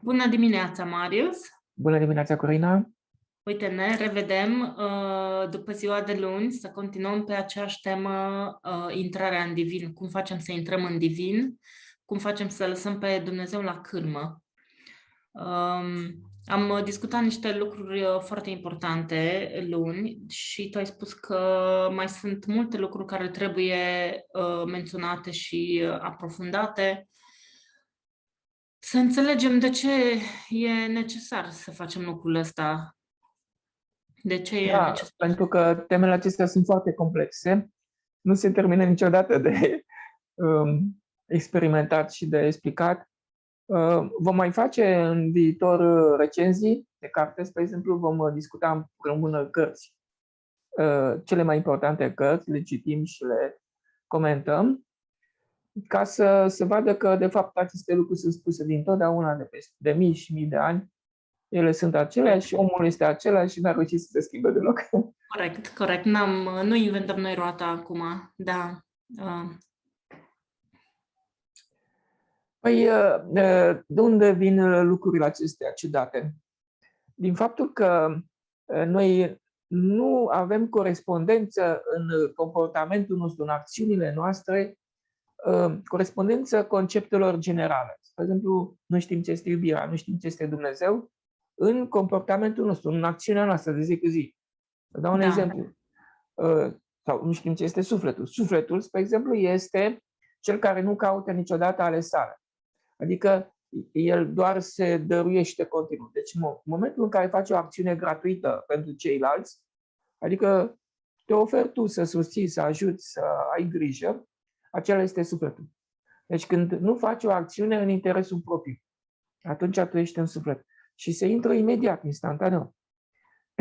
Bună dimineața, Marius! Bună dimineața, Corina! Uite, ne revedem după ziua de luni să continuăm pe aceeași temă, intrarea în divin. Cum facem să intrăm în divin? Cum facem să lăsăm pe Dumnezeu la cârmă? Am discutat niște lucruri foarte importante luni și tu ai spus că mai sunt multe lucruri care trebuie menționate și aprofundate. Să înțelegem de ce e necesar să facem lucrul ăsta. De ce e necesar? Pentru că temele acestea sunt foarte complexe. Nu se termină niciodată de experimentat și de explicat. Vom mai face în viitor recenzii de carte, spre exemplu, vom discuta împreună cărți. Cele mai importante cărți, le citim și le comentăm, ca să se vadă că, de fapt, aceste lucruri sunt spuse dintotdeauna, de mii și mii de ani. Ele sunt aceleași, omul este același și n-a reușit să se schimbe deloc. Corect. Nu inventăm noi roata acum, da. Păi, de unde vin lucrurile acestea ciudate? Din faptul că noi nu avem corespondență în comportamentul nostru, în acțiunile noastre, corespondență conceptelor generale. De exemplu, nu știm ce este iubirea, nu știm ce este Dumnezeu, în comportamentul nostru, în acțiunea noastră de zi cu zi. Vă dau un exemplu. Sau nu știm ce este sufletul. Sufletul, spre exemplu, este cel care nu caută niciodată ale sale. Adică el doar se dăruiește continuu. Deci în momentul în care faci o acțiune gratuită pentru ceilalți, adică te oferi tu să susții, să ajuți, să ai grijă, acela este sufletul. Deci când nu faci o acțiune în interesul propriu, atunci tu ești în suflet. Și se intră imediat, instantaneu.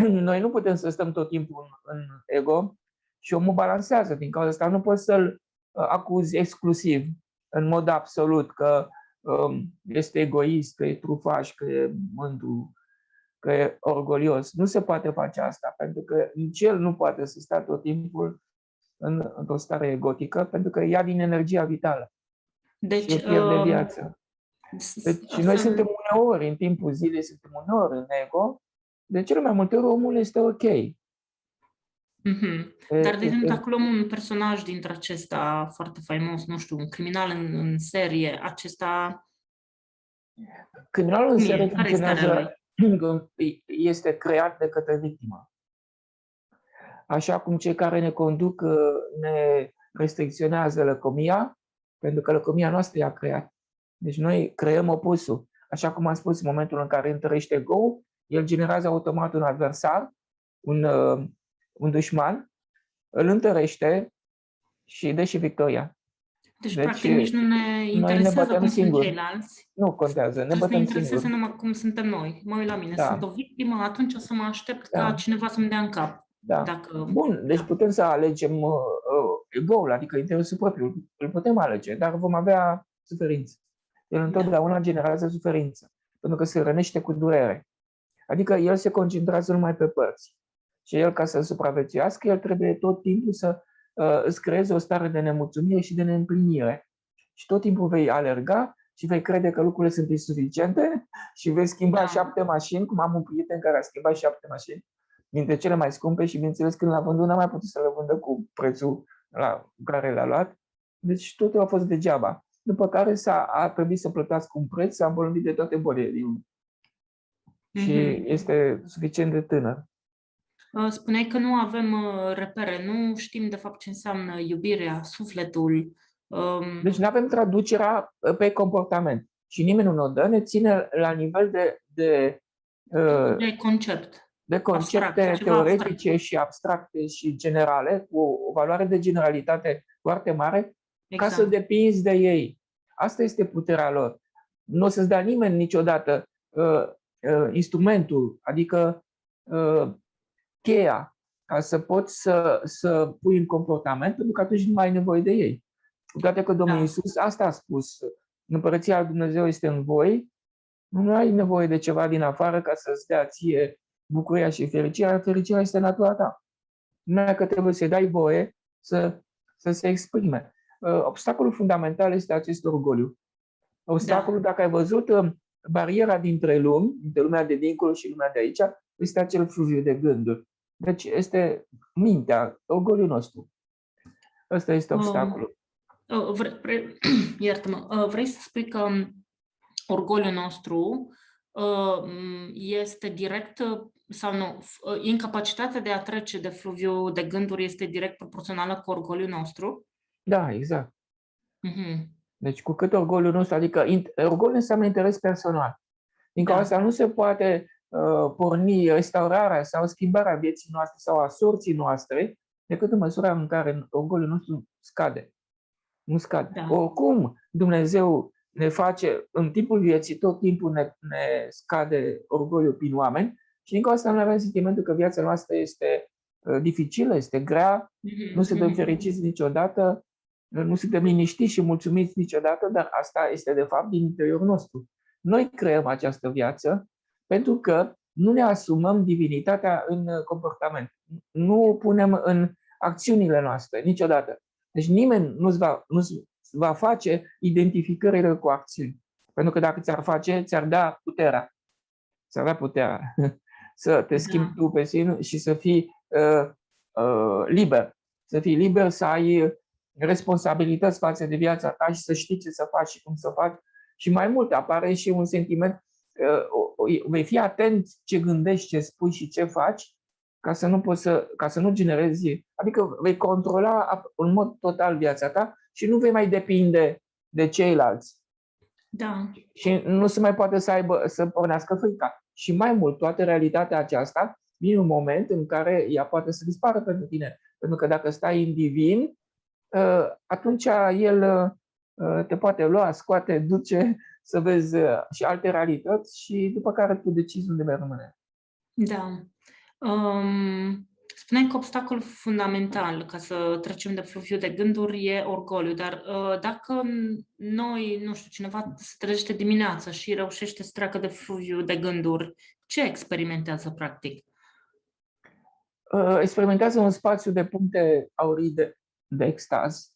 Noi nu putem să stăm tot timpul în ego și omul balansează. Din cauza asta nu poți să-l acuzi exclusiv, în mod absolut, că este egoist, că e trufaș, că e mândru, că e orgolios. Nu se poate face asta, pentru că nici el nu poate să stea tot timpul într-o stare egotică, pentru că ia din energia vitală. Deci, și pierde viață. Deci noi suntem uneori, în timpul zilei, suntem uneori în ego, de cele mai multe ori omul este ok. Dar, de exemplu, dacă luăm un personaj dintre acesta foarte faimos, nu știu, un criminal în serie, acesta... Criminalul în serie funcționează, este creat de către victimă. Așa cum cei care ne conduc ne restricționează lăcomia, pentru că lăcomia noastră i-a creat. Deci noi creăm opusul. Așa cum am spus, în momentul în care întărește ego, el generează automat un adversar, un dușman, îl întărește și dă și victoria. Deci practic, nici nu ne interesează cum sunt ceilalți. Nu contează, ne bătăm singuri. Ne interesează numai cum suntem noi. Mă uit la mine, sunt o victimă, atunci o să mă aștept ca cineva să-mi dea în cap. Bun, deci putem să alegem ego-ul, adică interesul propriu. Îl putem alege, dar vom avea suferință. El întotdeauna generează suferință, pentru că se rănește cu durere. Adică el se concentrează numai pe părți. Și el, ca să supraviețuiască, el trebuie tot timpul să îți creeze o stare de nemulțumire și de neîmplinire. Și tot timpul vei alerga și vei crede că lucrurile sunt insuficiente și vei schimba 7 mașini, cum am un prieten care a schimbat 7 mașini, dintre cele mai scumpe și, bineînțeles, când l-a vândut, n-a mai putut să le vândă cu prețul la care l-a luat. Deci totul a fost degeaba. După care a trebuit să plătească un preț, s-a îmbolnăvit de toate bolile din lume. Și este suficient de tânăr. Spuneai că nu avem repere, nu știm de fapt ce înseamnă iubirea, sufletul. Deci nu avem traducerea pe comportament. Și nimeni nu o dă, ne ține la nivel de concept. De concepte teoretice și abstracte și generale, cu o valoare de generalitate foarte mare, ca să depinzi de ei. Asta este puterea lor. Nu o să-ți dea nimeni niciodată instrumentul, adică cheia, ca să poți să pui în comportament, pentru că atunci nu mai ai nevoie de ei. Cu toate că Domnul Iisus asta a spus: Împărăția lui Dumnezeu este în voi, nu ai nevoie de ceva din afară ca să-ți dea ție bucuria și fericirea. Fericirea este natura ta. Numai că trebuie să-i dai voie să se exprime. Obstacolul fundamental este acest orgoliu. Obstacolul, dacă ai văzut bariera dintre lumi, dintre lumea de dincolo și lumea de aici, este acel fluviu de gânduri. Deci este mintea, orgoliul nostru. Ăsta este obstacolul. Iartă-mă, vrei să spui că orgoliul nostru este direct sau nu, incapacitatea de a trece de fluviu de gânduri este direct proporțională cu orgoliul nostru? Da, exact. Mm-hmm. Deci cu cât orgoliul nostru, adică orgoliul înseamnă interes personal. Din cauza asta nu se poate porni restaurarea sau schimbarea vieții noastre sau a sorții noastre decât în măsura în care orgoliul nostru scade. Nu scade. Da. Oricum Dumnezeu ne face, în timpul vieții, tot timpul ne scade orgoliul prin oameni și din cauza asta nu avem sentimentul că viața noastră este dificilă, este grea, nu suntem fericiți niciodată, nu suntem liniștiți și mulțumiți niciodată, dar asta este de fapt din interiorul nostru. Noi creăm această viață pentru că nu ne asumăm divinitatea în comportament. Nu o punem în acțiunile noastre niciodată. Deci nimeni nu va face identificările cu acțiuni. Pentru că dacă ți-ar face, ți-ar da puterea. Ți-ar da puterea să te schimbi tu pe sine și să fii liber. Să fii liber, să ai responsabilități față de viața ta și să știi ce să faci și cum să faci. Și mai mult apare și un sentiment, vei fi atent ce gândești, ce spui și ce faci, ca să nu generezi, adică vei controla în mod total viața ta și nu vei mai depinde de ceilalți. Da. Și nu se mai poate să pornească frica. Și mai mult, toată realitatea aceasta vine un moment în care ea poate să dispară pentru tine. Pentru că dacă stai în divin, atunci el te poate lua, scoate, duce să vezi și alte realități și după care tu decizi unde vei rămâne. Da. Spuneai că obstacolul fundamental ca să trecem de fluviu de gânduri e orgoliu, dar dacă noi, nu știu, cineva se trezește dimineața și reușește să treacă de fluviu de gânduri, ce experimentează practic? Experimentează un spațiu de puncte aurii de extaz,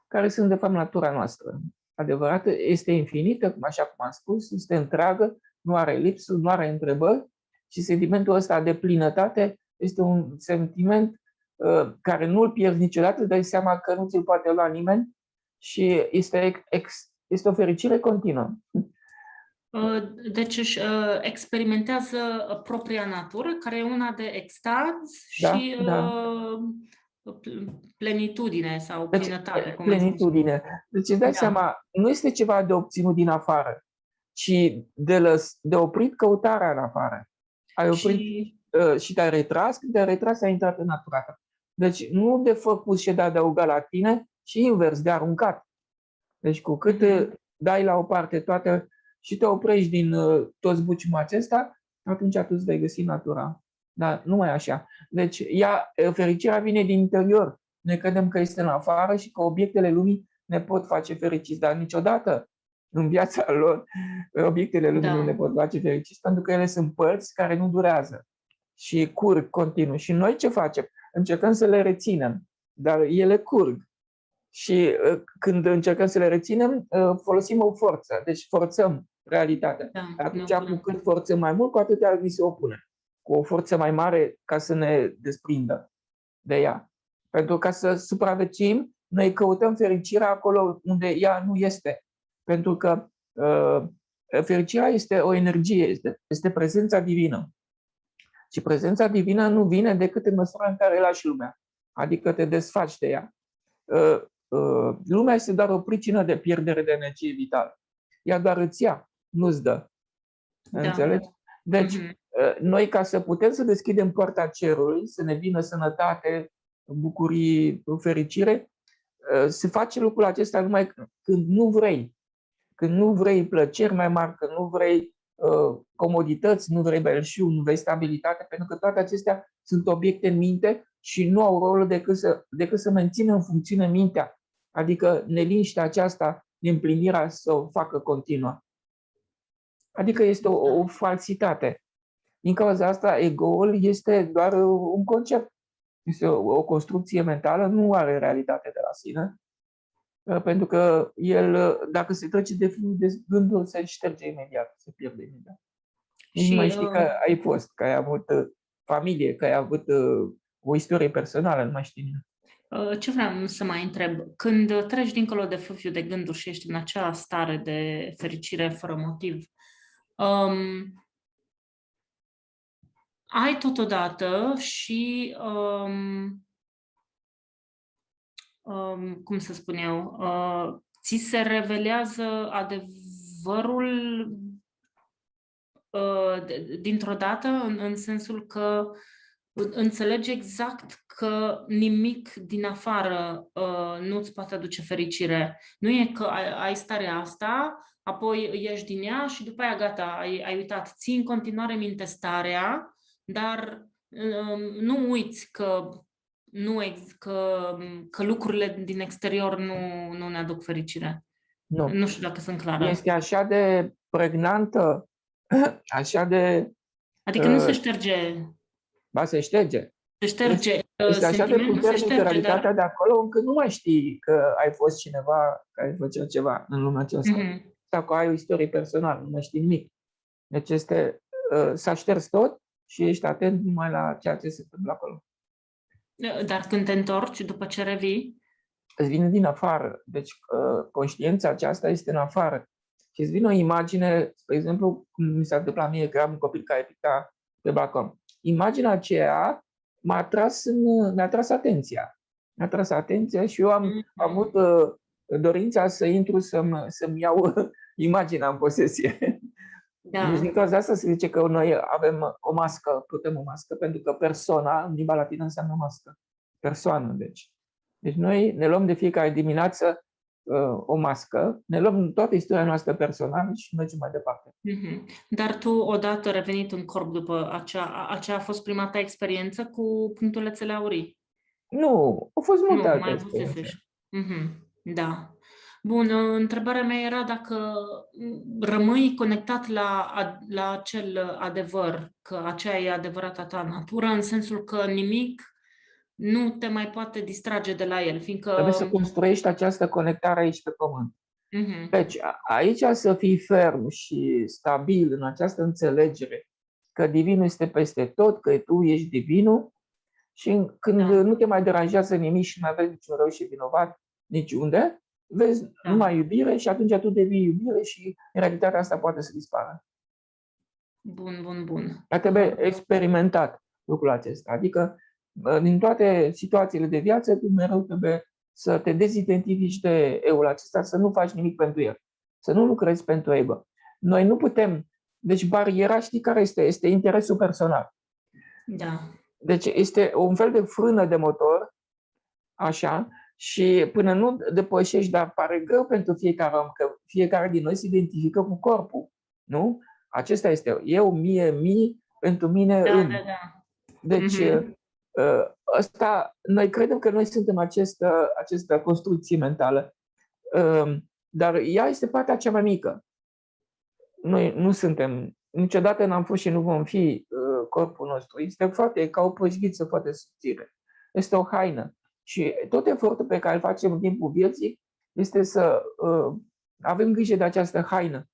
care sunt de fapt natura noastră. Adevărat, este infinită, așa cum am spus, este întreagă, nu are lipsuri, nu are întrebări și sentimentul ăsta de plinătate este un sentiment care nu îl pierzi niciodată, dai seama că nu ți-l poate lua nimeni și este o fericire continuă. Deci își experimentează propria natură, care e una de extaz și plenitudine sau plinătate. Plenitudine. Deci îți dai seama, nu este ceva de obținut din afară, ci de oprit căutarea în afară. Ai oprit și te-ai retras, când te-ai retras, ai intrat în natura ta. Deci nu de făcut și de adăugat la tine, ci invers, de aruncat. Deci cu cât dai la o parte toate și te oprești din tot zbuciumul acesta, atunci tu îți vei găsi natura. Dar nu mai așa. Deci fericirea vine din interior. Noi credem că este în afară și că obiectele lumii ne pot face fericiți, dar niciodată în viața lor obiectele lumii nu ne pot face fericiți, pentru că ele sunt părți care nu durează și curg continuu. Și noi ce facem? Încercăm să le reținem, dar ele curg. Și când încercăm să le reținem, folosim o forță. Deci forțăm realitatea. Atunci, cu cât forțăm mai mult, cu atât ea ni se opune. Cu o forță mai mare ca să ne desprindă de ea. Pentru ca să supraviețuim, noi căutăm fericirea acolo unde ea nu este. Pentru că fericirea este o energie, este prezența divină. Și prezența divină nu vine decât în măsura în care lași lumea. Adică te desfaci de ea. Lumea este doar o pricină de pierdere de energie vitală. Ea doar îți ia, nu-ți dă. Înțelegi? Deci, noi ca să putem să deschidem poarta cerului, să ne vină sănătate, bucurii, fericire, se face lucrul acesta numai când nu vrei. Când nu vrei plăceri mai mari, când nu vrei comodități, nu vrei belșug, nu vrei stabilitate, pentru că toate acestea sunt obiecte în minte și nu au rolul decât să mențină în funcțiune mintea. Adică neliniștea aceasta din împlinirea să o facă continuă. Adică este o falsitate. Din cauza asta, ego-ul este doar un concept. Este o construcție mentală, nu are realitate de la sine. pentru că el, dacă se trece de film de gândul, se șterge imediat, se pierde imediat. Nici nu mai știi că ai fost, că ai avut familie, că ai avut o istorie personală, nu mai știi nimic. Ce vreau să mai întreb? Când treci dincolo de fâfiu de gânduri și ești în acea stare de fericire fără motiv, ai totodată și, cum să spun eu, ți se revelează adevărul dintr-o dată, în sensul că înțelegi exact că nimic din afară nu-ți poate aduce fericire. Nu e că ai starea asta, apoi ieși din ea și după aia gata, ai uitat. Ții în continuare minte starea, dar nu uiți că lucrurile din exterior nu ne aduc fericire. Nu. Nu știu dacă sunt clară. Este așa de pregnantă, așa de... Adică nu se șterge. Ba, se șterge. Se șterge. Este așa de Sentimentul se puternică șterge, realitatea dar... de acolo, încât nu mai știi că ai fost cineva care făcea ceva în lumea aceasta. Sau că ai o istorie personală, nu mai știi nimic. Deci s-a șters tot și ești atent numai la ceea ce se întâmplă acolo. Dar când te întorci, după ce revii? Îți vine din afară. Deci conștiința aceasta este în afară. Și îți vine o imagine, spre exemplu, cum mi s-a întâmplat mie, că am un copil care pica pe balcon. Imaginea aceea mi-a tras atenția. Mi-a tras atenția și eu am avut dorința să intru să-mi iau imaginea în posesie. Da. Deci din cauza asta se zice că noi avem o mască, putem o mască, pentru că persona, în limba latină, înseamnă mască. Persoană, deci. Deci noi ne luăm de fiecare dimineață o mască, ne luăm toată istoria noastră personală și mergem mai departe. Dar tu, odată revenit în corp după aceea a fost prima ta experiență cu punctulețele aurii? Nu, au fost multe alte mai experiențe. Da. Bun, întrebarea mea era dacă rămâi conectat la acel adevăr, că aceea e adevărata ta natură, în sensul că nimic nu te mai poate distrage de la el, fiindcă... Trebuie să construiești această conectare aici pe pământ. Deci aici să fii ferm și stabil în această înțelegere că divinul este peste tot, că tu ești divinul și când nu te mai deranjează nimic și nu mai vezi niciun rău și vinovat niciunde, vezi numai iubire și atunci tu devii iubire și realitatea asta poate să dispară. Bun. Dar trebuie experimentat lucrul acesta. Adică din toate situațiile de viață, tu mereu trebuie să te dezidentifici de eul acesta, să nu faci nimic pentru el, să nu lucrezi pentru ego. Noi nu putem, deci bariera, știi care este? Este interesul personal. Da. Deci este un fel de frână de motor, așa, și până nu depășești, dar pare greu pentru fiecare om, că fiecare din noi se identifică cu corpul, nu? Acesta este eu, mie, pentru mine, îmi. Deci, noi credem că noi suntem această construcție mentală, dar ea este partea cea mai mică. Noi nu suntem, niciodată n-am fost și nu vom fi corpul nostru. Este ca o pășghiță foarte subțire. Este o haină. Și tot efortul pe care îl facem în timpul vieții este să avem grijă de această haină.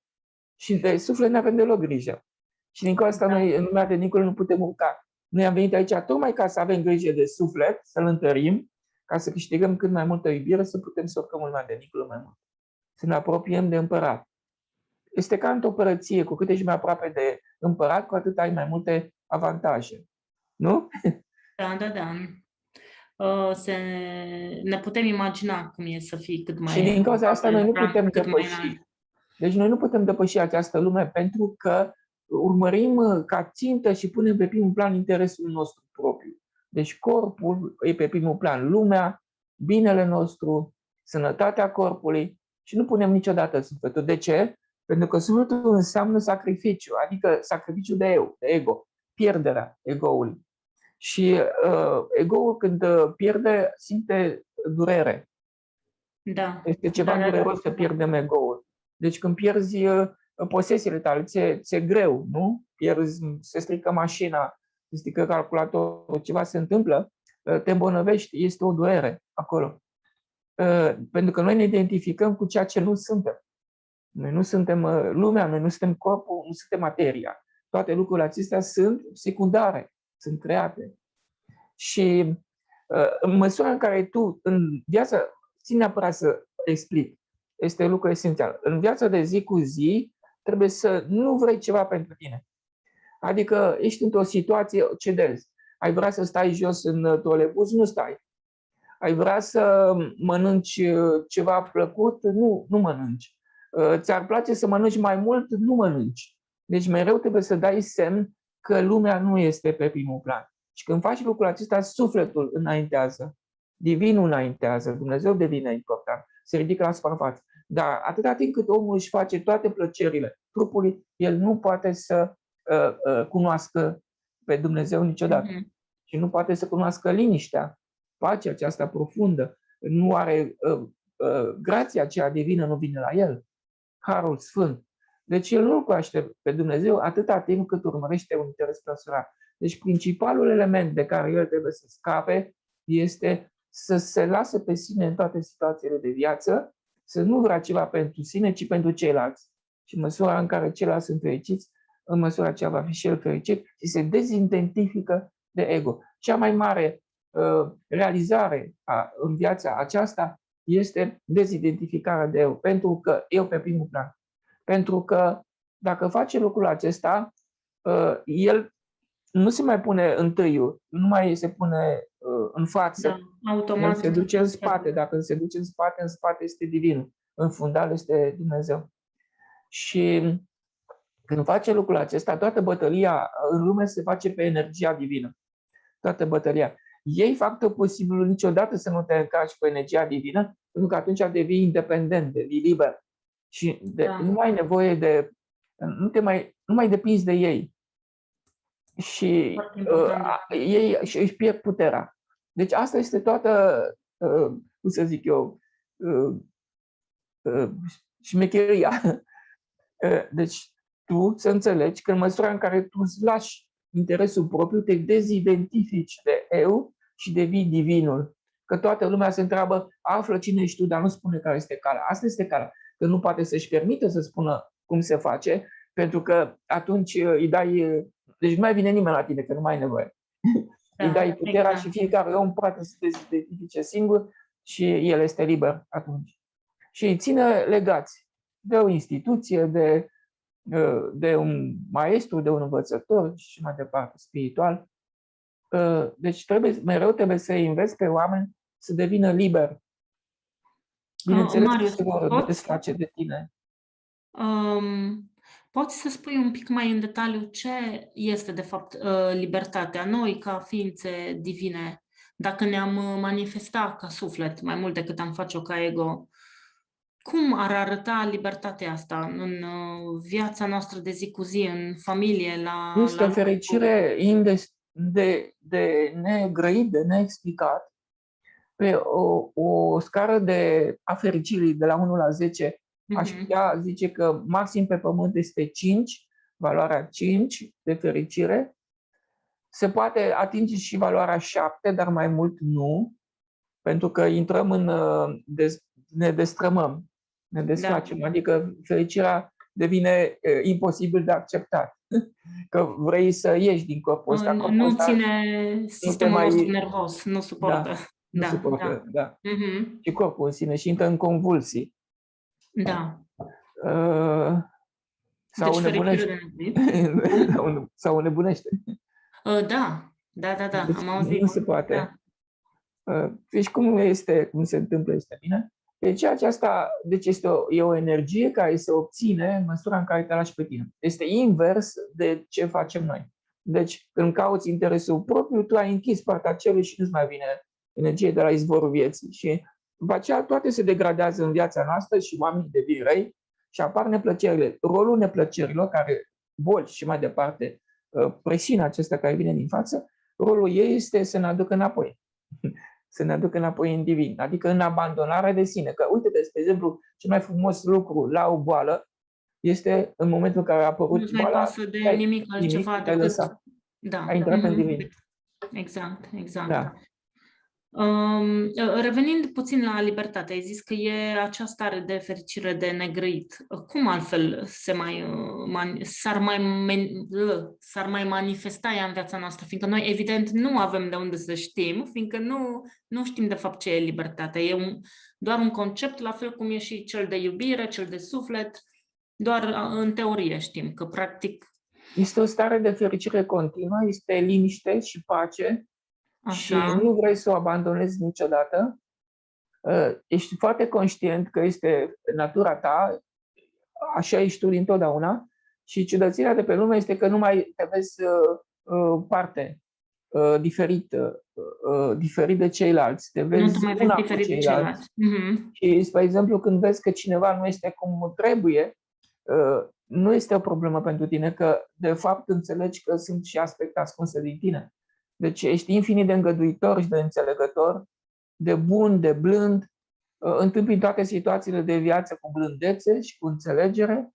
Și de suflet nu avem deloc grijă. Și din cauza asta noi, în lumea de dincolo, nu putem urca. Noi am venit aici tocmai ca să avem grijă de suflet, să-l întărim, ca să câștigăm cât mai multă iubire, să putem să urcăm în lumea de dincolo mai mult. Să ne apropiem de împărat. Este ca într-o părăție, cu cât ești mai aproape de împărat, cu atât ai mai multe avantaje. Nu? Da. Ne putem imagina cum e să fii cât mai... Și din cauza asta noi nu putem depăși. Deci noi nu putem depăși această lume pentru că urmărim ca țintă și punem pe primul plan interesul nostru propriu. Deci corpul e pe primul plan, lumea, binele nostru, sănătatea corpului și nu punem niciodată sufletul. De ce? Pentru că sufletul înseamnă sacrificiu, adică sacrificiu de eu, de ego, pierderea egoului. Și ego-ul când pierde simte durere. Da. Este ceva dureros să pierdem ego-ul. Deci când pierzi posesiile tale, ți-e greu, nu? Pierzi, se strică mașina, se strică calculatorul, ceva se întâmplă, te îmbolnăvești, este o durere acolo. pentru că noi ne identificăm cu ceea ce nu suntem. Noi nu suntem lumea, noi nu suntem corpul, nu suntem materia. Toate lucrurile acestea sunt secundare, sunt create. Și în măsura în care tu, în viața, țin neapărat să explic, este lucru esențial. În viața de zi cu zi, trebuie să nu vrei ceva pentru tine. Adică ești într-o situație, cedezi. Ai vrea să stai jos în trolebuz, nu stai. Ai vrea să mănânci ceva plăcut, nu mănânci. Ți-ar place să mănânci mai mult, nu mănânci. Deci mereu trebuie să dai semn că lumea nu este pe primul plan. Și când faci lucrul acesta, sufletul înaintează, divinul înaintează, Dumnezeu devine important, se ridică la suprafață. Dar atâta timp cât omul își face toate plăcerile trupului, el nu poate să cunoască pe Dumnezeu niciodată. Și nu poate să cunoască liniștea, pacea aceasta profundă. Nu are grația aceea divină, nu vine la el. Harul Sfânt. Deci el nu cunoaște pe Dumnezeu atâta timp cât urmărește un interes personal. Deci principalul element de care el trebuie să scape este să se lase pe sine în toate situațiile de viață, să nu vrea ceva pentru sine, ci pentru ceilalți. Și în măsura în care ceilalți sunt fericiți, în măsura aceea va fi și el fericit și se dezidentifică de ego. Cea mai mare realizare în viața aceasta este dezidentificarea de eu, pentru că eu pe primul plan. Pentru că dacă face lucrul acesta, el nu se mai pune întâiul, nu mai se pune în față. Da, automat. El se duce în spate. Dacă se duce în spate este divinul. În fundal este Dumnezeu. Și când face lucrul acesta, toată bătălia în lume se face pe energia divină. Toată bătălia. Ei fac tot posibilul niciodată să nu te încarci cu energia divină, pentru că atunci devii independent, devii liber. Și nu ai nevoie de... Nu mai depinzi de ei. Și ei își pierd puterea. Deci asta este toată, cum să zic eu, șmecheria. Deci tu să înțelegi că în măsura în care tu îți lași interesul propriu, te dezidentifici de eu și devii divinul. Că toată lumea se întreabă, află cine ești tu, dar nu spune care este calea. Asta este calea. Că nu poate să-și permită să spună cum se face, pentru că atunci îi dai... Deci nu mai vine nimeni la tine, că nu mai ai nevoie. Da, îi dai puterea și fiecare om poate să se dezidentifice singur și el este liber atunci. Și îi ține legați de o instituție, de un maestru, de un învățător și mai departe, spiritual. Deci mereu trebuie să înveți pe oameni să devină liberi. Bineînțeles că se vor desface de tine. Poți să spui un pic mai în detaliu ce este de fapt libertatea? Noi, ca ființe divine, dacă ne-am manifesta ca suflet mai mult decât am face-o ca ego, cum ar arăta libertatea asta în viața noastră de zi cu zi, în familie, Este o fericire de negrăit, de neexplicat. Pe o scară a fericirii de la 1 la 10, aș putea zice că maxim pe pământ este 5, valoarea 5 de fericire. Se poate atinge și valoarea 7, dar mai mult nu, pentru că intrăm ne destrămăm, ne desfacem. Da. Adică fericirea devine imposibil de acceptat. Că vrei să ieși din corpul ăsta. Nu ține sistemul nostru nervos, nu suportă. Nu suportă, da. Și corpul în sine și intră în convulsii. Da. Sau înnebunește. Sau înnebunește. Da. Deci, am auzit. Nu se poate. Da. Deci cum se întâmplă este bine. Deci aceasta e o energie care se obține în măsura în care te lași pe tine. Este invers de ce facem noi. Deci când cauți interesul propriu, tu ai închis partea celui și nu-ți mai vine energie de la izvorul vieții. Și după aceea toate se degradează în viața noastră și oamenii devin răi și apar neplăcerile. Rolul neplăcerilor, care boli și mai departe, presiunea acesta care vine din față, rolul ei este să ne aducă înapoi. Să ne aducă înapoi în divin, adică în abandonarea de sine. Că uite-te, spre exemplu, cel mai frumos lucru la o boală este în momentul în care a apărut nu boala, pasă de nimic altceva decât... ai intrat în divin. Exact. Da. Revenind puțin la libertate, ai zis că e acea stare de fericire de negrăit. Cum altfel s-ar mai manifesta ea în viața noastră? Fiindcă noi, evident, nu avem de unde să știm, fiindcă nu știm de fapt ce e libertatea. Doar un concept, la fel cum e și cel de iubire, cel de suflet. Doar în teorie știm că, practic, Este o stare de fericire continuă, este liniște și pace și așa, nu vrei să o abandonezi niciodată. Ești foarte conștient că este natura ta, așa ești tu dintotdeauna și ciudățirea de pe lume este că nu mai te vezi parte, diferit de ceilalți. Te nu te vezi mai vezi una cu diferit de ceilalți. ceilalți. Mhm. Și, spre exemplu, când vezi că cineva nu este cum trebuie, nu este o problemă pentru tine, că de fapt înțelegi că sunt și aspecte ascunse din tine. Deci ești infinit de îngăduitor și de înțelegător, de bun, de blând, întâmpini toate situațiile de viață cu blândețe și cu înțelegere,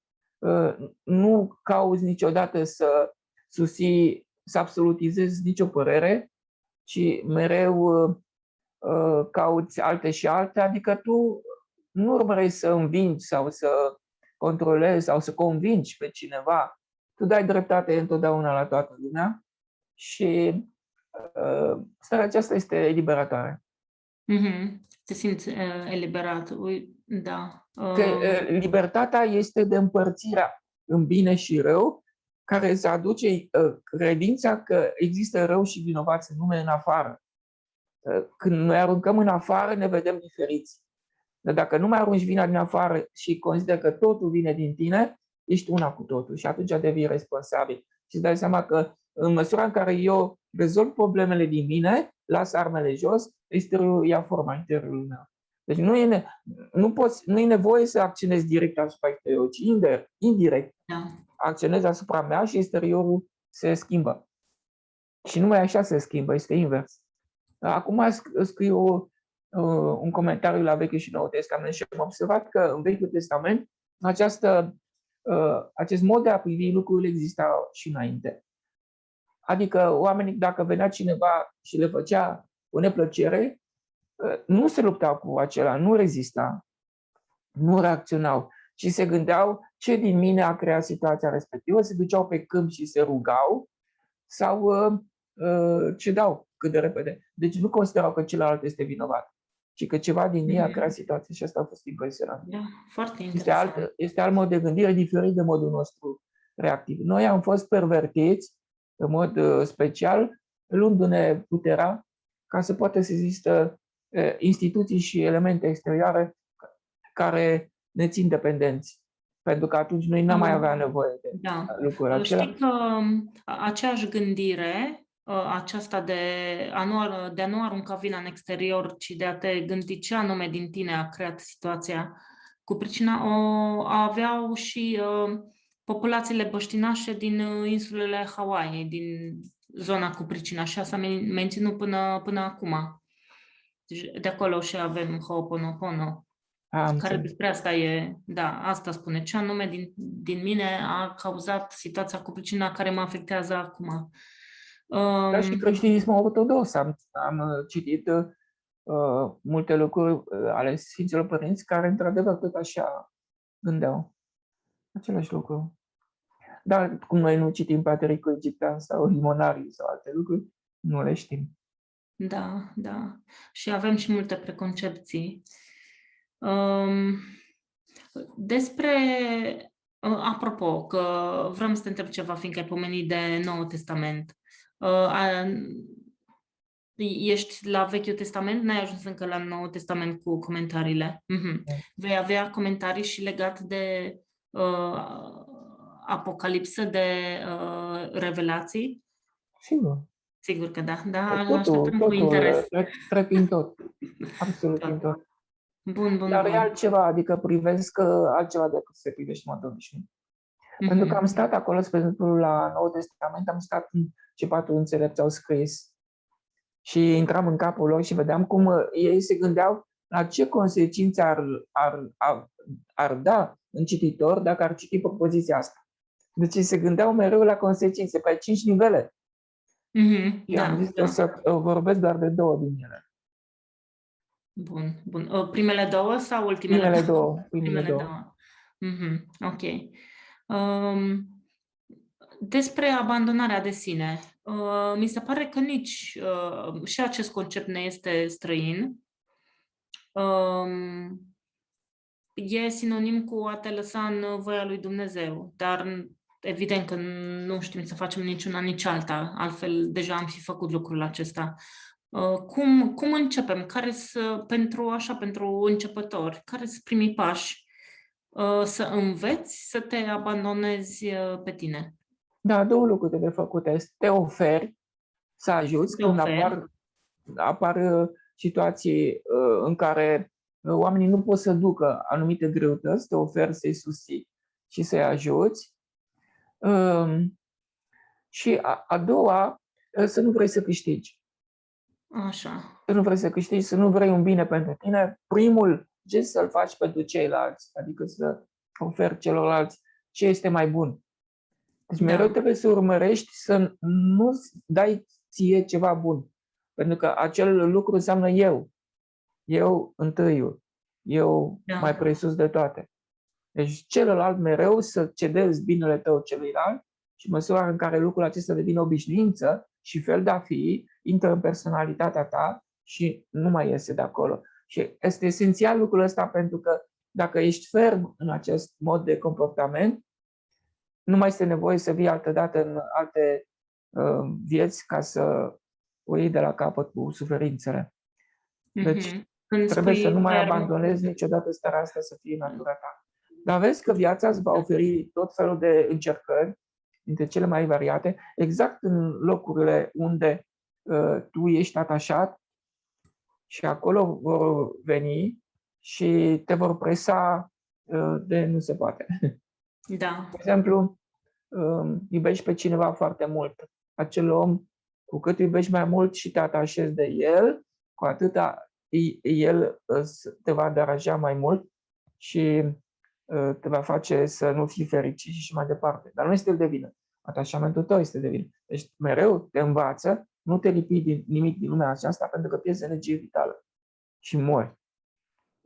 nu cauți niciodată să susții, să absolutizezi nicio părere, ci mereu cauți alte și alte, adică tu nu urmărești să învingi sau să controlezi sau să convingi pe cineva. Tu dai dreptate întotdeauna la toată lumea și starea aceasta este eliberatoare. Mhm. Te simți eliberat. Da. Că libertatea este de împărțirea în bine și rău, care îți aduce credința că există rău și vinovați în lume în afară. Când noi aruncăm în afară, ne vedem diferiți. Dar dacă nu mai arunci vina din afară și consideri că totul vine din tine, ești una cu totul și atunci devii responsabil. Și îți dai seama că în măsura în care eu rezolv problemele din mine, las armele jos, exteriorul ia forma interiorului meu. Deci nu e nevoie să acționezi direct asupra exteriorului, ci indirect acționezi asupra mea și exteriorul se schimbă. Și numai așa se schimbă, este invers. Acum scriu un comentariu la Vechiul și Noul Testament și am observat că în Vechiul Testament acest mod de a privi lucrurile exista și înainte. Adică oamenii, dacă venea cineva și le făcea o neplăcere, nu se luptau cu acela, nu rezista, nu reacționau, ci se gândeau ce din mine a creat situația respectivă, se duceau pe câmp și se rugau sau cedau cât de repede. Deci nu considerau că celălalt este vinovat, ci că ceva din ei a creat situația și asta a fost impresionant. Da, foarte interesant. Este alt mod de gândire, diferit de modul nostru reactiv. Noi am fost pervertiți în mod special, luându-ne puterea ca să poată să există instituții și elemente exterioare care ne țin dependenți. Pentru că atunci noi n-am mai avea nevoie de lucruri acelea. Știi că aceeași gândire, aceasta de a nu arunca vina în exterior, ci de a te gândi ce anume din tine a creat situația cu pricina, o aveau și populațiile băștinașe din insulele Hawaii, din zona cu pricina, așa s-a menținut până acum. Deci de acolo și avem Ho'oponopono. Care despre asta e, da, asta spune, ce anume din mine a cauzat situația cu pricina care mă afectează acum. Ca și creștinismul ortodox am citit multe lucruri ale Sfinților Părinți care într-adevăr tot așa gândeau același lucru. Dar cum noi nu citim Patericul Egiptean sau Limonarii sau alte lucruri, nu le știm. Da, da. Și avem și multe preconcepții. Apropo, că vreau să te întreb ceva, fiindcă ai pomenit de Noul Testament. Ești la Vechiul Testament? N-ai ajuns încă la Noul Testament cu comentariile. Vei avea comentarii și legat de Apocalipsă, de Revelații? Sigur. Sigur că da. Da, totul, cu interes. trec prin tot. Absolut prin tot. Bun. Dar e altceva, adică privesc altceva decât se privește în mod obișnuit. Pentru că am stat acolo, spre exemplu, la Noul Testament, am stat în ce patru înțelepți au scris și intram în capul lor și vedeam cum ei se gândeau la ce consecințe ar da în cititor dacă ar citi propoziția asta. Deci se gândeau mereu la consecințe, pe 5 nivele. Și am zis că o să vorbesc doar de 2 din ele. Bun, bun. Primele două sau ultimele Primele două? două. Primele Primele două. două. Mhm, ok. Um, Despre abandonarea de sine. Mi se pare că nici și acest concept ne este străin. E sinonim cu a te lăsa în voia lui Dumnezeu, dar evident că nu știm să facem niciuna, nici alta, altfel deja am fi făcut lucrul acesta. Cum începem? Pentru începători, care sunt primii pași să înveți să te abandonezi pe tine? Da, două lucruri trebuie făcute. Să te oferi, să ajuți Te când oferi. apar situații în care oamenii nu pot să ducă anumite greutăți, te oferi să-i susții și să-i ajuți. Și a doua, să nu vrei să câștigi. Așa. Să nu vrei să câștigi, să nu vrei un bine pentru tine. Primul gest să-l faci pentru ceilalți, adică să oferi celorlalți ce este mai bun. Deci mereu Da. trebuie să urmărești să nu dai ție ceva bun. Pentru că acel lucru înseamnă eu. Eu întâiul. Eu Da. mai presus de toate. Deci celălalt mereu să cedezi binele tău celuilalt și măsura în care lucrul acesta devine obișnuință și fel de a fi, intră în personalitatea ta și nu mai iese de acolo. Și este esențial lucrul ăsta pentru că dacă ești ferm în acest mod de comportament, nu mai este nevoie să vii altădată în alte vieți ca să o iei de la capăt cu suferințele. Deci Când trebuie să spui nu mai ferm, abandonezi niciodată starea asta să fie natura ta. Dar vezi că viața îți va oferi tot felul de încercări, dintre cele mai variate, exact în locurile unde tu ești atașat și acolo vor veni și te vor presa de nu se poate. da, De exemplu, iubești pe cineva foarte mult. Acel om, cu cât iubești mai mult și te atașezi de el, cu atâta el te va deranja mai mult și te va face să nu fii fericit și mai departe. Dar nu este de vină. Atașamentul tău este de vină. Deci mereu te învață, nu te lipi din nimic din lumea aceasta pentru că pierzi energie vitală și mori.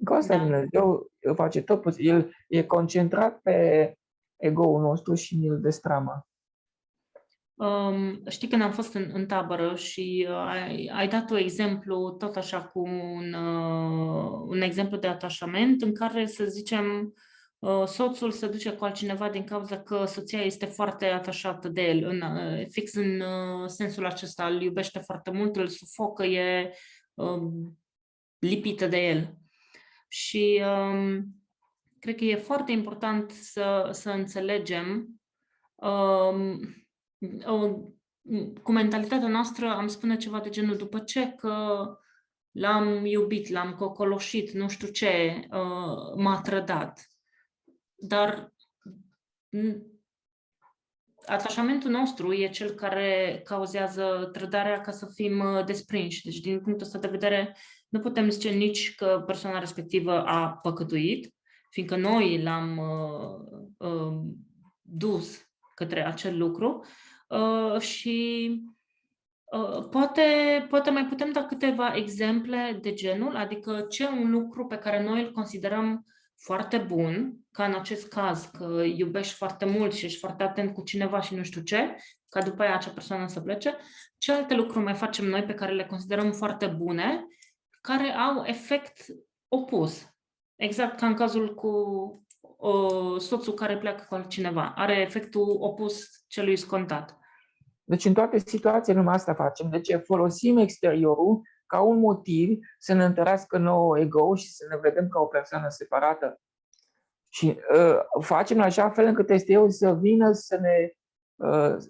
Cu asta da. Dumnezeu face tot posibil. El e concentrat pe ego-ul nostru și îl destramă. Știi, când am fost în tabără și ai dat un exemplu, tot așa, cu un exemplu de atașament în care, să zicem, soțul se duce cu altcineva din cauza că soția este foarte atașată de el, fix în sensul acesta, îl iubește foarte mult, îl sufocă, e lipită de el. Și cred că e foarte important să înțelegem cu mentalitatea noastră, am spune ceva de genul, după ce că l-am iubit, l-am cocoloșit, nu știu ce, m-a trădat. Dar atașamentul nostru e cel care cauzează trădarea ca să fim desprinși. Deci, din punctul ăsta de vedere, nu putem zice nici că persoana respectivă a păcătuit, fiindcă noi l-am dus către acel lucru și poate mai putem da câteva exemple de genul, adică ce un lucru pe care noi îl considerăm foarte bun, ca în acest caz, că iubești foarte mult și ești foarte atent cu cineva și nu știu ce, ca după aia acea persoană să plece, ce alte lucruri mai facem noi pe care le considerăm foarte bune, care au efect opus. Exact ca în cazul cu soțul care pleacă cu altcineva. Are efectul opus celui scontat. Deci în toate situațiile numai asta facem. Deci folosim exteriorul ca un motiv să ne întărească nouă ego și să ne vedem ca o persoană separată. Și facem în așa fel încât este eu să vină să ne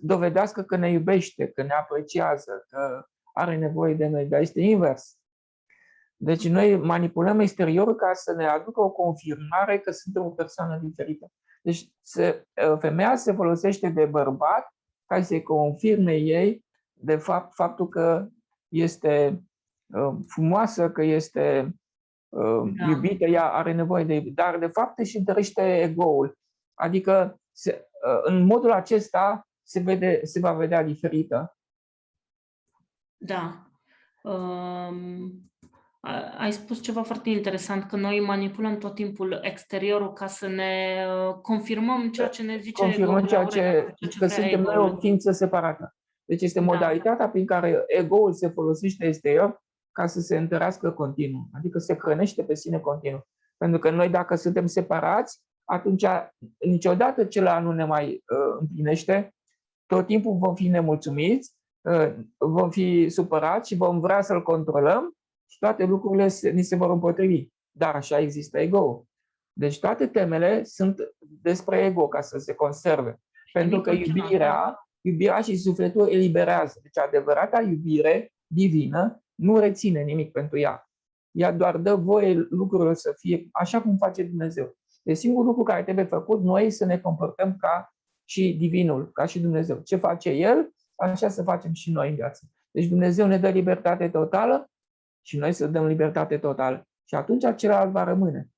dovedească că ne iubește, că ne apreciază, că are nevoie de noi. Dar este invers. Deci noi manipulăm exteriorul ca să ne aducă o confirmare că suntem o persoană diferită. Deci femeia se folosește de bărbat ca să-i confirme ei de fapt faptul că este frumoasă, că este iubită, ea are nevoie de iubire, dar de fapt își întărește ego-ul. Adică în modul acesta se va vedea diferită. Da. Ai spus ceva foarte interesant, că noi manipulăm tot timpul exteriorul ca să ne confirmăm ceea ce ne zice Confirmăm ego-ul, ceea ceea ce că vrea suntem noi o ego-ul. ființă separată. Deci este Da, modalitatea prin care ego-ul se folosește exterior ca să se întărească continuu, adică se hrănește pe sine continuu. Pentru că noi, dacă suntem separați, atunci niciodată celălalt nu ne mai împlinește, tot timpul vom fi nemulțumiți, vom fi supărați și vom vrea să-l controlăm și toate lucrurile ni se vor împotrivi. Dar așa există ego-ul. Deci toate temele sunt despre ego ca să se conserve. Pentru că iubirea și sufletul eliberează. Deci adevărata iubire divină nu reține nimic pentru ea. Ea doar dă voie lucrurilor să fie așa cum face Dumnezeu. Deci singurul lucru care trebuie făcut noi să ne comportăm ca și divinul, ca și Dumnezeu. Ce face El, așa să facem și noi în viață. Deci Dumnezeu ne dă libertate totală și noi să dăm libertate totală. Și atunci celălalt va rămâne.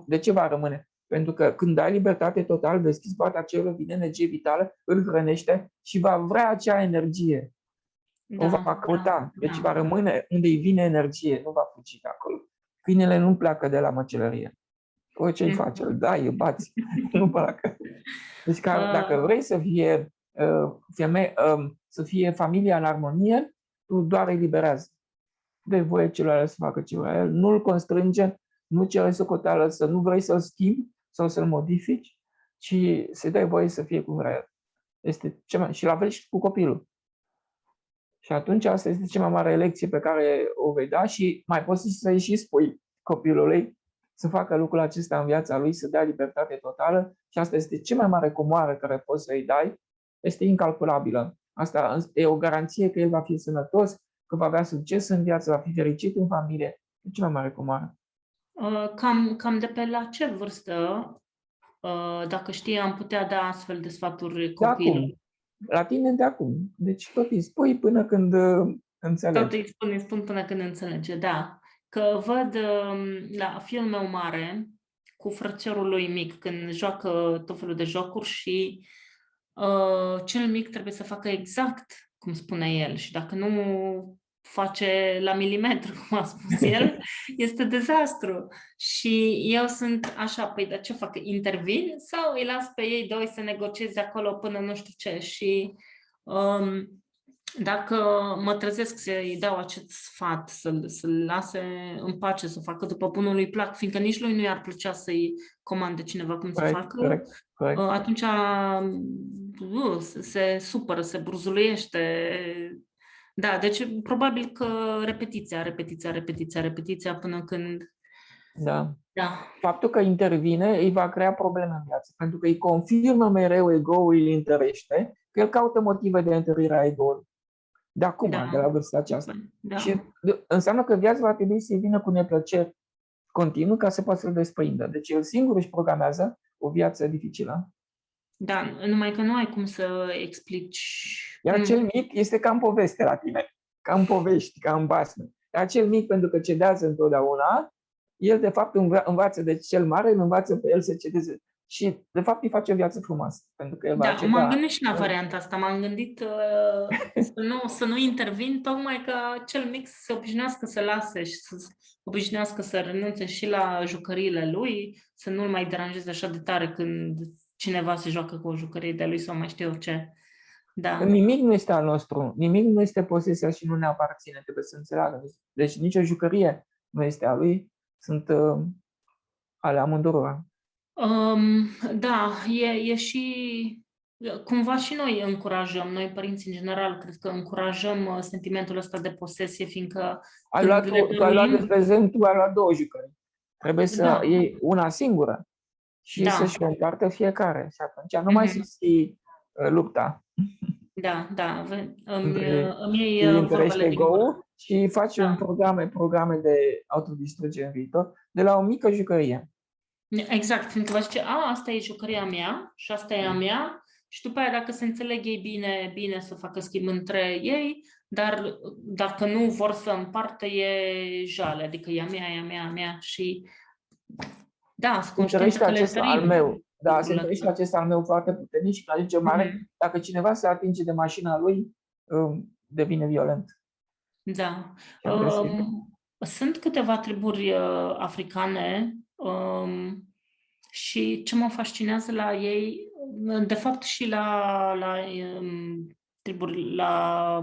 De ce va rămâne? Pentru că când ai libertate totală, deschizi poarta cerului, vine energie vitală, îl hrănește și va vrea acea energie. O va căuta. Deci va rămâne unde îi vine energie, nu va fugi de acolo. Câinele nu pleacă de la măcelărie. Orice îi face, îl dai, îl bați, nu pleacă. Deci dacă vrei să fie, să fie familia în armonie, tu doar eliberează. Dă voie celălalt să facă ce vrea el, nu-l constrânge, nu cere socoteală, să nu vrei să-l schimbi sau să-l modifici, ci să-i dai voie să fie cum vrea el. Este și la fel și cu copilul. Și atunci asta este cea mai mare lecție pe care o vei da și mai poți să-i și spui copilului să facă lucrul acesta în viața lui, să dea libertate totală și asta este cea mai mare comoară care poți să-i dai, este incalculabilă. Asta e o garanție că el va fi sănătos, că va avea succes în viață, va fi fericit în familie. E cea mai mare comoară. Cam de pe la ce vârstă, dacă știi, am putea da astfel de sfaturi copilului? La tine de acum. Deci tot îi spui până când înțelege. Tot îi spun până când înțelege, da. Că văd la fiul meu mare cu frățiorul lui mic când joacă tot felul de jocuri și cel mic trebuie să facă exact cum spune el și dacă nu face la milimetru, cum a spus el, este dezastru. Și eu sunt așa, păi dar ce fac? Intervin sau îi las pe ei doi să negocieze acolo până nu știu ce? Și dacă mă trezesc să-i dau acest sfat, să-l lase în pace, să facă după bunul lui plac, fiindcă nici lui nu i-ar plăcea să-i comande cineva cum să facă, corect. Atunci se supără, se burzuluiește. Da, deci probabil că repetiția până când... Da. Da. Faptul că intervine îi va crea probleme în viață, pentru că îi confirmă mereu ego-ul, îi întărește, că el caută motive de întărire a ego-ului. De acum, de la vârsta aceasta. Da. Și înseamnă că viața va trebui să-i vină cu neplăceri continuu ca să poată să-l desprindă. Deci el singur își programează o viață dificilă. Da, numai că nu ai cum să explici. Iar cel mic este ca în poveste la tine, ca în povești, ca în basme. Iar cel mic, pentru că cedează întotdeauna, el de fapt învață de cel mare, îl învață pe el să cedeze. Și de fapt îi face o viață frumoasă. Pentru că el va ceda. M-am gândit și la varianta asta. M-am gândit să nu intervin, tocmai ca cel mic să se obișnuiască să lase și să obișnuiască să renunțe și la jucăriile lui, să nu-l mai deranjeze așa de tare când cineva se joacă cu o jucărie de lui sau mai știu eu ce. Da. Nimic nu este al nostru, nimic nu este posesia și nu ne aparține, trebuie să înțeleagă. Deci nicio jucărie nu este a lui, sunt ale amândurora. Da, e și... Cumva și noi încurajăm, noi părinți în general, cred că încurajăm sentimentul ăsta de posesie, fiindcă... Tu ai luat de prezent, tu ai luat două jucării. Trebuie să iei una singură și să-și o împartă fiecare. Și atunci nu mai simți lupta. Da. Îmi iei întărește ego-ul și faci un programe de autodistrugere în viitor de la o mică jucărie. Exact, fiindcă va zice, asta e jucăria mea și asta e a mea și după aia dacă se înțeleg ei bine să facă schimb între ei, dar dacă nu vor să împartă e jale, adică e a mea și da, sunt conștientă că le al meu. Da, se întâlnește acest al meu foarte puternic și la lege mare, dacă cineva se atinge de mașina lui, devine violent. Da. Sunt câteva triburi africane și ce mă fascinează la ei, de fapt și la triburi, la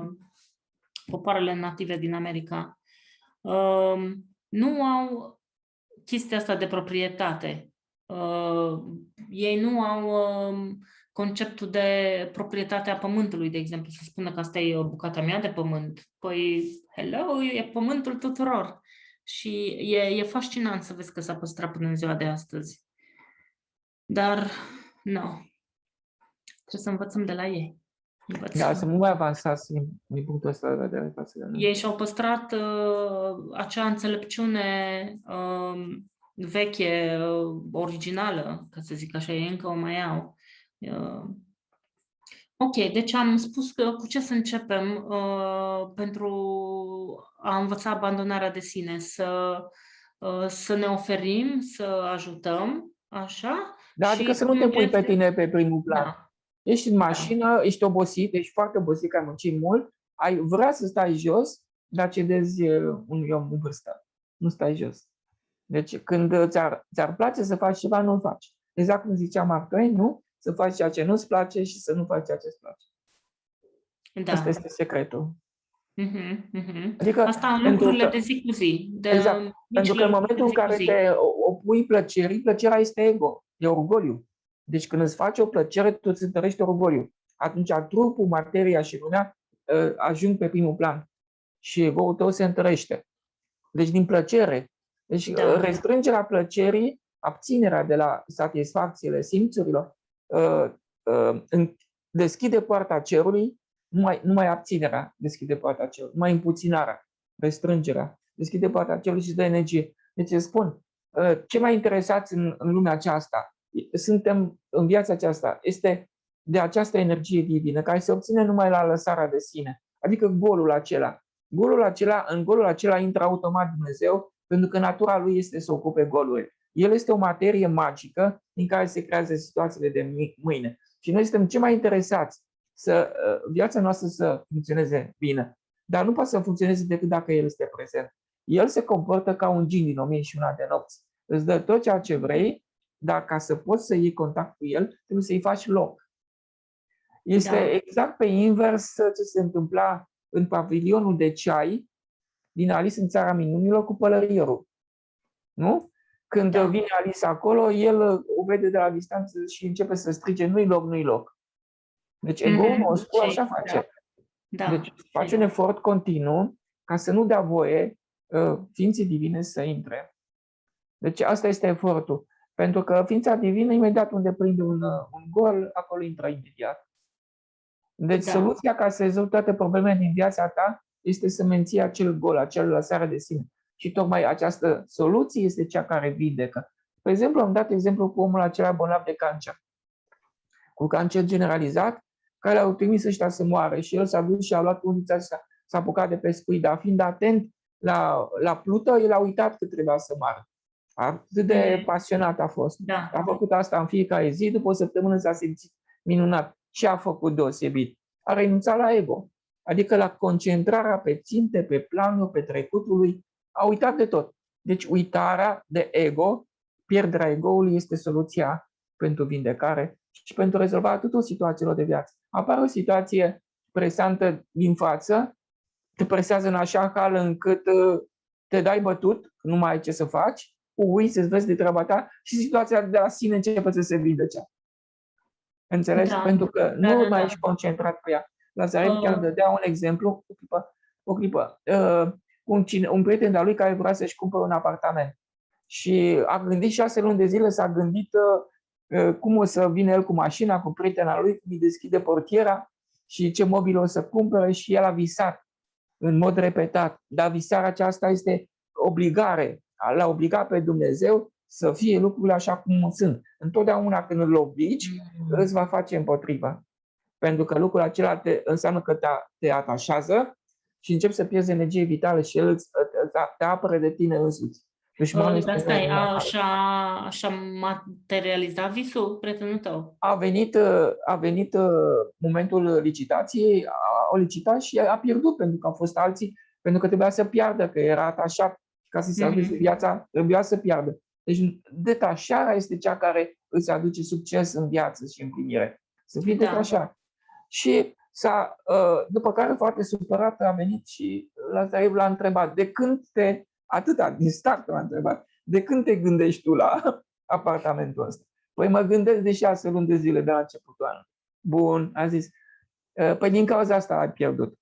popoarele native din America, nu au chestia asta de proprietate. Ei nu au conceptul de proprietate a pământului, de exemplu, să spună că asta e o bucata mea de pământ. Păi, hello, e pământul tuturor. Și e fascinant să vezi că s-a păstrat până în ziua de astăzi. Dar, nu. Trebuie să învățăm de la ei. Da, să nu mai avansați din punctul ăsta de vedere față de noi. Ei și-au păstrat acea înțelepciune veche, originală, ca să zic așa, ei încă o mai au. Ok, deci am spus că cu ce să începem pentru a învăța abandonarea de sine, să ne oferim, să ajutăm, așa? Da, adică și să nu te pui pe tine pe primul plan. Da. Ești în mașină, ești obosit, ești foarte obosit, că ai muncit mult, ai vrea să stai jos, dar cedezi unui om în vârstă. Nu stai jos. Deci când ți-ar place să faci ceva, nu-l faci. Exact cum zicea Mark Twain, nu? Să faci ceea ce nu-ți place și să nu faci ceea ce îți place. Da. Asta este secretul. Adică asta în lucrurile de zi cu zi. Exact. Pentru că în momentul în care te opui plăcerii, plăcerea este ego, e orgoliu. Deci când îți faci o plăcere, tu îți întărești orgoliu. Atunci trupul, materia și lumea ajung pe primul plan și ego-ul tău se întărește. Deci din plăcere. Deci restrângerea plăcerii, abținerea de la satisfacțiile simțurilor, deschide poarta cerului, numai abținerea deschide poarta cerului, numai împuținarea, restrângerea, deschide poarta cerului și îți dă energie. Deci îți spun, ce mai interesați în lumea aceasta, suntem în viața aceasta, este de această energie divină, care se obține numai la lăsarea de sine, adică golul acela. În golul acela intră automat Dumnezeu, pentru că natura lui este să ocupe goluri. El este o materie magică în care se creează situațiile de mâine. Și noi suntem cei mai interesați viața noastră să funcționeze bine. Dar nu poate să funcționeze decât dacă El este prezent. El se comportă ca un gin din 1001 de nopți. Îți dă tot ceea ce vrei, dar ca să poți să iei contact cu El, trebuie să-i faci loc. Este exact pe invers ce se întâmpla în pavilionul de ceai din Alice în Țara Minunilor cu pălărierul. Nu? Când vine Alice acolo, el o vede de la distanță și începe să strige, nu-i loc, nu-i loc. Deci ego-ul nostru așa face. Deci face un efort continuu ca să nu dea voie ființei divine să intre. Deci asta este efortul. Pentru că ființa divină, imediat unde prinde un gol, acolo intră imediat. Deci soluția ca să rezolvi toate problemele din viața ta este să menții acel gol, acel lăsare de sine. Și tocmai această soluție este cea care vindecă. De exemplu, am dat exemplu cu omul acela bolnav de cancer, cu cancer generalizat, care l-au trimis ăștia să moară și el s-a dus și a luat undița și s-a apucat de pescuit, dar fiind atent la plută, el a uitat că trebuia să moară. Atât de pasionat a fost. A făcut asta în fiecare zi, după o săptămână s-a simțit minunat. Ce a făcut deosebit? A renunțat la ego, adică la concentrarea pe ținte, pe planul, pe trecutul lui. A uitat de tot. Deci uitarea de ego, pierderea ego-ului este soluția pentru vindecare și pentru rezolvarea tuturor situațiilor de viață. Apare o situație presantă din față, te presează în așa hal încât te dai bătut, nu mai ai ce să faci, uiți, să-ți vezi de treaba ta și situația de la sine începe să se vindece. Înțelegi? Pentru că nu mai ești concentrat pe ea. Lazarev chiar dădea un exemplu, o clipă, un prieten de-a lui care vrea să-și cumpere un apartament. Și a gândit 6 luni de zile, s-a gândit cum o să vină el cu mașina, cu prietena lui, cum îi deschide portiera și ce mobil o să cumpere și el a visat în mod repetat. Dar visarea aceasta este obligare. L-a obligat pe Dumnezeu să fie lucrurile așa cum sunt. Întotdeauna când îl obligi, îți va face împotriva. Pentru că lucrul acela înseamnă că te atașează și începi să pierzi energie vitală și el te apără de tine însuți. Așa materializat visul prietenul tău? A venit momentul licitației, a licitat și a pierdut pentru că au fost alții, pentru că trebuia să piardă, că era atașat Ca să salveze viața, trebuia să piardă. Deci detașarea este cea care îți aduce succes în viață și împlinire. Să fii detașat. Și după care, foarte supărat, a venit și Lazarev l-a întrebat, atâta, din start l-a întrebat, de când te gândești tu la apartamentul ăsta? Păi mă gândesc de 6 luni de zile de la începutul anului. Bun, a zis, păi din cauza asta ai pierdut.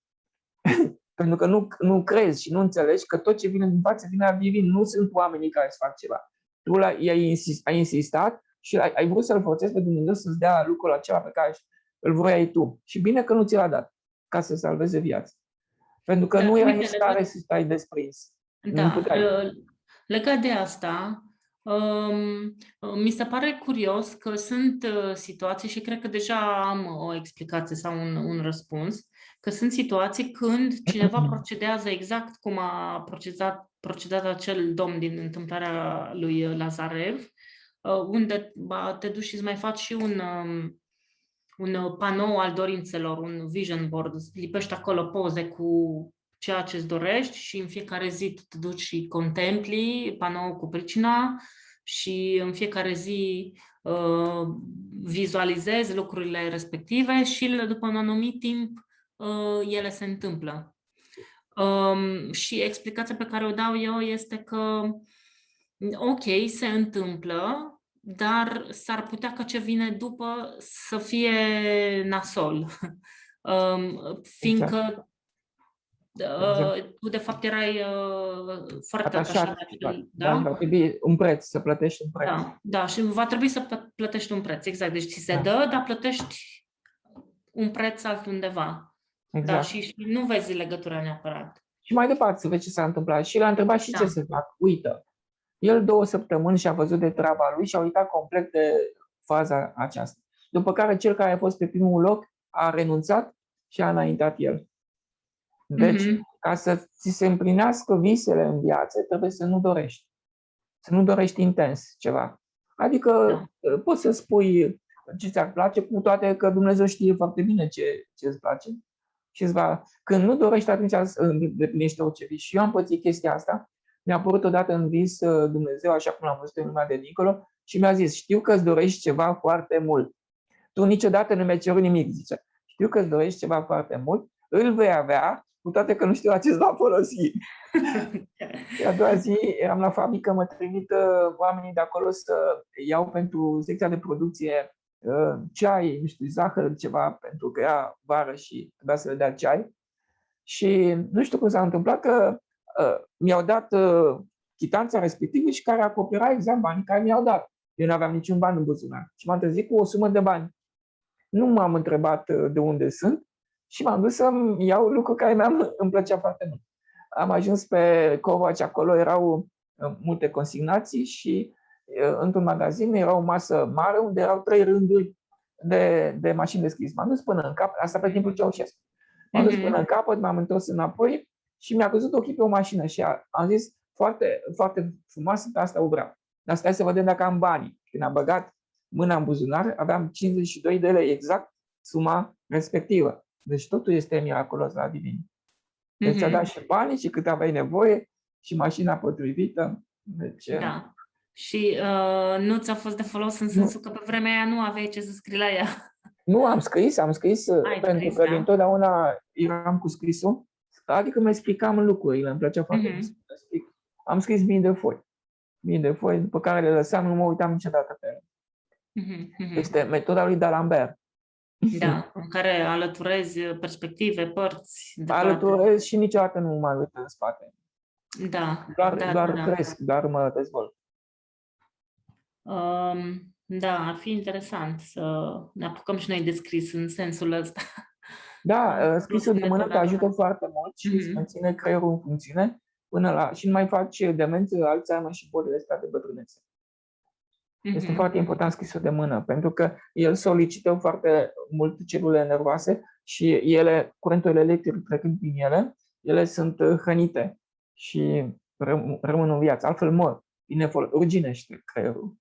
Pentru că nu crezi și nu înțelegi că tot ce vine din față vine la divin. Nu sunt oamenii care îți fac ceva. Tu ai insistat și ai vrut să-L forțezi pe Dumnezeu să-ți dea lucrul acela pe care îl vroiai tu. Și bine că nu ți l-a dat ca să salveze viața. Pentru că nu erai în stare să stai desprins. Da, legat de asta, mi se pare curios că sunt situații, și cred că deja am o explicație sau un răspuns, că sunt situații când cineva procedează exact cum a procedat acel domn din întâmplarea lui Lazarev, unde te duci și îți mai faci și un panou al dorințelor, un vision board, îți lipești acolo poze cu ceea ce îți dorești și în fiecare zi te duci și contempli panoul cu pricina și în fiecare zi vizualizezi lucrurile respective și după un anumit timp ele se întâmplă. Și explicația pe care o dau eu este că ok, se întâmplă, dar s-ar putea ca ce vine după să fie nasol. Fiindcă tu de fapt erai foarte atașat. Da, va trebui un preț, să plătești un preț. Da, și va trebui să plătești un preț, exact. Deci ți se dă, dar plătești un preț altundeva. Exact. Da, și nu vezi legătura neapărat. Și mai departe să vezi ce s-a întâmplat. Și l-a întrebat și ce să fac. Uită. El 2 săptămâni și-a văzut de treaba lui și a uitat complet de faza aceasta. După care cel care a fost pe primul loc a renunțat și a înaintat el. Deci, ca să ți se împlinească visele în viață, trebuie să nu dorești. Să nu dorești intens ceva. Adică poți să spui ce ți-ar place, cu toate că Dumnezeu știe foarte bine ce îți place. Și când nu dorești, atunci îndeplinești orice vis. Și eu am pățit chestia asta. Mi-a apărut odată în vis Dumnezeu, așa cum l-am văzut în lumea de dincolo, și mi-a zis, știu că îți dorești ceva foarte mult. Tu niciodată nu mi-ai cerut nimic, zice. Știu că îți dorești ceva foarte mult, îl vei avea, cu toate că nu știu la ce îți va folosi. Și a doua zi eram la fabrică, mă trimit oamenii de acolo să iau pentru secția de producție ceai, nu știu, zahăr, ceva, pentru că era vară și trebuia să le dea ceai. Și nu știu cum s-a întâmplat că mi-au dat chitanța respectivă și care acopera exact banii care mi-au dat. Eu nu aveam niciun ban în buzunar. Și m-am trezit cu o sumă de bani. Nu m-am întrebat de unde sunt și m-am dus să-mi iau lucruri care îmi plăcea foarte mult. Am ajuns pe Covaci, acolo erau multe consignații și într-un magazin era o masă mare unde erau 3 rânduri de mașini de scris. M-am dus până în capăt, asta pe timpul Ceaușescu. M-am dus până în capăt, m-am întors înapoi și mi-a căzut ochii pe o mașină și am zis, foarte, foarte frumoasă, asta o vreau. Dar stai să vedem dacă am banii. Când am băgat mâna în buzunar, aveam 52 de lei, exact suma respectivă. Deci totul este miraculos la divin. Deci ți-a dat și banii și cât aveai nevoie și mașina potrivită. Deci, da. Și nu ți-a fost de folos în sensul că pe vremea aia nu aveai ce să scrii la ea. Nu, am scris pentru că dintotdeauna eram cu scrisul. Adică mă explicam lucrurile, îmi plăcea foarte mult să explic. Am scris mii de foi, după care le lăsam, nu mă uitam niciodată pe ele. Este metoda lui D'Alembert. Da, în care alăturezi perspective, părți. Alăturezi și niciodată nu mă uit în spate. Da. Doar cresc, doar mă dezvolt. Da, ar fi interesant să ne apucăm și noi de scris în sensul ăsta. Da, scrisul de mână te ajută foarte mult și îți menține creierul în funcțiune și nu mai faci demență, Alzheimer și bolile astea de bătrânețe. Este foarte important scrisul de mână, pentru că el solicită foarte mult celulele nervoase și curentul electric trecând prin ele sunt hrănite și rămân în viață. Altfel mor, ruginește creierul,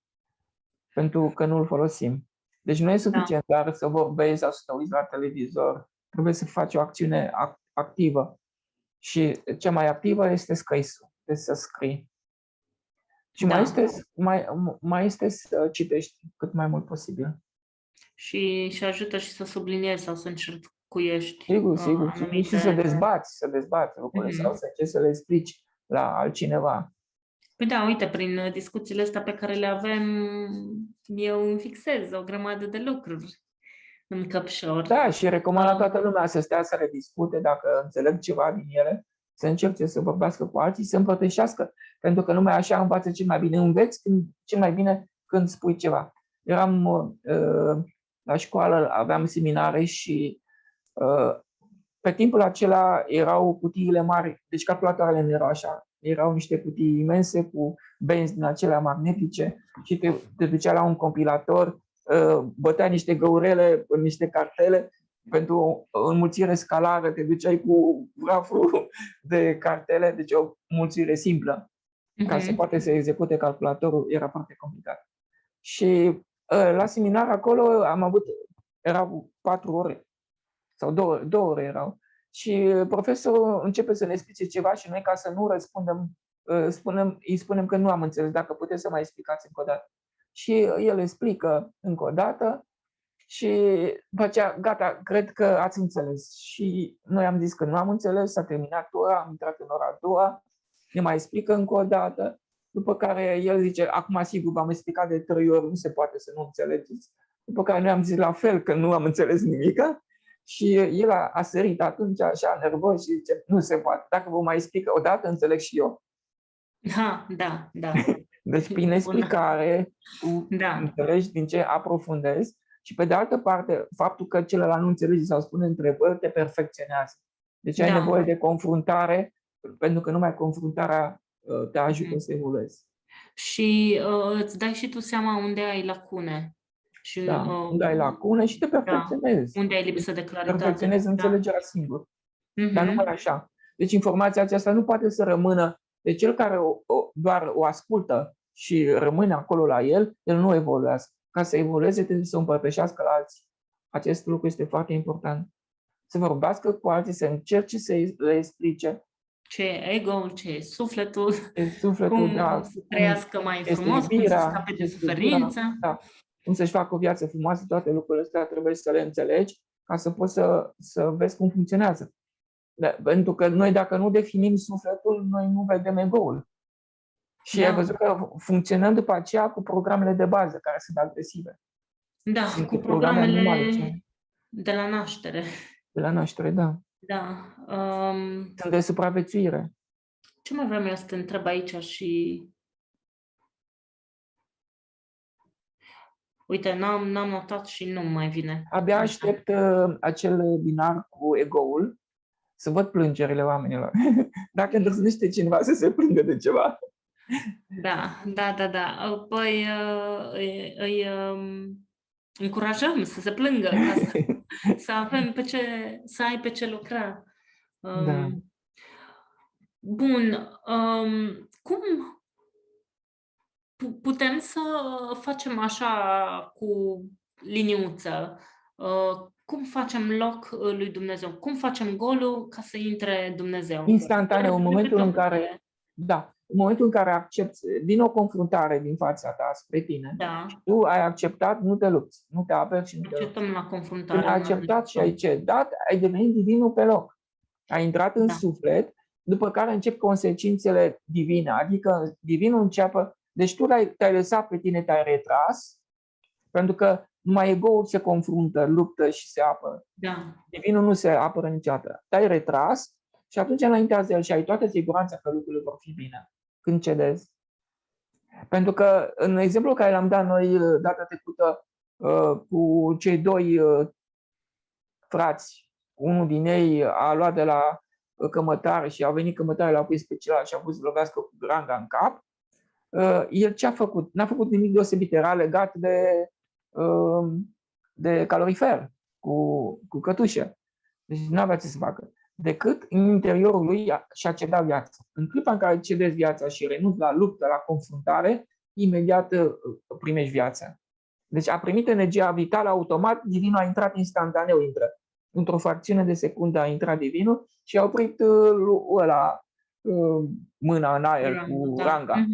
pentru că nu îl folosim. Deci nu e suficient doar să vorbești sau să te uiți la televizor. Trebuie să faci o acțiune activă. Și cea mai activă este scrisul. să scrii. Și Da. mai este să citești cât mai mult posibil. Și ajută și să subliniezi sau să încercuiești Sigur. Și să dezbați lucrurile sau să încerci să le explici la altcineva. Păi da, uite, prin discuțiile astea pe care le avem, eu îmi fixez o grămadă de lucruri în căpșor. Da, și recomand la toată lumea să stea să le discute, dacă înțeleg ceva din ele, să încerce să vorbească cu alții, să împărtășească, pentru că numai așa învață cel mai bine. Înveți cel mai bine când spui ceva. Eram la școală, aveam seminare și pe timpul acela erau cutiile mari, deci calculatoarele nu erau așa, erau niște cutii imense cu benzi din acelea magnetice și te ducea la un compilator, bătea niște găurele în niște cartele pentru o înmulțire scalară, te duceai cu graful de cartele, deci o mulțire simplă. Ca să poate să execute calculatorul, era foarte complicat. Și la seminar acolo erau 4 ore sau 2 ore erau. Și profesorul începe să ne explice ceva și noi, ca să nu răspundem, îi spunem că nu am înțeles, dacă puteți să mai explicați încă o dată. Și el explică încă o dată și după aceea, gata, cred că ați înțeles. Și noi am zis că nu am înțeles, s-a terminat ora, am intrat în ora a doua, ne mai explică încă o dată, după care el zice, acum sigur v-am explicat de 3 ori, nu se poate să nu înțelegeți. După care noi am zis la fel că nu am înțeles nimica. Și el a sărit atunci așa nervos și zice, nu se poate. Dacă vă mai explică o dată, înțeleg și eu. Da. Deci prin explicare, tu înțelegi din ce aprofundezi și pe de altă parte, faptul că celălalt nu înțelege sau spune întrebări te perfecționează. Deci ai nevoie de confruntare, pentru că numai confruntarea te ajută să evoluezi. Și îți dai și tu seama unde ai lacune. Și, unde ai lacune și te perfecționezi. Unde ai lipsă de claritate. Perfecționezi înțelegerea singur. Dar numai așa. Deci informația aceasta nu poate să rămână. De cel care doar o ascultă și rămâne acolo la el nu evoluează. Ca să evolueze trebuie să o împărtășească la alții. Acest lucru este foarte important. Să vorbească cu alții, să încerce să le explice. Ce e ego-ul, ce e sufletul, cum să trăiască mai frumos, cum să scape de suferință. Cum să-și facă o viață frumoasă, toate lucrurile astea trebuie să le înțelegi ca să poți să vezi cum funcționează. Pentru că noi, dacă nu definim sufletul, noi nu vedem ego-ul. Și ai văzut că funcționăm după aceea cu programele de bază, care sunt agresive. Da, sunt cu programele de la naștere. De la naștere, da. Da. Sunt de supraviețuire. Ce mai vreau eu să te întreb aici și... Uite, n-am notat și nu mai vine. Abia aștept acel binar cu ego-ul să văd plângerile oamenilor. Dacă îndrăznește cineva să se plângă de ceva. Da. Păi îi încurajăm să se plângă, ca să avem să ai pe ce lucra. Da. Bun. Cum putem să facem așa cu liniuță? Cum facem loc lui Dumnezeu? Cum facem golul ca să intre Dumnezeu? Instantaneu, în momentul în care... Da. În momentul în care accepti, vine o confruntare din fața ta spre tine, și tu ai acceptat, nu te lupți, nu te aperi și nu te lupți. La confruntare. Când ai acceptat și ai cedat, ai devenit divinul pe loc. Ai intrat în suflet, după care încep consecințele divine, adică divinul înceapă, deci tu te-ai lăsat pe tine, te-ai retras, pentru că numai ego-ul se confruntă, luptă și se apără. Divinul nu se apără niciodată. Te-ai retras și atunci înaintează el și ai toată siguranța că lucrurile vor fi bine când cedezi. Pentru că în exemplul care l-am dat noi data trecută cu cei 2 frați, unul din ei a luat de la cămătare și au venit cămătare la pui special și a pus să lovească cu granga în cap, el ce a făcut? N-a făcut nimic deosebit, era legat de calorifer, cu cătușă. Deci nu avea ce să facă. Decât în interiorul lui și-a cedat viața. În clipa în care cedezi viața și renunți la luptă, la confruntare, imediat primești viața. Deci a primit energia vitală automat, divinul a intrat instantaneu, într-o fracțiune de secundă a intrat divinul și a oprit ăla mâna în aer Ranga, cu da. ranga,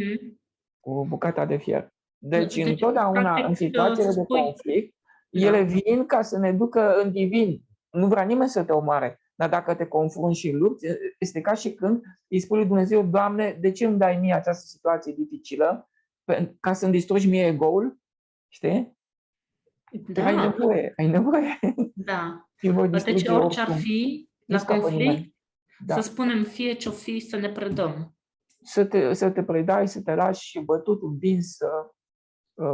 cu bucata de fier. Deci, Deci, întotdeauna, în practic, situațiile să de spui, conflict, ele da. vin ca să ne ducă în divin. Nu vrea nimeni să te omoare, dar dacă te confrunți și lupți, este ca și când îi spui lui Dumnezeu: Doamne, de ce îmi dai mie această situație dificilă? Ca să-mi distrugi mie ego-ul? Știi? Da, Ai nevoie. da. Și îl voi Deci distruge orice ar oricum. fi Nu la scapă nimeni. conflict, să Da. spunem fie ce-o fi, să ne predăm. Să te predai, să te lași bătut, învins,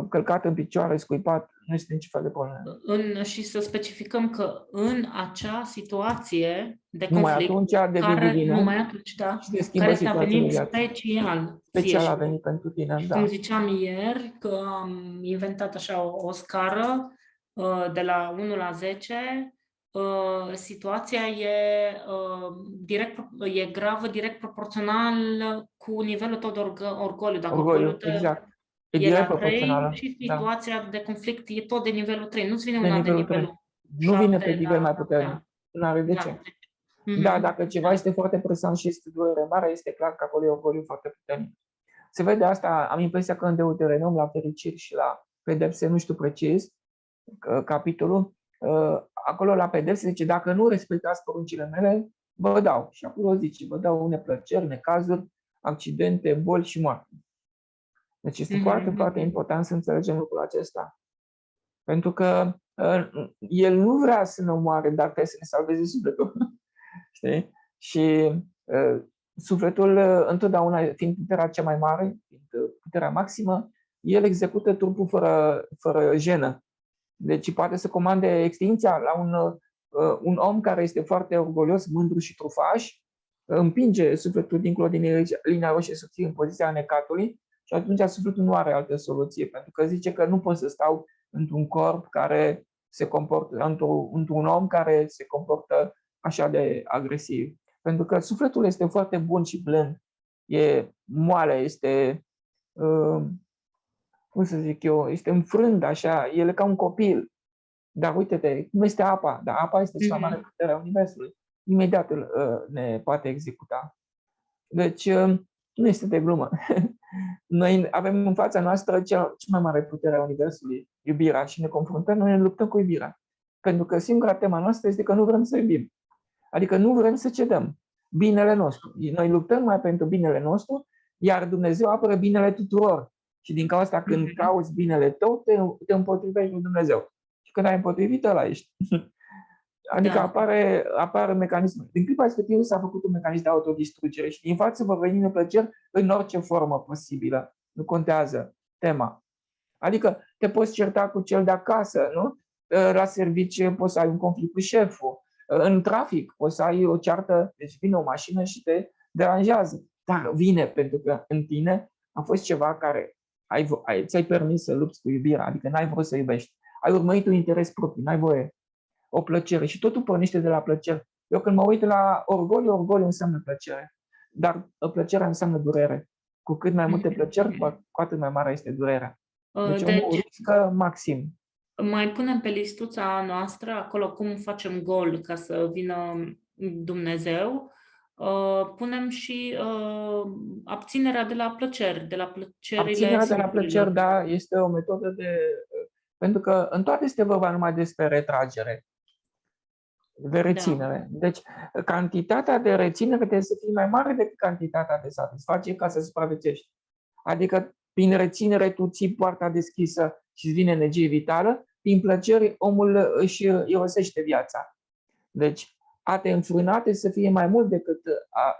călcat în picioare, scuipat, nu este niciun fel de problemă. Și să specificăm că în acea situație de Numai conflict, atunci devii care divină numai atunci, da, și te schimbă care ți-a situația de venit viață. special ție. Special a venit pentru tine, Și da. cum ziceam ieri, că am inventat așa o scară de la 1 la 10, situația e gravă direct proporțional cu nivelul tău de orgoliu. Dacă orgoliul Orgoliu, tău exact. E e direct la 3 proporțională. și Da. situația de conflict e tot de nivelul 3. Nu-ți vine De una de nivelul 3. nivelul Nu vine pe 7, nivel mai puternic. da, Nu are de da. ce. Deci, Da, dacă ceva este foarte presant și este durere mare, este clar că acolo e orgoliu foarte puternic. Se vede asta, am impresia că în Deuteronom, la fericiri și la pedepse, nu știu precis, capitolul, acolo la pedepse zice: dacă nu respectați poruncile mele, vă dau. Și acolo zice: vă dau neplăceri, necazuri, accidente, boli și moarte. Deci este foarte, foarte important să înțelegem lucrul acesta. Pentru că el nu vrea să ne omoare, dar trebuie să ne salveze sufletul. Știi? Și sufletul, întotdeauna, fiind puterea cea mai mare, fiind puterea maximă, el execută trupul fără jenă. Deci poate să comande extinția la un om care este foarte orgolios, mândru și trufaș, împinge sufletul dincolo din linia roșie să fie în poziția necatului și atunci sufletul nu are altă soluție, pentru că zice că nu pot să stau într-un corp care se comportă, într-un om care se comportă așa de agresiv. Pentru că sufletul este foarte bun și blând, e moale, este, cum să zic eu, este înfrânt așa, el e ca un copil. Dar uite-te, cum este apa, dar apa este cea mai mare putere a Universului. Imediat ne poate executa. Deci, nu este de glumă. Noi avem în fața noastră cea mai mare putere a Universului, iubirea, și ne confruntăm, noi ne luptăm cu iubirea. Pentru că singura tema noastră este că nu vrem să iubim. Adică nu vrem să cedăm binele nostru. Noi luptăm mai pentru binele nostru, iar Dumnezeu apără binele tuturor. Și din cauza asta, când cauți binele tău, te împotrivești lui Dumnezeu. Și când ai împotrivit, ăla ești. Adică apare mecanismul. Din clipa respectivă s-a făcut un mecanism de autodistrugere și din față vă veni neplăceri în orice formă posibilă. Nu contează tema. Adică te poți certa cu cel de acasă, nu? La serviciu poți să ai un conflict cu șeful. În trafic poți să ai o ceartă, deci vine o mașină și te deranjează. Dar vine pentru că în tine a fost ceva care ți-ai permis să lupți cu iubirea, adică n-ai vrut să iubești. Ai urmărit un interes propriu, n-ai voie. O plăcere. Și totul pornește de la plăcere. Eu când mă uit la orgoliu înseamnă plăcere. Dar plăcerea înseamnă durere. Cu cât mai multe plăceri, cu atât mai mare este durerea. Deci omul riscă maxim. Mai punem pe listuța noastră acolo cum facem gol ca să vină Dumnezeu. Punem și abținerea de la plăceri, de la plăcerile abținerea de la plăceri, da, este o metodă de... Pentru că în toate este vorba numai despre retragere, de reținere. Da. Deci, cantitatea de reținere trebuie să fie mai mare decât cantitatea de satisfacție ca să supraviețuiești. Adică, prin reținere, tu ții poarta deschisă și îți vine energie vitală, prin plăceri, omul își irosește viața. Deci, a te înfrâna să fie mai mult decât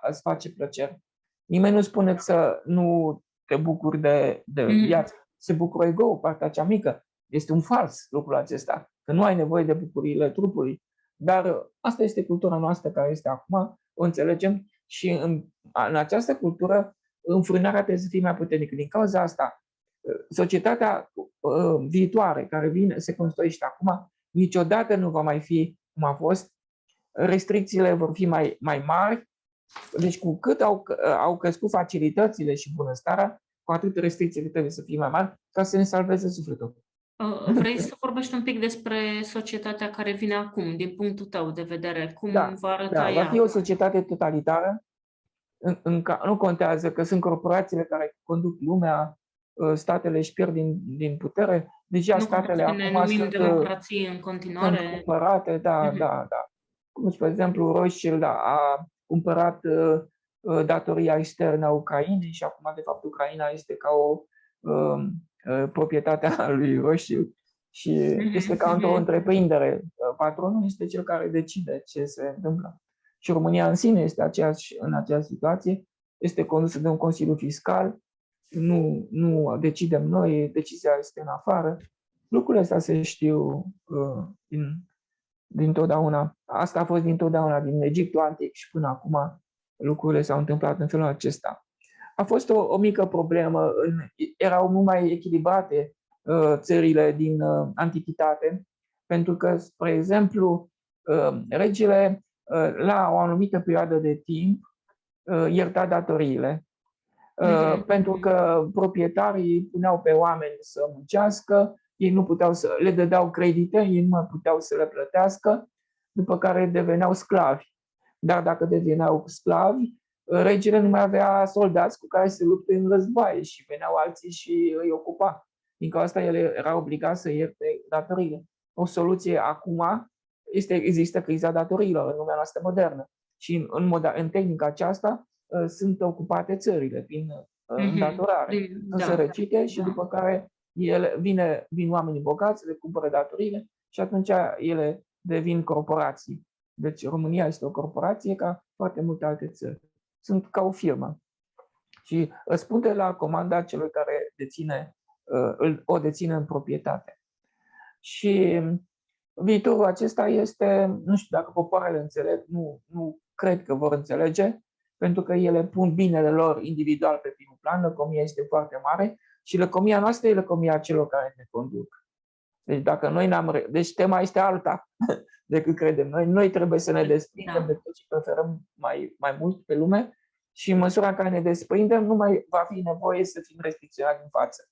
a-ți face plăceri. Nimeni nu spune să nu te bucuri de viață. Se bucură ego, partea cea mică. Este un fals lucrul acesta, că nu ai nevoie de bucuriile trupului. Dar asta este cultura noastră care este acum, o înțelegem și în această cultură înfrânarea trebuie să fie mai puternică. Din cauza asta, societatea viitoare care vine, se construiește acum, niciodată nu va mai fi cum a fost. Restricțiile vor fi mai mari, deci cu cât au crescut facilitățile și bunăstarea, cu atât restricțiile trebuie să fie mai mari ca să ne salveze sufletul. Vrei să vorbești un pic despre societatea care vine acum, din punctul tău de vedere? Cum va arăta ea? Va fi o societate totalitară, nu contează că sunt corporațiile care conduc lumea, statele își pierd din putere. Deja Nu statele cumva să ne acum numim democrație în sunt continuare. cumpărate, da, Mhm. da, da. Cum spre exemplu, Rothschild a cumpărat datoria externă a Ucrainei și acum, de fapt, Ucraina este ca o proprietate a lui Rothschild și este ca într-o întreprindere. Patronul este cel care decide ce se întâmplă. Și România în sine este în aceeași situație, este condusă de un Consiliu Fiscal, nu decidem noi, decizia este în afară. Lucrurile astea se știu dintotdeauna. Asta a fost dintotdeauna, din Egiptul antic și până acum lucrurile s-au întâmplat în felul acesta. A fost o mică problemă, erau mult mai echilibrate țările din antichitate, pentru că, spre exemplu, regele la o anumită perioadă de timp ierta datoriile, pentru că proprietarii puneau pe oameni să muncească, ei nu puteau să le dădeau credite, ei nu mai puteau să le plătească, după care deveneau sclavi. Dar dacă deveneau sclavi, regele nu mai avea soldați cu care să lupte în războaie și veneau alții și îi ocupa. Din cauza asta el era obligat să ierte datoriile. O soluție acum există criza datoriilor în lumea noastră modernă. Și în tehnica aceasta sunt ocupate țările prin îndatorare. Sunt sărăcite și după care vin oamenii bogați, le cumpără datoriile și atunci ele devin corporații. Deci România este o corporație ca foarte multe alte țări. Sunt ca o firmă. Și răspunde la comanda celui care o deține în proprietate. Și viitorul acesta este, nu știu dacă popoarele înțeleg, nu cred că vor înțelege, pentru că ele pun binele lor individual pe primul plan, lăcomia este foarte mare și lăcomia noastră e lăcomia celor care ne conduc. Deci dacă deci tema este alta decât credem. Noi trebuie să ne desprindem de tot ce preferăm mai mult pe lume și în măsura în care ne desprindem, nu mai va fi nevoie să fim restricționați în față.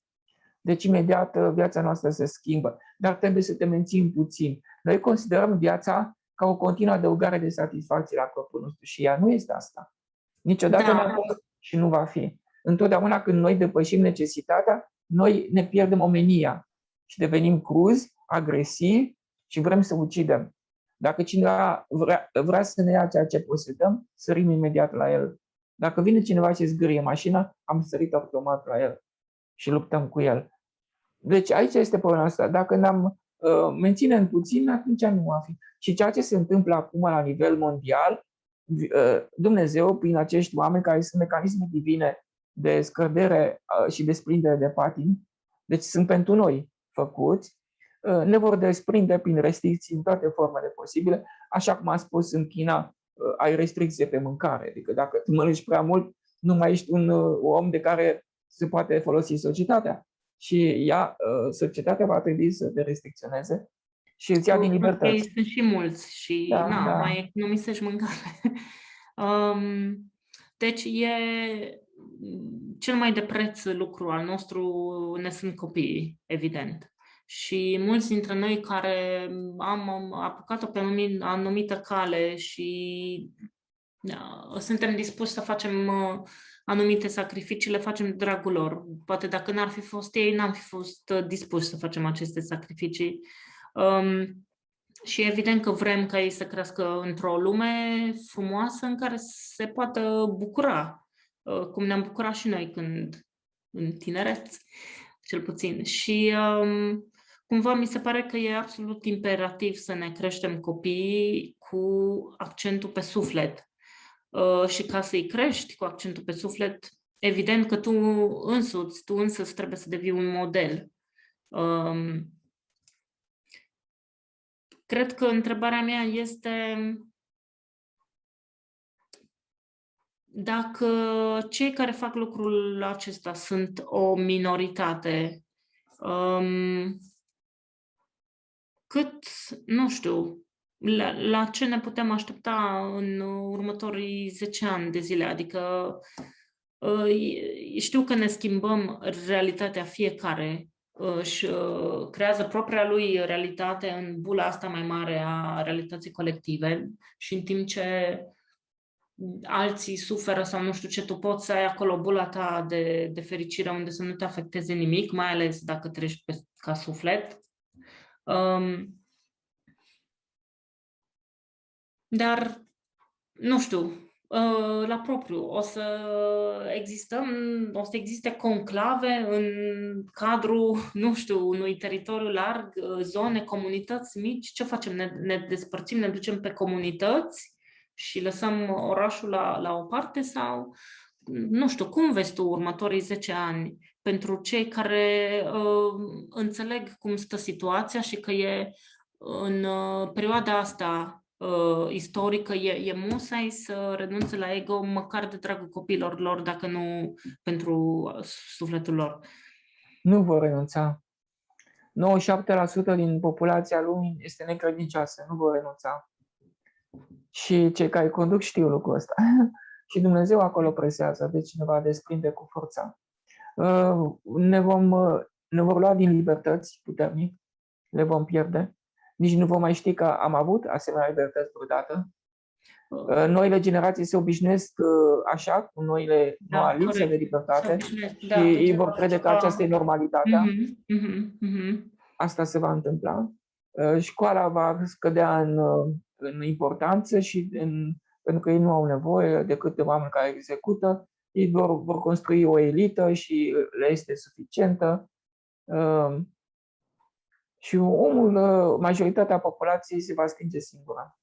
Deci imediat viața noastră se schimbă, dar trebuie să te menținem puțin. Noi considerăm viața ca o continuă adăugare de satisfacție la corpul nostru și ea nu este asta. Niciodată n-a fost și nu va fi. Întotdeauna când noi depășim necesitatea, noi ne pierdem omenia și devenim cruzi, agresivi și vrem să ucidem. Dacă cineva vrea să ne ia ceea ce posedăm, sărim imediat la el. Dacă vine cineva și zgârie mașina, am sărit automat la el și luptăm cu el. Deci aici este problema asta. Dacă ne-am menține în puțin, atunci nu va fi. Și ceea ce se întâmplă acum la nivel mondial, Dumnezeu, prin acești oameni care sunt mecanisme divine de scădere și desprindere de patimi, deci sunt pentru noi făcuți, ne vor desprinde prin restricții în toate formele posibile. Așa cum am spus, în China ai restricție pe mâncare. Adică dacă tu mănânci prea mult, nu mai ești un om de care se poate folosi societatea. Și societatea va trebui să te restricționeze și îți ia din libertăți. Sunt și mulți și mai economisești mâncare. Deci e cel mai de preț lucru al nostru, ne sunt copiii, evident. Și mulți dintre noi care am apucat-o pe anumită cale și suntem dispuși să facem anumite sacrificii, le facem de dragul lor. Poate dacă n-ar fi fost ei, n-am fi fost dispuși să facem aceste sacrificii. Și evident că vrem ca ei să crească într-o lume frumoasă în care se poată bucura, cum ne-am bucurat și noi când în tineret, cel puțin. Și cumva mi se pare că e absolut imperativ să ne creștem copiii cu accentul pe suflet. Și ca să-i crești cu accentul pe suflet, evident că tu însuți trebuie să devii un model. Cred că întrebarea mea este dacă cei care fac lucrul acesta sunt o minoritate, nu știu, la ce ne putem aștepta în următorii 10 ani de zile? Adică știu că ne schimbăm realitatea fiecare, își creează propria lui realitate în bula asta mai mare a realității colective și în timp ce alții suferă sau nu știu ce, tu poți să ai acolo bula ta de fericire unde să nu te afecteze nimic, mai ales dacă treci ca suflet. Dar, nu știu, la propriu, o să existe conclave în cadrul, nu știu, unui teritoriu larg, zone, comunități mici. Ce facem? Ne despărțim, ne ducem pe comunități și lăsăm orașul la o parte sau, nu știu, cum vezi tu următorii 10 ani pentru cei care înțeleg cum stă situația și că e în perioada asta istorică, e musai să renunțe la ego măcar de dragul copiilor lor, dacă nu pentru sufletul lor. Nu vor renunța. 97% din populația lumii este necredincioasă, nu vor renunța. Și cei care conduc știu lucrul ăsta. Și Dumnezeu acolo presează, deci ne va desprinde cu forța. Ne vor lua din libertăți puternic, le vom pierde. Nici nu vom mai ști că am avut asemenea libertăți vreodată. Noile generații se obișnuiesc așa, cu noua lipsă de libertate și ei vor crede că aceasta e normalitatea. Asta se va întâmpla. Școala va scădea în importanță și pentru că ei nu au nevoie decât de oameni care execută. Ei vor construi o elită și le este suficientă. Și majoritatea populației se va stinge singură.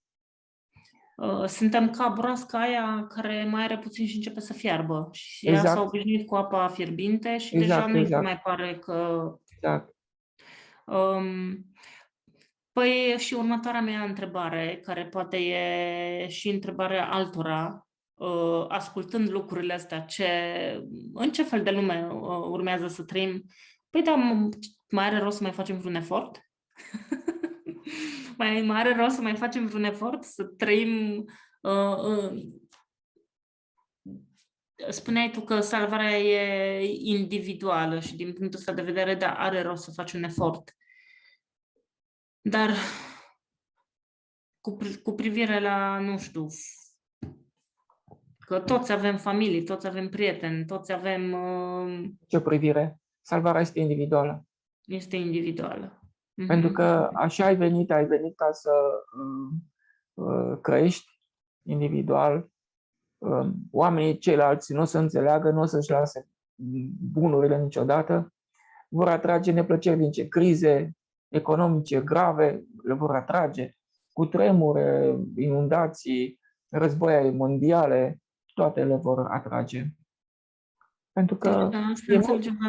Suntem ca broasca aia care mai are puțin și începe să fiarbă. Și ea s-a obișnuit cu apa fierbinte și deja nu mai pare că... Exact. Păi și următoarea mea întrebare, care poate e și întrebarea altora, ascultând lucrurile astea, în ce fel de lume urmează să trăim? Păi da, mai are rost să mai facem vreun efort? mai are rost să mai facem vreun efort? Să trăim... Spuneai tu că salvarea e individuală și din punctul ăsta de vedere, da, are rost să faci un efort. Dar cu privire la, nu știu, că toți avem familii, toți avem prieteni, toți avem... Ce privire? Salvarea este individuală. Este individuală. Pentru că așa ai venit ca să crești individual. Oamenii ceilalți nu o să înțeleagă, nu o să-și lase bunurile niciodată. Vor atrage neplăceri din ce crize economice grave, le vor atrage. Cutremure, inundații, războaie mondiale, toate le vor atrage. Pentru că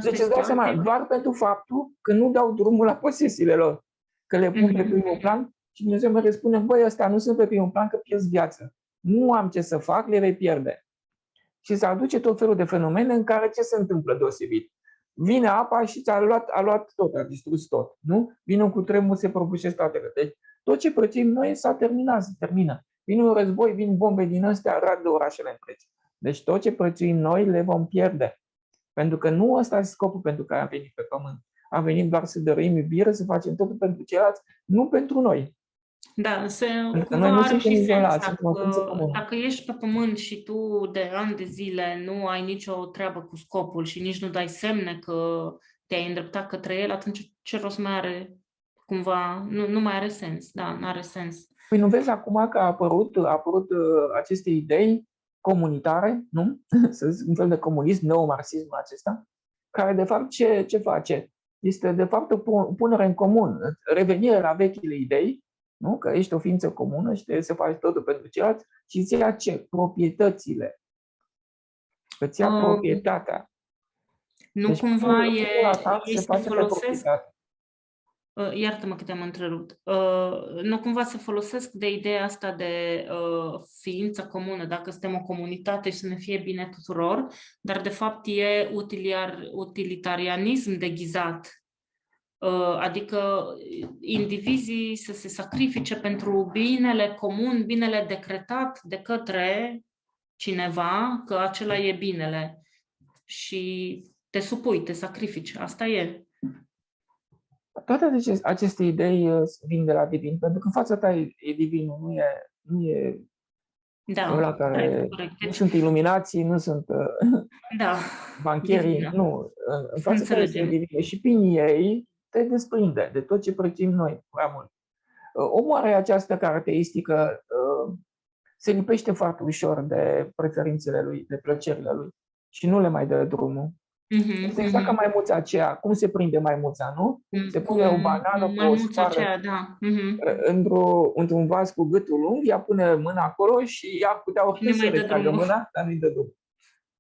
deci îți dai seama, doar pentru faptul că nu dau drumul la posesiile lor, că le pun pe primul plan și Dumnezeu mă răspunde, băi, ăsta nu sunt pe primul plan, că pierzi viață. Nu am ce să fac, le vei pierde. Și se aduce tot felul de fenomene în care ce se întâmplă deosebit? Vine apa și a luat tot, a distrus tot. Nu? Vine un cutremur, se prăbușesc toate. Deci tot ce prețuim noi se termină. Vine un război, vin bombe din astea, arad de orașele întregi. Deci tot ce prețuim noi le vom pierde. Pentru că nu ăsta este scopul pentru care am venit pe pământ. Am venit doar să dăruim iubire, să facem totul pentru ceilalți, nu pentru noi. Da, cumva are și sens. Dacă ești pe pământ și tu de ani de zile nu ai nicio treabă cu scopul și nici nu dai semne că te-ai îndreptat către el, atunci ce rost mai are? Cumva nu mai are sens. Da, nu are sens. Păi nu vezi acum că a apărut aceste idei comunitare, nu? Un fel de comunism, neomarxism acesta, care de fapt ce face? Este de fapt o punere în comun, revenire la vechile idei, nu? Că ești o ființă comună și trebuie să faci totul pentru ceilalți și îți ia ce? Proprietățile. Îți ia proprietatea. Nu deci, cumva ei se folosesc... Iartă-mă că te-am întrerupt. Nu cumva se folosesc de ideea asta de ființă comună, dacă suntem o comunitate și să ne fie bine tuturor, dar de fapt e utilitarianism deghizat. Adică indivizii să se sacrifice pentru binele comun, binele decretat de către cineva, că acela e binele. Și te supui, te sacrifici. Asta e. Toate aceste idei vin de la divin, pentru că în fața ta e divinul, Da, ăla corect, care corect. nu Deci, sunt iluminații, nu sunt da, bancherii, divină. nu, în Să fața care este înțelegem. divină. Și prin ei te desprinde de tot ce prețuim noi prea mult. Omul are această caracteristică, se lipește foarte ușor de preferințele lui, de plăcerile lui și nu le mai dă drumul. Este exact ca maimuța aceea. Cum se prinde maimuța, nu? Se Cum pune o banană cu o maimuța sfoară aceea, da. într-un vas cu gâtul lung, ea pune mâna acolo și ea putea Și ne oricând să mai dă retragă drumul. mâna, dar nu-i dă drumul.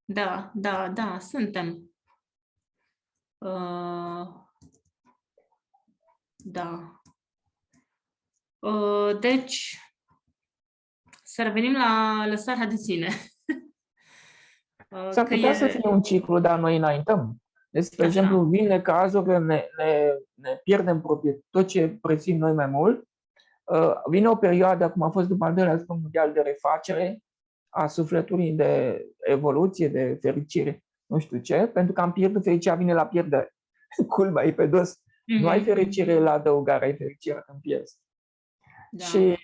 Da, da, da, suntem. Uh, da. Deci, să revenim la lăsarea de sine. S-ar Că putea să e... fie un ciclu, dar noi înaintăm. Deci, spre exemplu, Așa. vine cazul că ne pierdem tot ce prețim noi mai mult. Vine o perioadă, cum a fost după al doilea război mondial, de refacere a sufletului, de evoluție, de fericire, nu știu ce, pentru că am pierdut fericirea, vine la pierdere. Culmea e pe dos. Nu ai fericire la adăugare, ai fericire când pierzi. Da. Și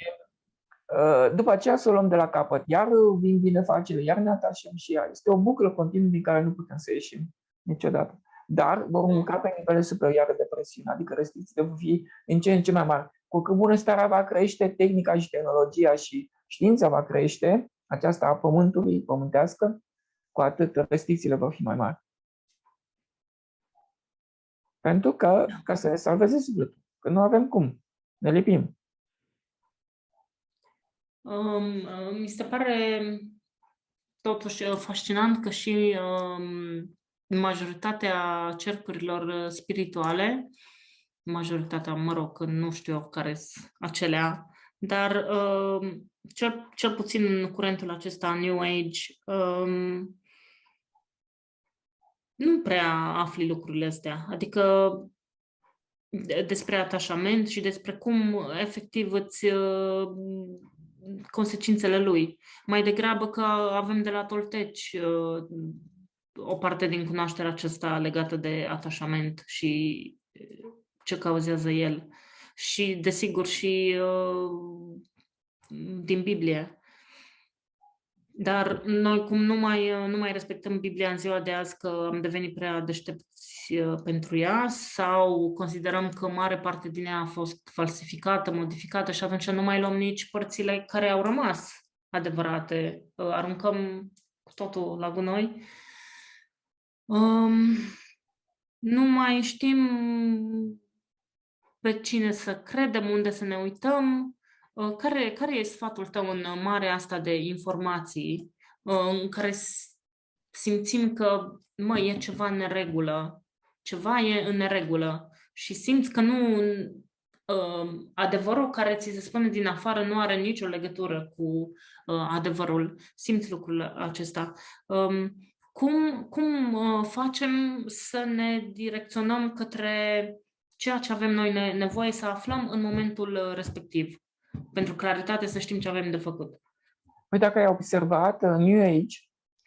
după aceea să o luăm de la capăt. Iar vin binefacere, iar ne atașăm și ea. Este o buclă continuă din care nu putem să ieșim niciodată. Dar vom urca pe nivele superioare de presiune, adică restricțiile vor fi în ce în ce mai mari. Cu cât bunăstarea va crește, tehnica și tehnologia și știința va crește, aceasta a pământului, pământească, cu atât restricțiile vor fi mai mari. Pentru că, ca să ne salveze sufletul, că nu avem cum, ne lipim. Mi se pare totuși fascinant că și majoritatea cercurilor spirituale, majoritatea, mă rog, nu știu eu care sunt acelea, dar cel puțin în curentul acesta New Age, nu prea afli lucrurile astea. Adică despre atașament și despre cum efectiv îți consecințele lui. Mai degrabă că avem de la Tolteci o parte din cunoașterea aceasta legată de atașament și ce cauzează el. Și, desigur, și din Biblie. Dar noi, cum nu mai respectăm Biblia în ziua de azi, că am devenit prea deștepți pentru ea, sau considerăm că mare parte din ea a fost falsificată, modificată și atunci nu mai luăm nici părțile care au rămas adevărate. Aruncăm cu totul la gunoi. Nu mai știm pe cine să credem, unde să ne uităm. Care e sfatul tău în marea asta de informații în care simțim că, e ceva în neregulă, ceva e în neregulă și simți că nu adevărul care ți se spune din afară nu are nicio legătură cu adevărul. Simți lucrul acesta. Cum facem să ne direcționăm către ceea ce avem noi nevoie să aflăm în momentul respectiv? Pentru claritate, să știm ce avem de făcut. Păi dacă ai observat, New Age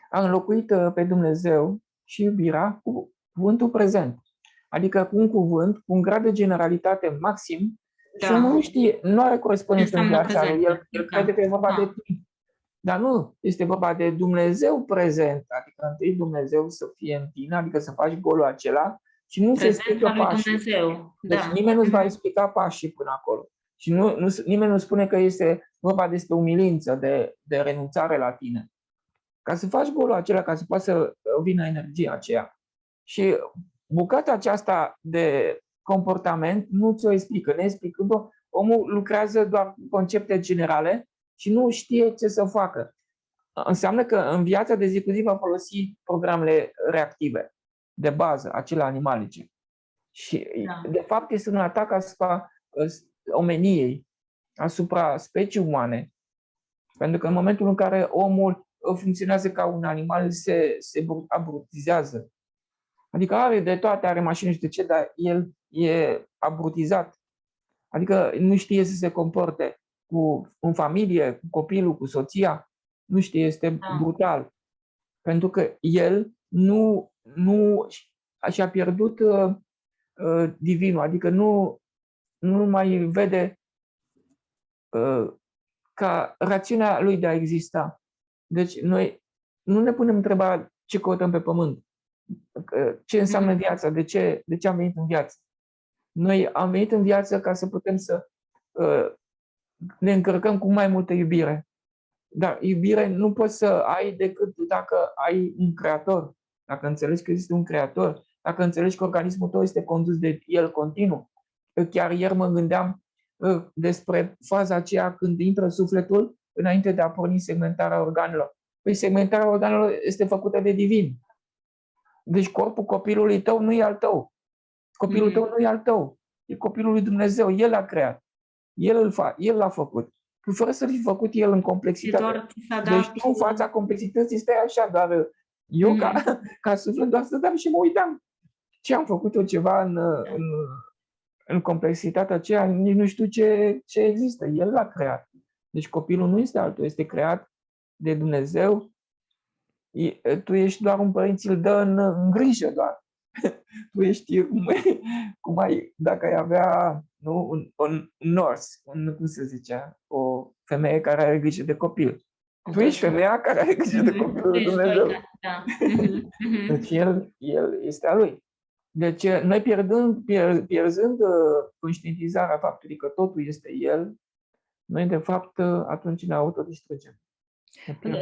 a înlocuit pe Dumnezeu și iubirea cu cuvântul prezent. Adică cu un cuvânt, cu un grad de generalitate maxim, și omul nu știe, nu are corespondență în viața lui. El crede că e vorba de timp. Dar nu, este vorba de Dumnezeu prezent, adică întâi Dumnezeu să fie în tine, adică să faci golul acela și nu se explică pașii. Dumnezeu. Deci nimeni nu-ți va explica pașii până acolo. Și nimeni nu spune că este vorba despre umilință, de renunțare la tine. Ca să faci golul acela, ca să poată să vină energia aceea. Și bucata aceasta de comportament nu ți-o explică. Neexplicând-o, omul lucrează doar cu concepte generale și nu știe ce să facă. Înseamnă că în viața de zi cu zi va folosi programele reactive, de bază, acele animalice. Și, de fapt, este un atac asupra omeniei, asupra speciei umane. Pentru că în momentul în care omul funcționează ca un animal, se abrutizează. Adică are de toate, are mașini și de ce, dar el e abrutizat. Adică nu știe să se comporte în familie, cu copilul, cu soția. Nu știe, este brutal. Pentru că el nu și-a pierdut divinul, adică nu mai vede ca rațiunea lui de a exista. Deci noi nu ne punem întrebarea ce căutăm pe pământ, ce înseamnă viața, de ce am venit în viață. Noi am venit în viață ca să putem să ne încărcăm cu mai multă iubire. Dar iubire nu poți să ai decât dacă ai un creator, dacă înțelegi că există un creator, dacă înțelegi că organismul tău este condus de el continuu. Chiar ieri mă gândeam despre faza aceea când intră sufletul înainte de a porni segmentarea organelor. Păi segmentarea organelor este făcută de divin. Deci corpul copilului tău nu e al tău. Copilul tău nu e al tău. E copilul lui Dumnezeu. El l-a creat. El l-a făcut. Fără să fi făcut el în complexitate. Deci tu în fața complexității stai așa, dar eu ca suflet doar stăteam și mă uitam. Ce am făcut eu ceva în complexitatea aceea, nici nu știu ce există. El l-a creat. Deci copilul nu este altul, este creat de Dumnezeu. Tu ești doar un părinte, îl dă în grijă doar. Tu ești dacă ai avea un nurse, cum se zicea, o femeie care are grijă de copil. Tu ești femeia care are grijă de copilul lui Dumnezeu. Deci el este a lui. Deci noi pierzând conștientizarea faptului că totul este el, noi de fapt atunci ne autodistrugem.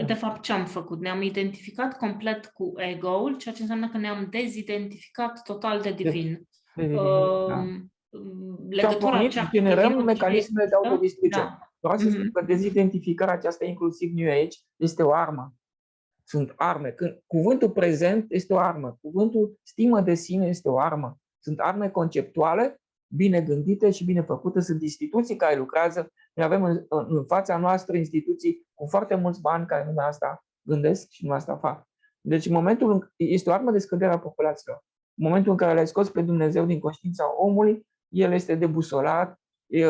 De fapt, ce am făcut? Ne-am identificat complet cu ego-ul, ceea ce înseamnă că ne-am dezidentificat total de divin. Legătura generăm mecanismele de autodistrugere. Vreau să spun că dezidentificarea aceasta, inclusiv New Age, este o armă. Sunt arme. Cuvântul prezent este o armă. Cuvântul stimă de sine este o armă. Sunt arme conceptuale, bine gândite și bine făcute. Sunt instituții care lucrează. Noi avem în fața noastră instituții cu foarte mulți bani care numai asta gândesc și numai asta fac. Deci în momentul este o armă de scădere a populațiilor. În momentul în care l-ai scos pe Dumnezeu din conștiința omului, el este debusolat,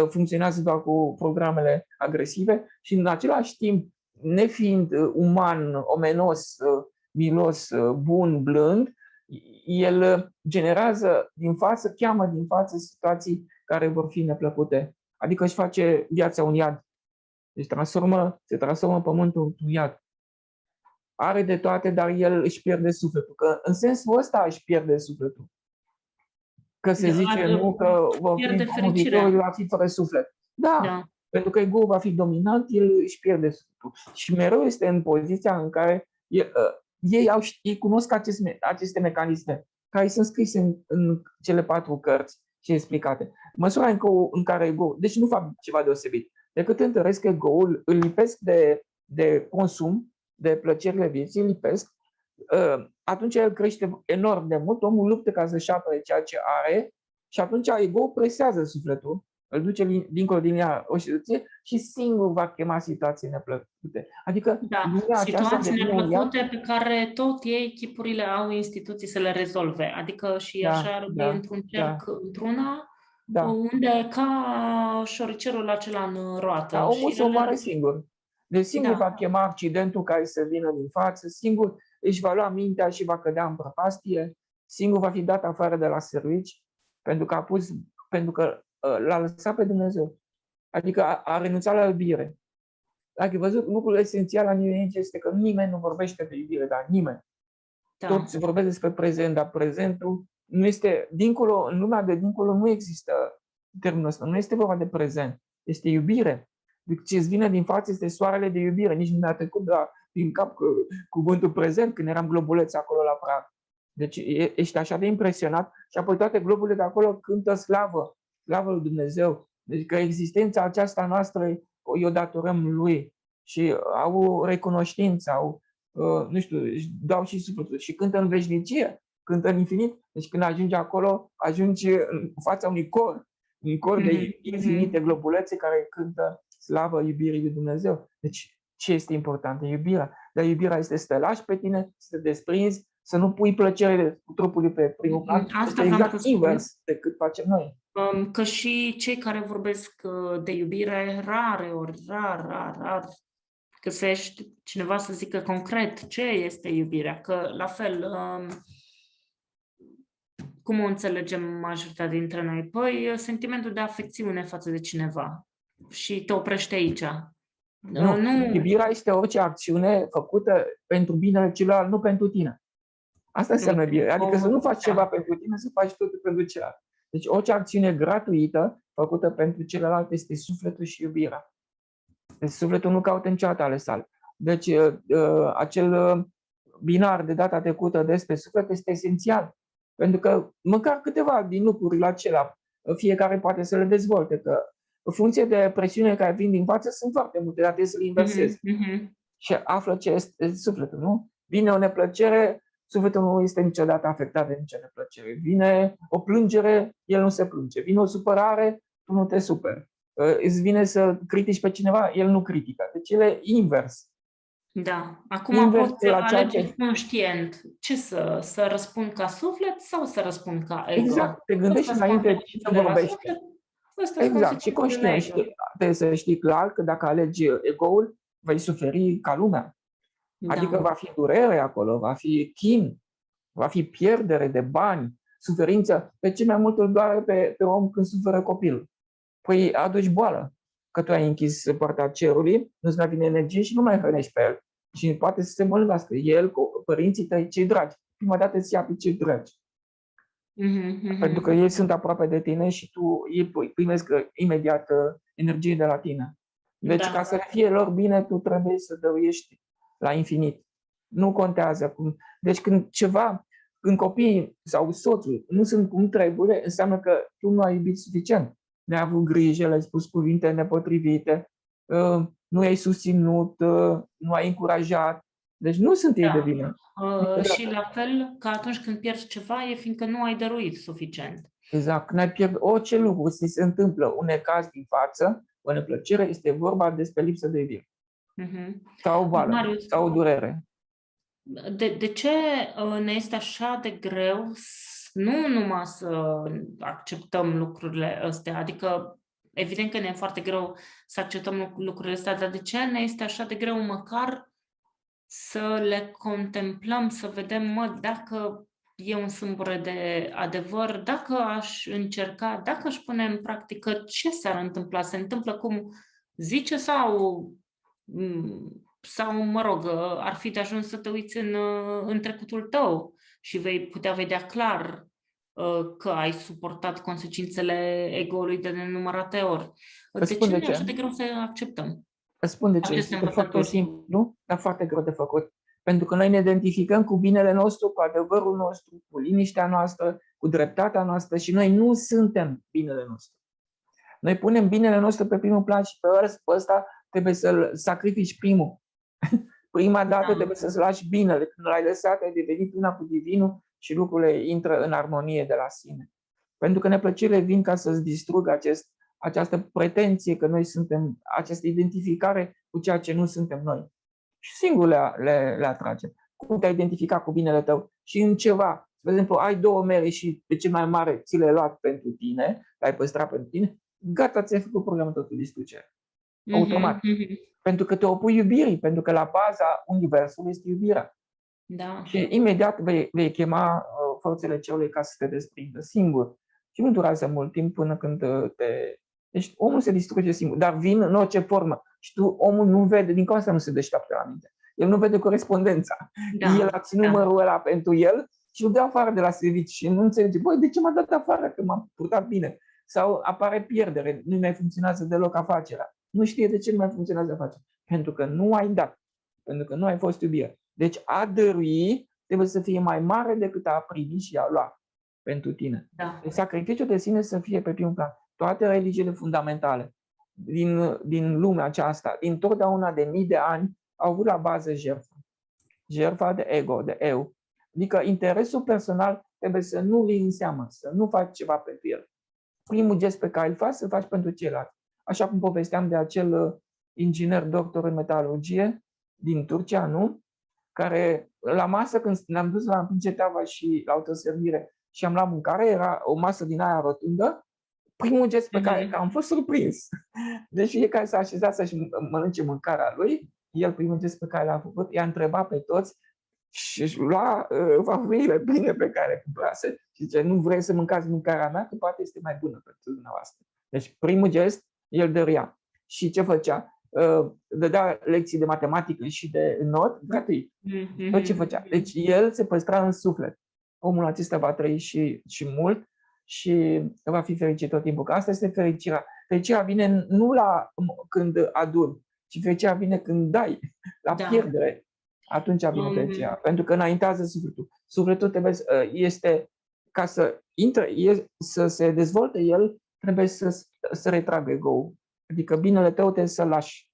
funcționează doar cu programele agresive și în același timp, nefiind uman, omenos, milos, bun, blând, el generează cheamă din față situații care vor fi neplăcute. Adică își face viața un iad. Deci se transformă pământul într-un iad. Are de toate, dar el își pierde sufletul. Că în sensul ăsta își pierde sufletul. Că se zice nu că viitorul va fi fără suflet. Da. Pentru că ego va fi dominant, el își pierde sufletul. Și mereu este în poziția în care ei cunosc aceste mecanisme care sunt scrise în cele 4 cărți și explicate. Măsura în care ego, deci nu fac ceva deosebit, decât întăresc ego-ul, îl lipesc de consum, de plăcerile vieții, îl lipesc, atunci el crește enorm de mult, omul luptă ca să-și apere ceea ce are și atunci ego presează sufletul, îl duce dincolo din ea o situație și singur va chema situații neplăcute. Adică situații neplăcute pe care tot ei, chipurile, au instituții să le rezolve. Adică și așa într-un cerc, într-una, unde ca șoricerul acela în roată. Da, omul se omoară singur. Deci singur va chema accidentul care să vină din față, singur își va lua mintea și va cădea în prăpastie, singur va fi dat afară de la servici, pentru că l-a lăsat pe Dumnezeu. Adică a renunțat la iubire. Dacă ai văzut, lucrul esențial la New Age este că nimeni nu vorbește de iubire, dar nimeni. Toți vorbesc despre prezent, dar prezentul nu este, dincolo, în lumea de dincolo nu există termenul ăsta, nu este vorba de prezent, este iubire. Deci ce îți vine din față este soarele de iubire, nici nu mi-a trecut din cap cuvântul prezent când eram globuleți acolo la prag. Deci ești așa de impresionat și apoi toate globurile de acolo cântă slavă lui Dumnezeu. Deci că existența aceasta noastră o datorăm lui și au recunoștință, nu știu, își dau și sufletul și cântă în veșnicie, cântă în infinit. Deci când ajungi acolo, ajungi în fața unui cor de infinite globulețe care cântă slavă iubirii lui Dumnezeu. Deci ce este important? E iubirea. Dar iubirea este să te lași pe tine, să te desprinzi, să nu pui plăcerile trupului pe primul plan. Asta este exact invers decât facem noi. Că și cei care vorbesc de iubire, rar găsești cineva să zică concret ce este iubirea. Că la fel, cum o înțelegem majoritatea dintre noi? Păi sentimentul de afecțiune față de cineva. Și te oprește aici. Nu, Nu. iubirea este orice acțiune făcută pentru binele celălalt, nu pentru tine. Asta înseamnă iubire. Adică să nu faci ceva pentru tine, să faci totul pentru celălalt. Deci orice acțiune gratuită făcută pentru celălalt este sufletul și iubirea. Deci sufletul nu caută niciodată ale sale. Deci acel binar de data trecută despre suflet este esențial. Pentru că măcar câteva din lucrurile acelea, fiecare poate să le dezvolte. Că în funcție de presiunile care vin din față, sunt foarte multe, dar trebuie să le inversezi. Și află ce este sufletul, nu? Vine o neplăcere, sufletul nu este niciodată afectat de nicio neplăcere. Vine o plângere, el nu se plânge. Vine o supărare, tu nu te superi. Îți vine să critici pe cineva, el nu critică. Deci el e invers. Da. Acum Invers pot de la ceea alege ce... conștient ce să răspund ca suflet sau să răspund ca ego. Exact, te gândești Ăsta înainte ce vorbești. Exact, și conștient. Trebuie să știi clar că dacă alegi ego-ul, vei suferi ca lumea. Adică va fi durere acolo, va fi chin, va fi pierdere de bani, suferință. Pe ce mai mult îl doare pe om când suferă copilul? Păi aduci boală, că tu ai închis partea cerului, nu-ți mai vine energie și nu mai hrănești pe el. Și poate să se îmbolnăvească. El, cu părinții tăi, cei dragi. Prima dată îți ia pe cei dragi. Pentru că ei sunt aproape de tine și tu ei primesc imediat energie de la tine. Deci ca să le fie lor bine, tu trebuie să dăruiești la infinit. Nu contează cum. Deci când copiii sau soțul nu sunt cum trebuie, înseamnă că tu nu ai iubit suficient. Ne-ai avut grijă, le-ai spus cuvinte nepotrivite, nu i-ai susținut, nu ai încurajat. Deci nu sunt ei de vină. Și la fel că atunci când pierzi ceva e fiindcă nu ai dăruit suficient. Exact. Când ai pierdut orice lucru, ți se întâmplă un necaz din față, o neplăcere, este vorba despre lipsă de iubire. Sau o boală, sau o durere. De ce ne este așa de greu nu numai să acceptăm lucrurile astea, adică evident că ne e foarte greu să acceptăm lucrurile astea, dar de ce ne este așa de greu măcar să le contemplăm, să vedem, dacă e un sâmbure de adevăr, dacă aș încerca, dacă aș pune în practică, ce s-ar întâmpla? Se întâmplă cum zice sau mă rog, ar fi de ajuns să te uiți în trecutul tău și vei putea vedea clar că ai suportat consecințele ego-ului de nenumărate ori. De ce e așa de greu să acceptăm? Spun de ce. Este foarte simplu, dar foarte greu de făcut. Pentru că noi ne identificăm cu binele nostru, cu adevărul nostru, cu liniștea noastră, cu dreptatea noastră și noi nu suntem binele nostru. Noi punem binele nostru pe primul plan și pe ăsta trebuie să-l sacrifici primul. Prima dată trebuie să-ți lași binele. Când l-ai lăsat, ai devenit una cu divinul și lucrurile intră în armonie de la sine. Pentru că neplăcerile vin ca să-ți distrugă această pretenție că noi suntem, această identificare cu ceea ce nu suntem noi. Și singur le atragem. Cum te-ai identificat cu binele tău și în ceva. De exemplu, ai 2 mere și pe cel mai mare ți le-ai luat pentru tine, l-ai păstrat pentru tine, gata, ți-ai făcut programul totul distrugere. Automat. Pentru că te opui iubirii, pentru că la baza universului este iubirea. Da. Și imediat vei chema forțele cerului ca să te desprindă singur. Și nu durează mult timp până când Deci omul se distruge singur, dar vin în orice formă. Și omul nu vede, din cauza nu se deșteaptă la minte. El nu vede corespondența. El a ținut numărul ăla pentru el și îl dă afară de la serviciu și nu înțelege, băi, de ce m-a dat afară, că m-am purtat bine? Sau apare pierdere, nu mai funcționează deloc afacerea. Nu știe de ce nu mai funcționează afacerea. Pentru că nu ai dat. Pentru că nu ai fost iubire. Deci a dărui trebuie să fie mai mare decât a primi și a lua pentru tine. Da. Deci sacrificiul de sine să fie pe primul plan. Toate religiile fundamentale din lumea aceasta, din totdeauna de mii de ani, au avut la bază jertfa. Jertfa de ego, de eu. Adică interesul personal trebuie să nu îl iei în seamă, să nu faci ceva pentru el. Primul gest pe care îl faci, să-l faci pentru ceilalți. Așa cum povesteam de acel inginer doctor în metalurgie din Turcia, nu? Care la masă, când ne-am dus la împinge teava și la autoservire și am luat mâncare, era o masă din aia rotundă, primul gest pe care am fost surprins. Deci fiecare s-a așezat să-și mănânce mâncarea lui, el primul gest pe care l-a făcut, i-a întrebat pe toți și își lua farfurile pline pe care le cumpărase și zice, nu vrei să mâncați mâncarea mea, că poate este mai bună pentru dumneavoastră. Deci primul gest, el dăruia. Și ce făcea? dădea lecții de matematică și de not gratuit. Tot ce făcea. Deci el se păstra în suflet. Omul acesta va trăi și mult și va fi fericit tot timpul. Că asta este fericirea. Fericirea vine nu când aduni, ci fericirea vine când dai, la pierdere. Atunci vine fericirea. Pentru că înaintează sufletul. Sufletul trebuie este, ca să intre, să se dezvolte el, trebuie să retragă ego-ul. Adică binele tău trebuie să-l lași.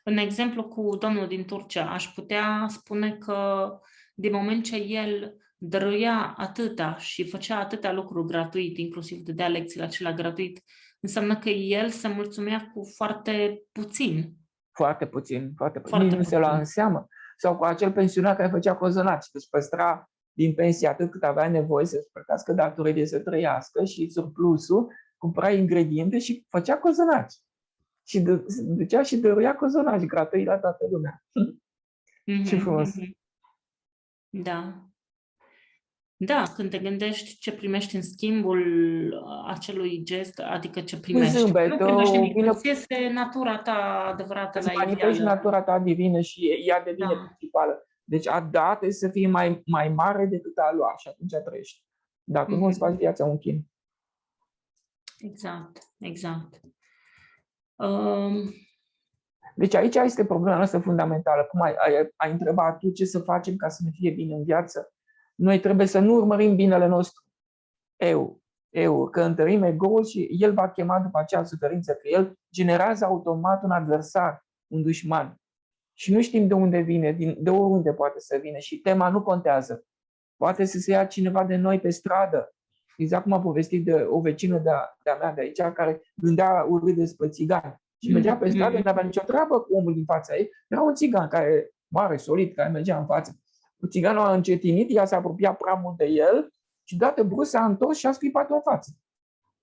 În exemplu cu domnul din Turcia, aș putea spune că din moment ce el dăruia atâta și făcea atâtea lucruri gratuit, inclusiv dădea lecțiile acelea gratuit, înseamnă că el se mulțumea cu foarte puțin. Foarte puțin. Nici nu se lua în seamă. Sau cu acel pensionar care făcea cozonaci, deci păstra din pensie atât cât avea nevoie să-și plătească datorile, să trăiască și surplusul, cumpăra ingrediente și făcea cozonaci. Și ducea și dăruia cozonaci gratuit la toată lumea. Ce frumos! Da. Da, când te gândești ce primești în schimbul acelui gest, adică ce primești. Zâmbetul, nu primești nimic, este natura ta adevărată la manifesti natura ta divină și ea devine principală. Deci a da trebuie să fie mai mare decât a lua și atunci trăiești. Dacă nu îți faci viața un chin. Exact. Deci aici este problema noastră fundamentală. Cum ai întrebat tu ce să facem ca să ne fie bine în viață? Noi trebuie să nu urmărim binele nostru. Că întărim ego-ul și el va chema după aceea suferință, că el generează automat un adversar, un dușman. Și nu știm de unde vine, de oriunde poate să vină și tema nu contează. Poate să se ia cineva de noi pe stradă. Exact cum a povestit de o vecină de-a mea de aici, care gândea urât despre țigani. Și mergea pe stradă, nu avea nicio treabă cu omul din fața ei. Era un țigan care, mare, solid, care mergea în față. Țiganul a încetinit, ea s-a apropiat prea mult de el și deodată brusc s-a întors și a scuipat-o în față.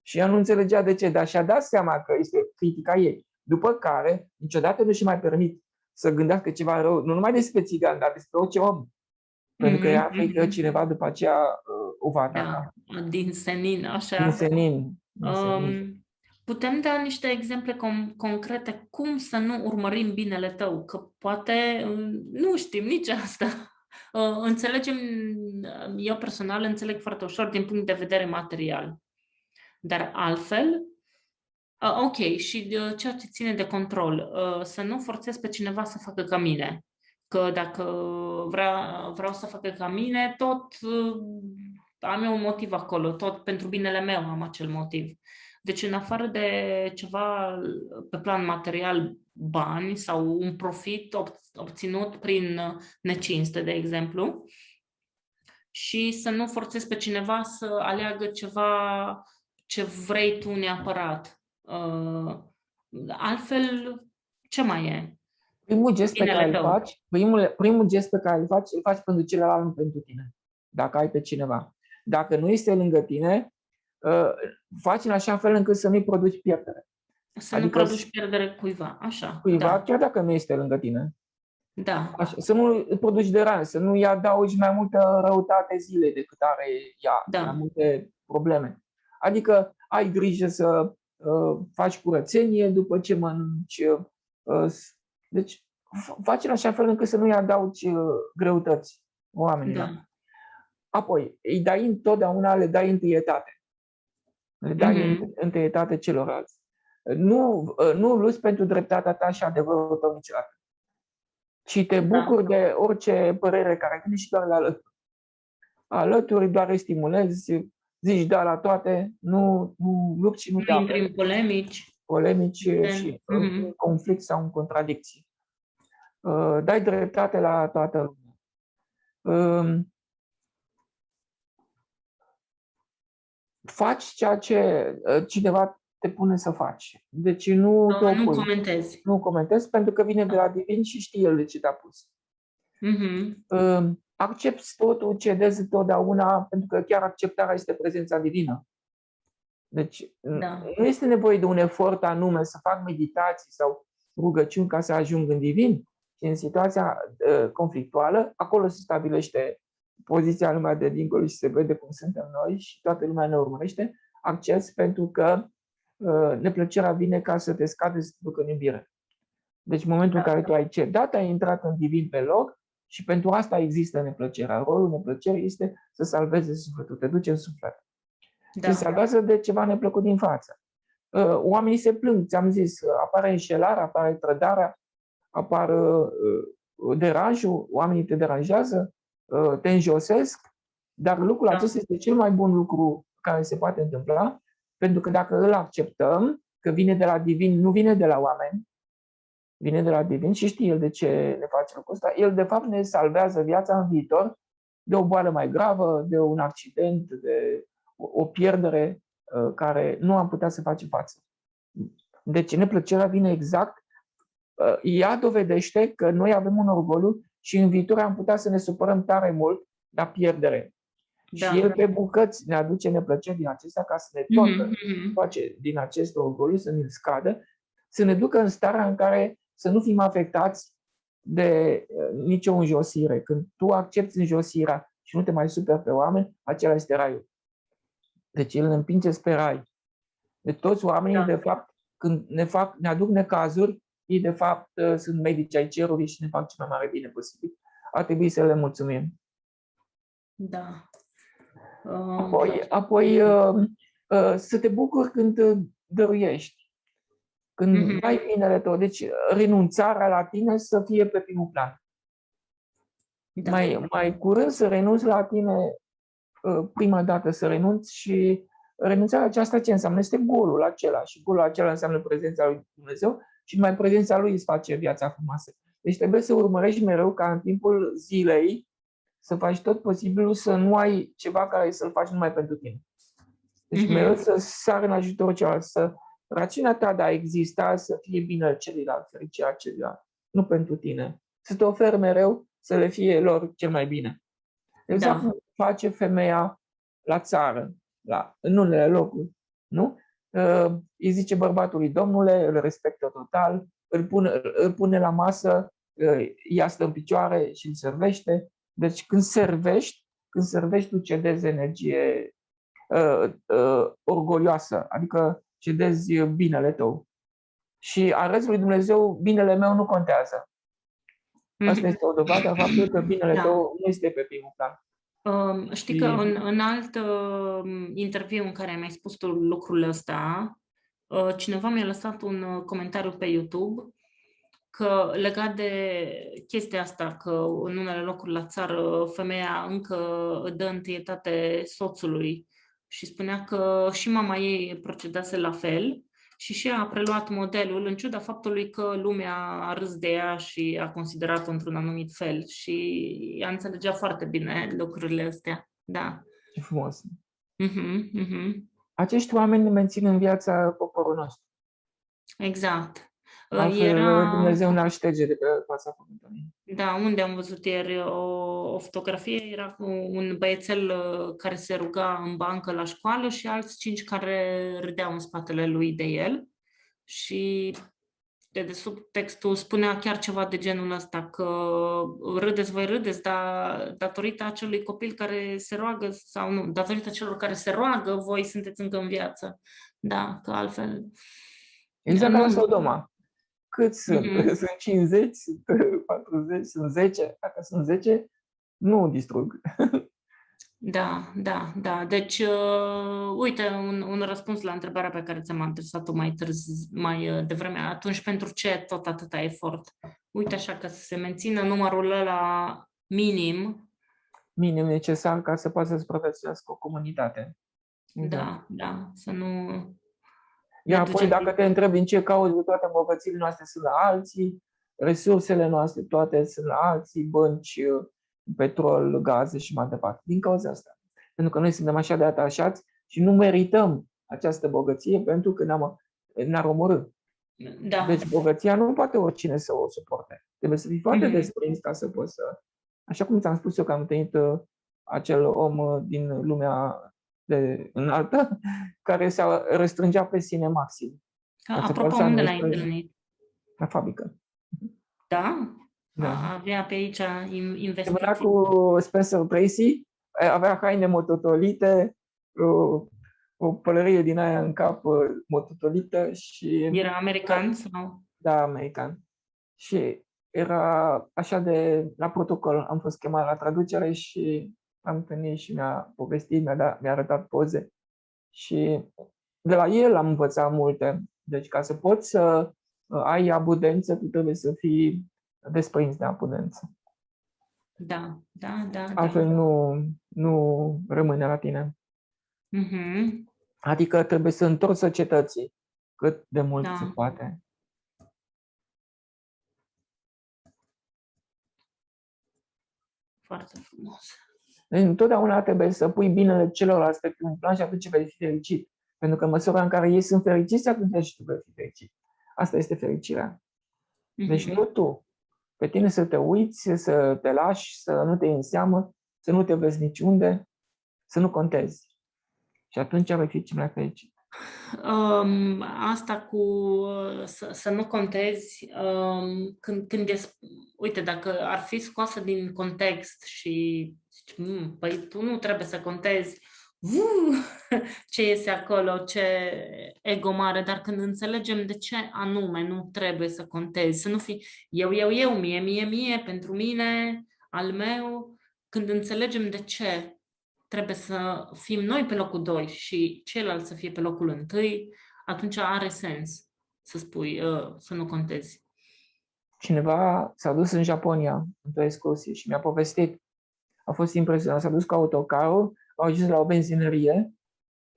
Și ea nu înțelegea de ce, dar și-a dat seama că este critica ei. După care, niciodată nu și mai permit să gândească ceva rău, nu numai despre țigan, dar despre orice om. Pentru că ea frică cineva după aceea o va ataca. Din senin, așa. Din senin. Putem da niște exemple concrete cum să nu urmărim binele tău? Că poate nu știm nici asta. Înțelegem, eu personal înțeleg foarte ușor din punct de vedere material. Dar altfel, ok, și ceea ce ține de control, să nu forțez pe cineva să facă ca mine. Că dacă vreau să facă ca mine, tot am eu un motiv acolo, tot pentru binele meu am acel motiv. Deci în afară de ceva pe plan material, bani sau un profit obținut prin necinste, de exemplu, și să nu forțezi pe cineva să aleagă ceva ce vrei tu neapărat. Altfel, ce mai e? Primul gest pe care îl faci pentru celălalt, nu pentru tine. Dacă ai pe cineva. Dacă nu este lângă tine, faci în așa fel încât să nu-i produci pierdere. Nu produci pierdere cuiva, așa. Cuiva, chiar dacă nu este lângă tine. Da. Așa, să nu produci deranj, să nu-i adaugi mai multă răutate zilei decât are ea, mai multe probleme. Adică ai grijă să faci curățenie după ce mănânci. Deci faci în așa fel încât să nu-i adaugi greutăți oamenilor. Da. Apoi, le dai întâietate. Le dai întâietate celorlalți. Nu luți pentru dreptatea ta și adevărul tău niciodată. Și te bucuri de orice părere care vine și doar la alături. Alături doar îi stimulezi, zici da la toate, nu lupți și nu te intri în polemici și în conflict sau în contradicții. Dai dreptate la toată lumea. Faci ceea ce cineva te pune să faci. Deci nu comentezi. Nu comentezi pentru că vine de la divin și știe el de ce te-a pus. Accepți totul, cedezi totdeauna, pentru că chiar acceptarea este prezența divină. Deci nu este nevoie de un efort anume să fac meditații sau rugăciuni ca să ajung în divin. Și în situația conflictuală, acolo se stabilește poziția lumea de dincolo și se vede cum suntem noi și toată lumea ne urmărește. Accepți pentru că neplăcerea vine ca să te scade, să te ducă în iubire. Deci în momentul în care tu ai cedat, ai intrat în divin pe loc și pentru asta există neplăcerea. Rolul neplăcerii este să salveze sufletul, te duce în suflet. Se salvează de ceva neplăcut din față. Oamenii se plâng, ți-am zis, apare înșelarea, apare trădarea, apar deranjul, oamenii te deranjează, te înjosesc, dar lucrul acesta este cel mai bun lucru care se poate întâmpla, pentru că dacă îl acceptăm, că vine de la divin, nu vine de la oameni, vine de la divin și știe el de ce ne face lucrul ăsta. El, de fapt, ne salvează viața în viitor de o boală mai gravă, de un accident, de o pierdere care nu am putea să facem față. Deci neplăcerea vine exact, ea dovedește că noi avem un orgoliu și în viitor am putea să ne supărăm tare mult la pierdere. Și el pe bucăți ne aduce neplăceri din acestea ca să ne toată, face din acest orgoliu, să ne scadă, să ne ducă în starea în care să nu fim afectați de nicio înjosire. Când tu accepti înjosirea și nu te mai superi pe oameni, acela este raiul. Deci el ne împinge spre rai. De toți oamenii, de fapt, când ne aduc necazuri, ei de fapt sunt medici ai cerului și ne fac cel mai mare bine posibil. Ar trebui să le mulțumim. Da. Apoi să te bucuri când dăruiești. Când dai binele tău. Deci renunțarea la tine să fie pe primul plan. Mai curând să renunți la tine, prima dată să renunți și renunțarea aceasta ce înseamnă? Este golul acela și golul acela înseamnă prezența lui Dumnezeu și numai prezența lui îți face viața frumoasă. Deci trebuie să urmărești mereu ca în timpul zilei să faci tot posibilul să nu ai ceva care să-l faci numai pentru tine. Deci mereu să sari în ajutorul celălalt, să rațiunea ta de a exista să fie bine celuilalt, fericirea celuilalt, nu pentru tine. Să te oferi mereu să le fie lor cel mai bine. Exact cum face femeia la țară, în unele locuri, nu? Îi zice bărbatului, domnule, îl respectă total, îl pune la masă, ea stă în picioare și îl servește. Deci când servești, tu cedezi energie orgolioasă, adică cedezi binele tău. Și arăți lui Dumnezeu, binele meu nu contează. Asta este o dovadă a faptului că binele tău nu este pe primul plan. Știi că în alt interviu în care ai mai spus tu lucrul ăsta, cineva mi-a lăsat un comentariu pe YouTube că legat de chestia asta, că în unele locuri la țară femeia încă dă întâietate soțului și spunea că și mama ei procedase la fel și ea a preluat modelul în ciuda faptului că lumea a râs de ea și a considerat-o într-un anumit fel și ea înțelegea foarte bine lucrurile astea. Da. Ce frumos! Acești oameni mențin în viața poporul nostru. Exact. Altfel, Dumnezeu ne-ar șterge de pe fața pământului. Da, unde am văzut ieri o fotografie, era cu un băiețel care se ruga în bancă la școală și alți 5 care râdeau în spatele lui de el și de sub textul spunea chiar ceva de genul ăsta, că râdeți, voi râdeți, dar datorită acelui copil care se roagă, sau nu, datorită celor care se roagă, voi sunteți încă în viață. Da, că altfel... Exact ca la Sodoma. Cât sunt? Sunt 50, sunt 40, sunt 10. Dacă sunt 10, nu distrug. Da. Deci, uite, un răspuns la întrebarea pe care ți-am adresat-o mai devreme. Atunci, pentru ce tot atâta efort? Uite așa, că să se mențină numărul ăla minim. Minim necesar ca să poată să supraviețuiască o comunitate. Da, să nu... Iar apoi, dacă te întrebi în ce cauză, toate bogățiile noastre sunt la alții, resursele noastre toate sunt la alții, bănci, petrol, gaze și mai departe. Din cauza asta. Pentru că noi suntem așa de atașați și nu merităm această bogăție pentru că ne-ar omorî. Da. Deci bogăția nu poate oricine să o suporte. Trebuie să fii foarte desprins ca să poți să... Așa cum ți-am spus eu că am întâlnit acel om din lumea de înaltă, care se restrângea pe sine maxim. Apropo, unde l-ai întâlnit? La fabrică. Da? Avea pe aici investiții. Semăna cu Spencer Tracy, avea haine mototolite, o pălărie din aia în cap mototolită și... Era american sau? Da, american. Și era așa de la protocol, am fost chemat la traducere și am întâlnit și mi-a povestit, mi-a arătat poze. Și de la el am învățat multe. Deci ca să poți să ai abundență, tu trebuie să fii desprins de abundență. Da, da, da, Altfel da. nu rămâne la tine. Mhm. Adică trebuie să întorci societății cât de mult se Da. poate. Foarte frumos. Deci întotdeauna trebuie să pui binele celorlalți pe un plan și atunci vei fi fericit. Pentru că în măsura în care ei sunt fericiți, atunci și tu vei fi fericit. Asta este fericirea. Deci nu tu. Pe tine să te uiți, să te lași, să nu te iei în seamă, să nu te vezi niciunde, să nu contezi. Și atunci vei fi cel mai fericit. Asta cu să nu contezi, când uite, dacă ar fi scoasă din context și zici, păi tu nu trebuie să contezi ce iese acolo, ce ego mare, dar când înțelegem de ce anume nu trebuie să contezi, să nu fii eu, mie, pentru mine, al meu, când înțelegem de ce trebuie să fim noi pe locul 2 și celălalt să fie pe locul 1, atunci are sens să spui, să nu contezi. Cineva s-a dus în Japonia într-o excursie și mi-a povestit. A fost impresionant. S-a dus cu autocarul, au ajuns la o benzinărie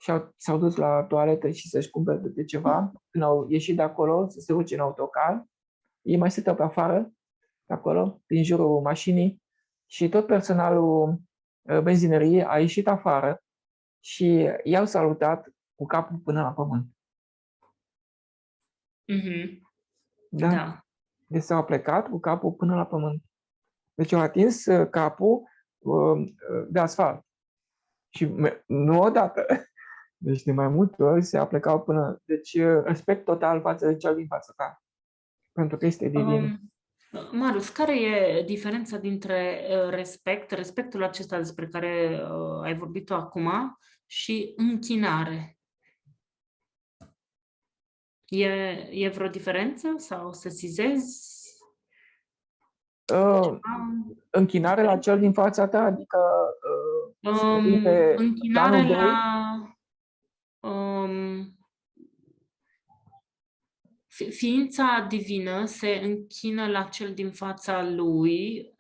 și s-au dus la toaletă și să-și cumpere de ceva. Când au ieșit de acolo să se urce în autocar, ei mai stăteau pe afară, acolo, prin jurul mașinii, și tot personalul benzinăriei a ieșit afară și i-au salutat cu capul până la pământ. Mm-hmm. Da? Da. Deci s-au plecat cu capul până la pământ. Deci au atins capul de asfalt. Și nu odată. Deci de mai multe ori se aplecau până... Deci respect total față de cel din fața ta. Pentru că este divin. Marius, care e diferența dintre respectul acesta despre care ai vorbit tu acum, și închinare? E vreo diferență sau sesizezi? Închinare la cel din fața ta, adică închinare planul 2. Ființa divină se închină la cel din fața lui,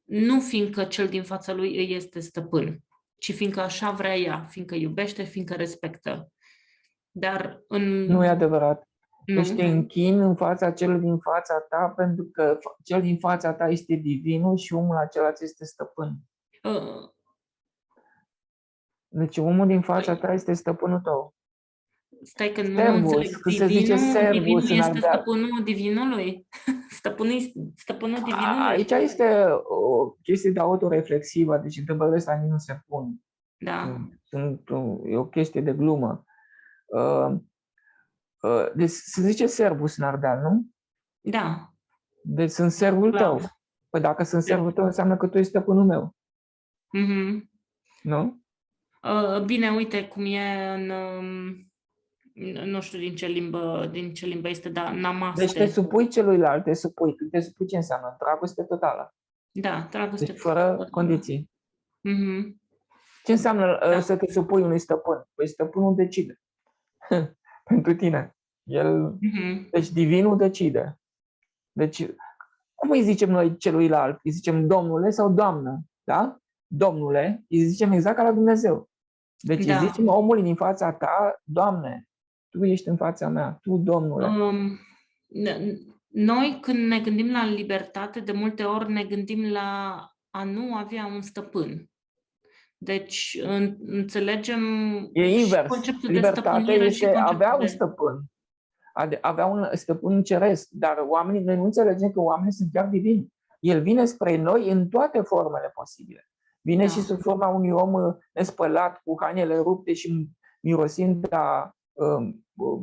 nu fiindcă cel din fața lui îi este stăpân, ci fiindcă așa vrea ea, fiindcă iubește, fiindcă respectă. Dar Nu e adevărat. Nu. Deci te închini în fața celui din fața ta pentru că cel din fața ta este divinul și omul acela este stăpân. Deci omul din fața ta este stăpânul tău. Stai că nu Servus, înțeleg. că se zice servus în Divinul este ardeal. stăpânul divinului? Stăpânul divinului? Aici este o chestie de autoreflexivă, deci întrebările astea nici nu se pun. Da. E o chestie de glumă. Deci se zice servus în ardeal, nu? Da. Deci sunt servul tău. Păi dacă sunt servul tău, înseamnă că tu ești stăpânul meu. Mm-hmm. Nu? Bine, uite cum e în... nu știu din ce limbă este, dar namaste. Deci te supui celuilalt, te supui. Când te supui, ce înseamnă? Dragoste totală. Da, dragoste deci fără condiții. Mm-hmm. Ce înseamnă să te supui unui stăpân? Păi stăpânul decide. Pentru tine. Deci divinul decide. Deci, cum îi zicem noi celuilalt? Îi zicem domnule sau doamnă? Da? Domnule, îi zicem exact ca la Dumnezeu. Deci îi zicem omului din fața ta, Doamne, Tu ești în fața mea, Tu, Domnule. Noi când ne gândim la libertate, de multe ori ne gândim la a nu avea un stăpân. Deci înțelegem... E invers. Libertatea este avea un stăpân. Avea un stăpân ceresc, dar noi nu înțelegem că oamenii sunt chiar divini. El vine spre noi în toate formele posibile. Vine și sub forma unui om nespălat, cu hainele rupte și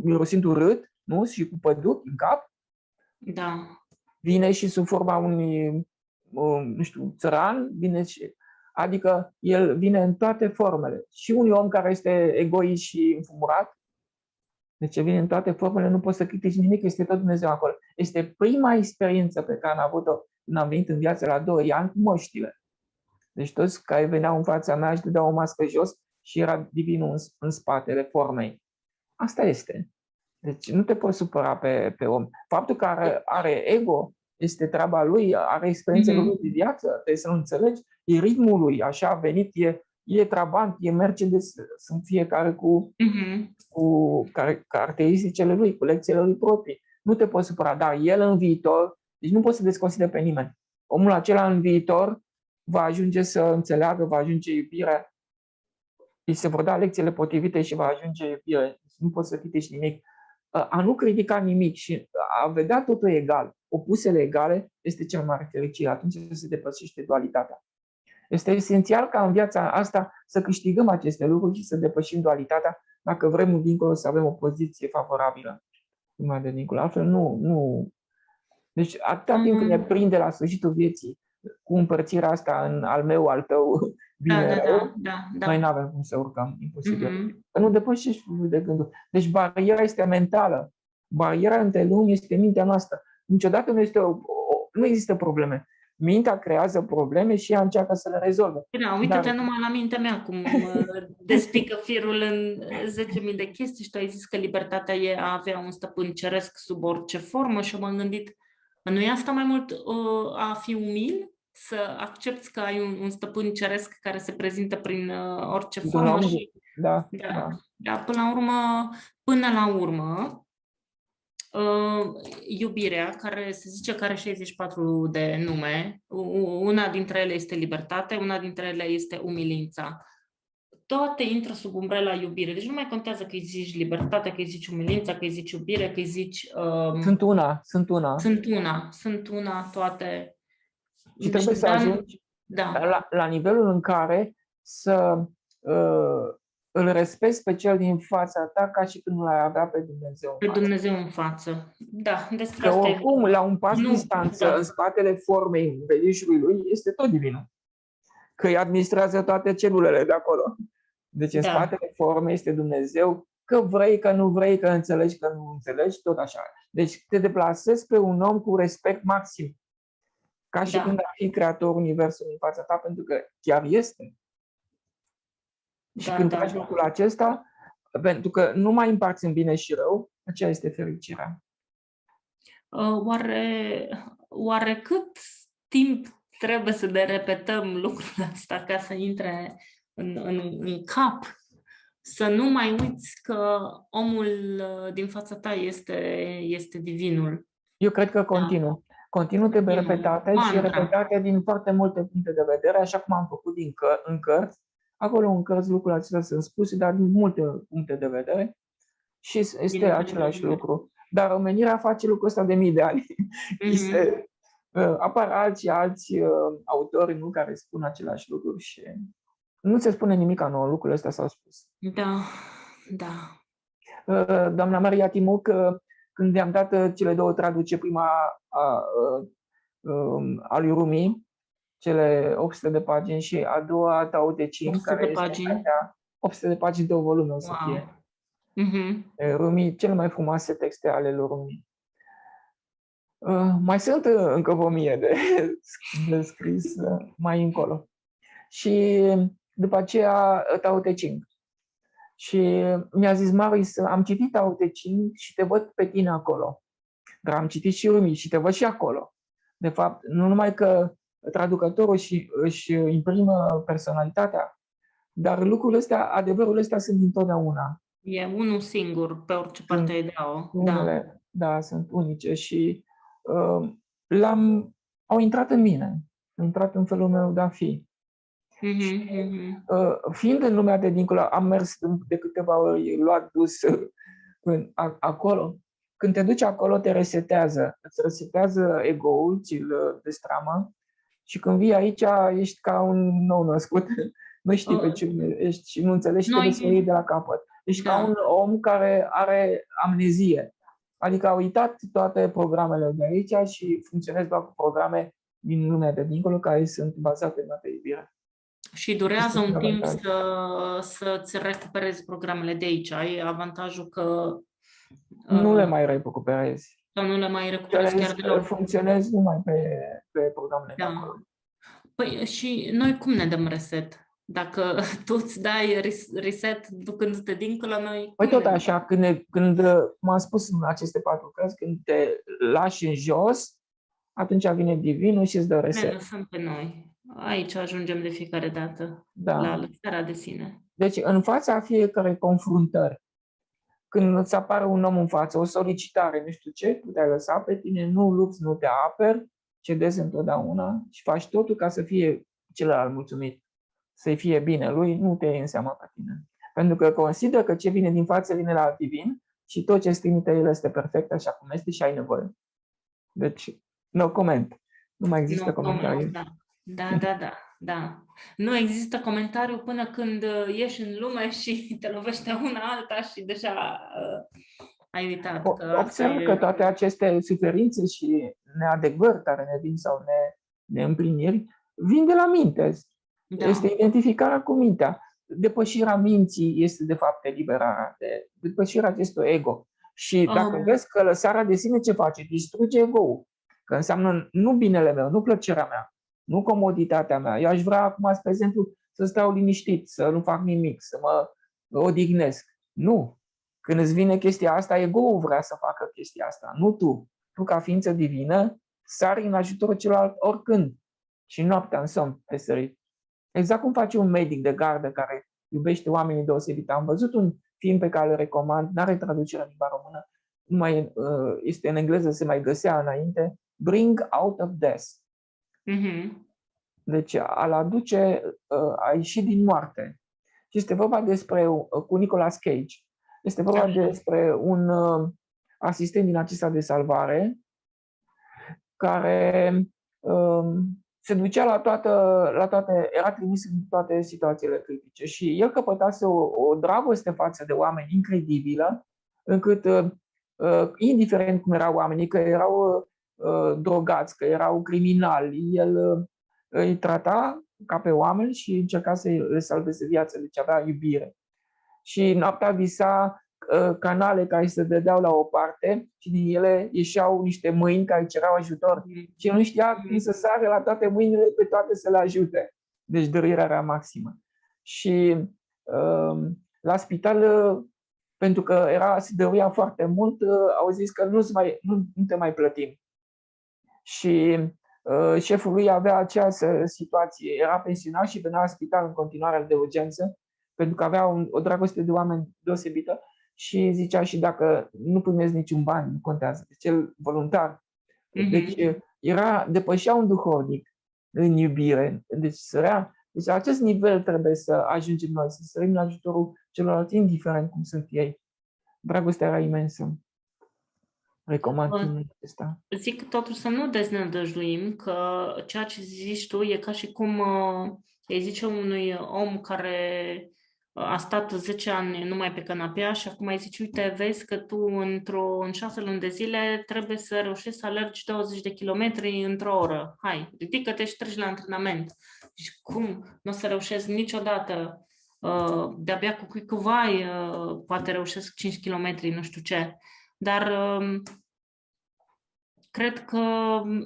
mirosind urât, nu? Și cu păduc în cap. Da. Vine și sub forma unui, nu știu, țăran, adică el vine în toate formele. Și unui om care este egoist și înfumurat, Deci vine în toate formele, nu poți să critici nimic, este tot Dumnezeu acolo. Este prima experiență pe care am avut-o când am venit în viață la 2 ani cu măștile. Deci toți care veneau în fața mea își dădeau o mască jos și era divinul în spatele formei. Asta este. Deci nu te poți supăra pe om. Faptul că are ego este treaba lui, are experiențele lui de viață, trebuie să nu înțelegi, e ritmul lui, așa a venit, e Trabant, e Mercedes, sunt fiecare cu caracteristicile lui, cu lecțiile lui proprii. Nu te poți supăra, dar el în viitor, deci nu poți să desconsideri pe nimeni. Omul acela în viitor va ajunge să înțeleagă, va ajunge iubirea, îi se vor da lecțiile potrivite și va ajunge iubire. Nu poți să critici nimic. A nu critica nimic și a vedea totul egal, opusele egale, este cel mai mare fericire. Atunci se depășește dualitatea. Este esențial ca în viața asta să câștigăm aceste lucruri și să depășim dualitatea dacă vrem dincolo să avem o poziție favorabilă. Numai de dincolo. Altfel nu. Deci atâta timp când ne prinde la sfârșitul vieții cu împărțirea asta în al meu, al tău, bine, noi nu avem cum să urcăm, imposibil. Că nu depășești de gândul. Deci bariera este mentală. Bariera între lumi este mintea noastră. Niciodată nu există probleme. Mintea creează probleme și ea încearcă să le rezolve. Da, uite-te numai la mintea mea cum despică firul în 10.000 de chestii și tu ai zis că libertatea e a avea un stăpân ceresc sub orice formă și m-am gândit, nu e asta mai mult a fi umil? Să accepti că ai un stăpân ceresc care se prezintă prin orice formă și... Da, până la urmă, iubirea, care se zice că are 64 de nume, una dintre ele este libertate, una dintre ele este umilința. Toate intră sub umbrela iubire. Deci nu mai contează că îi zici libertate, că îi zici umilința, că îi zici iubire, că îi zici... Sunt una, toate. Și trebuie să ajungi la nivelul în care să îl respecti pe cel din fața ta ca și când l-ai avea pe Dumnezeu în față. Pe Dumnezeu în față. Da, despre că asta oricum, la un pas distanță, în spatele formei învelișului lui, este tot divinul. Că îi administrează toate celulele de acolo. Deci în spatele formei este Dumnezeu, că vrei, că nu vrei, că înțelegi, că nu înțelegi, tot așa. Deci te deplasezi pe un om cu respect maxim. Ca și când ar fi creatorul universului în fața ta, pentru că chiar este. Și când faci lucrul acesta, pentru că nu mai împarți în bine și rău, aceea este fericirea. Oare cât timp trebuie să ne repetăm lucrul ăsta ca să intre în cap? Să nu mai uiți că omul din fața ta este divinul. Eu cred că continuu. Continuu trebuie repetate și repetate din foarte multe puncte de vedere, așa cum am făcut în cărți. Acolo în cărți lucrurile acestea sunt spuse, dar din multe puncte de vedere și este același lucru. Dar omenirea face lucrul ăsta de mii de ani. Apar alți autori care spun același lucru și nu se spune nimic nou, lucrurile astea s-au spus. Da. Doamna Maria Timuc, când i-am dat cele două traduceri, prima a lui Rumi, cele 800 de pagini și a doua Tao Te Ching, care este 800 de pagini de o volume o să fie. Rumi, cele mai frumoase texte ale lui Rumi. Mai sunt încă 1000 de scris mai încolo. Și după aceea Tao Te Ching. Și mi-a zis, Maris, am citit Tao Te Ching și te văd pe tine acolo. Dar am citit și Rumi și te văd și acolo. De fapt, nu numai că traducătorul își imprimă personalitatea, dar lucrurile astea, adevărurile astea sunt dintotdeauna. E unul singur pe orice parte ai dea-o. Da, sunt unice și au intrat în mine, au intrat în felul meu de a fi. Fiind în lumea de dincolo, am mers de câteva ori, luat dus acolo. Când te duci acolo, te resetează. Îți resetează ego-ul, ți-l destramă și când vii aici, ești ca un nou născut. Nu știi pe ce ești și nu înțelegi și trebuie să iei de la capăt. Ești ca un om care are amnezie. Adică a uitat toate programele de aici și funcționezi doar cu programe din lumea de dincolo care sunt bazate pe iubire. Și durează un timp să-ți recuperezi programele de aici. Ai avantajul că Nu le mai recuperezi. Sau nu le mai recuperezi chiar deloc. Funcționezi numai pe programele de Da. acolo. Păi și noi cum ne dăm reset? Dacă tu îți dai reset ducându-te dincolo, noi Păi cum tot ne dăm? așa, când m-am spus în aceste 4 căzi, când te lași în jos, atunci vine divinul și îți dă Ne reset. lăsăm pe noi. Aici ajungem de fiecare dată, Da. la lăsarea de sine. Deci în fața fiecărei confruntări, când îți apare un om în față, o solicitare, nu știu ce, tu te-ai lăsat pe tine, nu lupți, nu te aperi, cedezi întotdeauna și faci totul ca să fie celălalt mulțumit, să-i fie bine lui, nu te iei în seama pe tine. Pentru că consider că ce vine din față vine la divin și tot ce îți trimite el este perfect așa cum este și ai nevoie. Deci, no comment. Nu mai există comentarii. Da. Nu există comentariu până când ieși în lume și te lovește una alta și deja ai uitat. Observ că toate aceste suferințe și neadecvări care ne vin sau neîmpliniri vin de la minte. Da. Este identificarea cu mintea. Depășirea minții este de fapt eliberarea, depășirea acestui ego. Și dacă vezi că lăsarea de sine ce face? Distruge ego-ul. Că înseamnă nu binele meu, nu plăcerea mea, nu comoditatea mea. Eu aș vrea acum, spre exemplu, să stau liniștit, să nu fac nimic, să mă odihnesc. Nu. Când îți vine chestia asta, ego-ul vrea să facă chestia asta, nu tu. Tu, ca ființă divină, sari în ajutorul celălalt oricând. Și noaptea în somn te sări. Exact cum face un medic de gardă care iubește oamenii deosebit. Am văzut un film pe care îl recomand, n-are traducere în limba română, numai este în engleză, se mai găsea înainte, Bring Out of Death. Deci a-l aduce, a ieși din moarte. Și este vorba despre, cu Nicolas Cage, este vorba despre un asistent din acesta de salvare care se ducea la toate, era trimis în toate situațiile critice și el căpătase o dragoste față de oameni incredibilă, încât, indiferent cum erau oamenii, că erau drogați, că erau criminali, el îi trata ca pe oameni și încerca să le salveze viața, deci avea iubire. Și noaptea visa canale care se dădeau la o parte și din ele ieșeau niște mâini care cerau ajutor și nu știa cum să sară la toate mâinile, pe toate să le ajute. Deci dăruirea era maximă. Și la spital, pentru că se dăruia foarte mult, au zis că nu te mai plătim. Și șeful lui avea aceeași situație, era pensionar și venea la spital în continuare de urgență, pentru că avea o dragoste de oameni deosebită și zicea și dacă nu primezi niciun bani, nu contează. Deci el voluntar. Deci depășea un duhovnic în iubire. Deci la acest nivel trebuie să ajungem noi, să sărim la ajutorul celorlalți, indiferent cum sunt ei. Dragostea era imensă. Recomand filmul acesta. Zic totuși să nu deznădăjduim că ceea ce zici tu e ca și cum îi zice unui om care a stat 10 ani numai pe canapea și acum îi zici, uite, vezi că tu în 6 luni de zile trebuie să reușești să alergi 20 de kilometri într-o oră. Hai, ridică-te și treci la antrenament. Și cum? Nu o să reușesc niciodată. De-abia cu cui vai poate reușesc 5 kilometri, nu știu ce. Dar cred că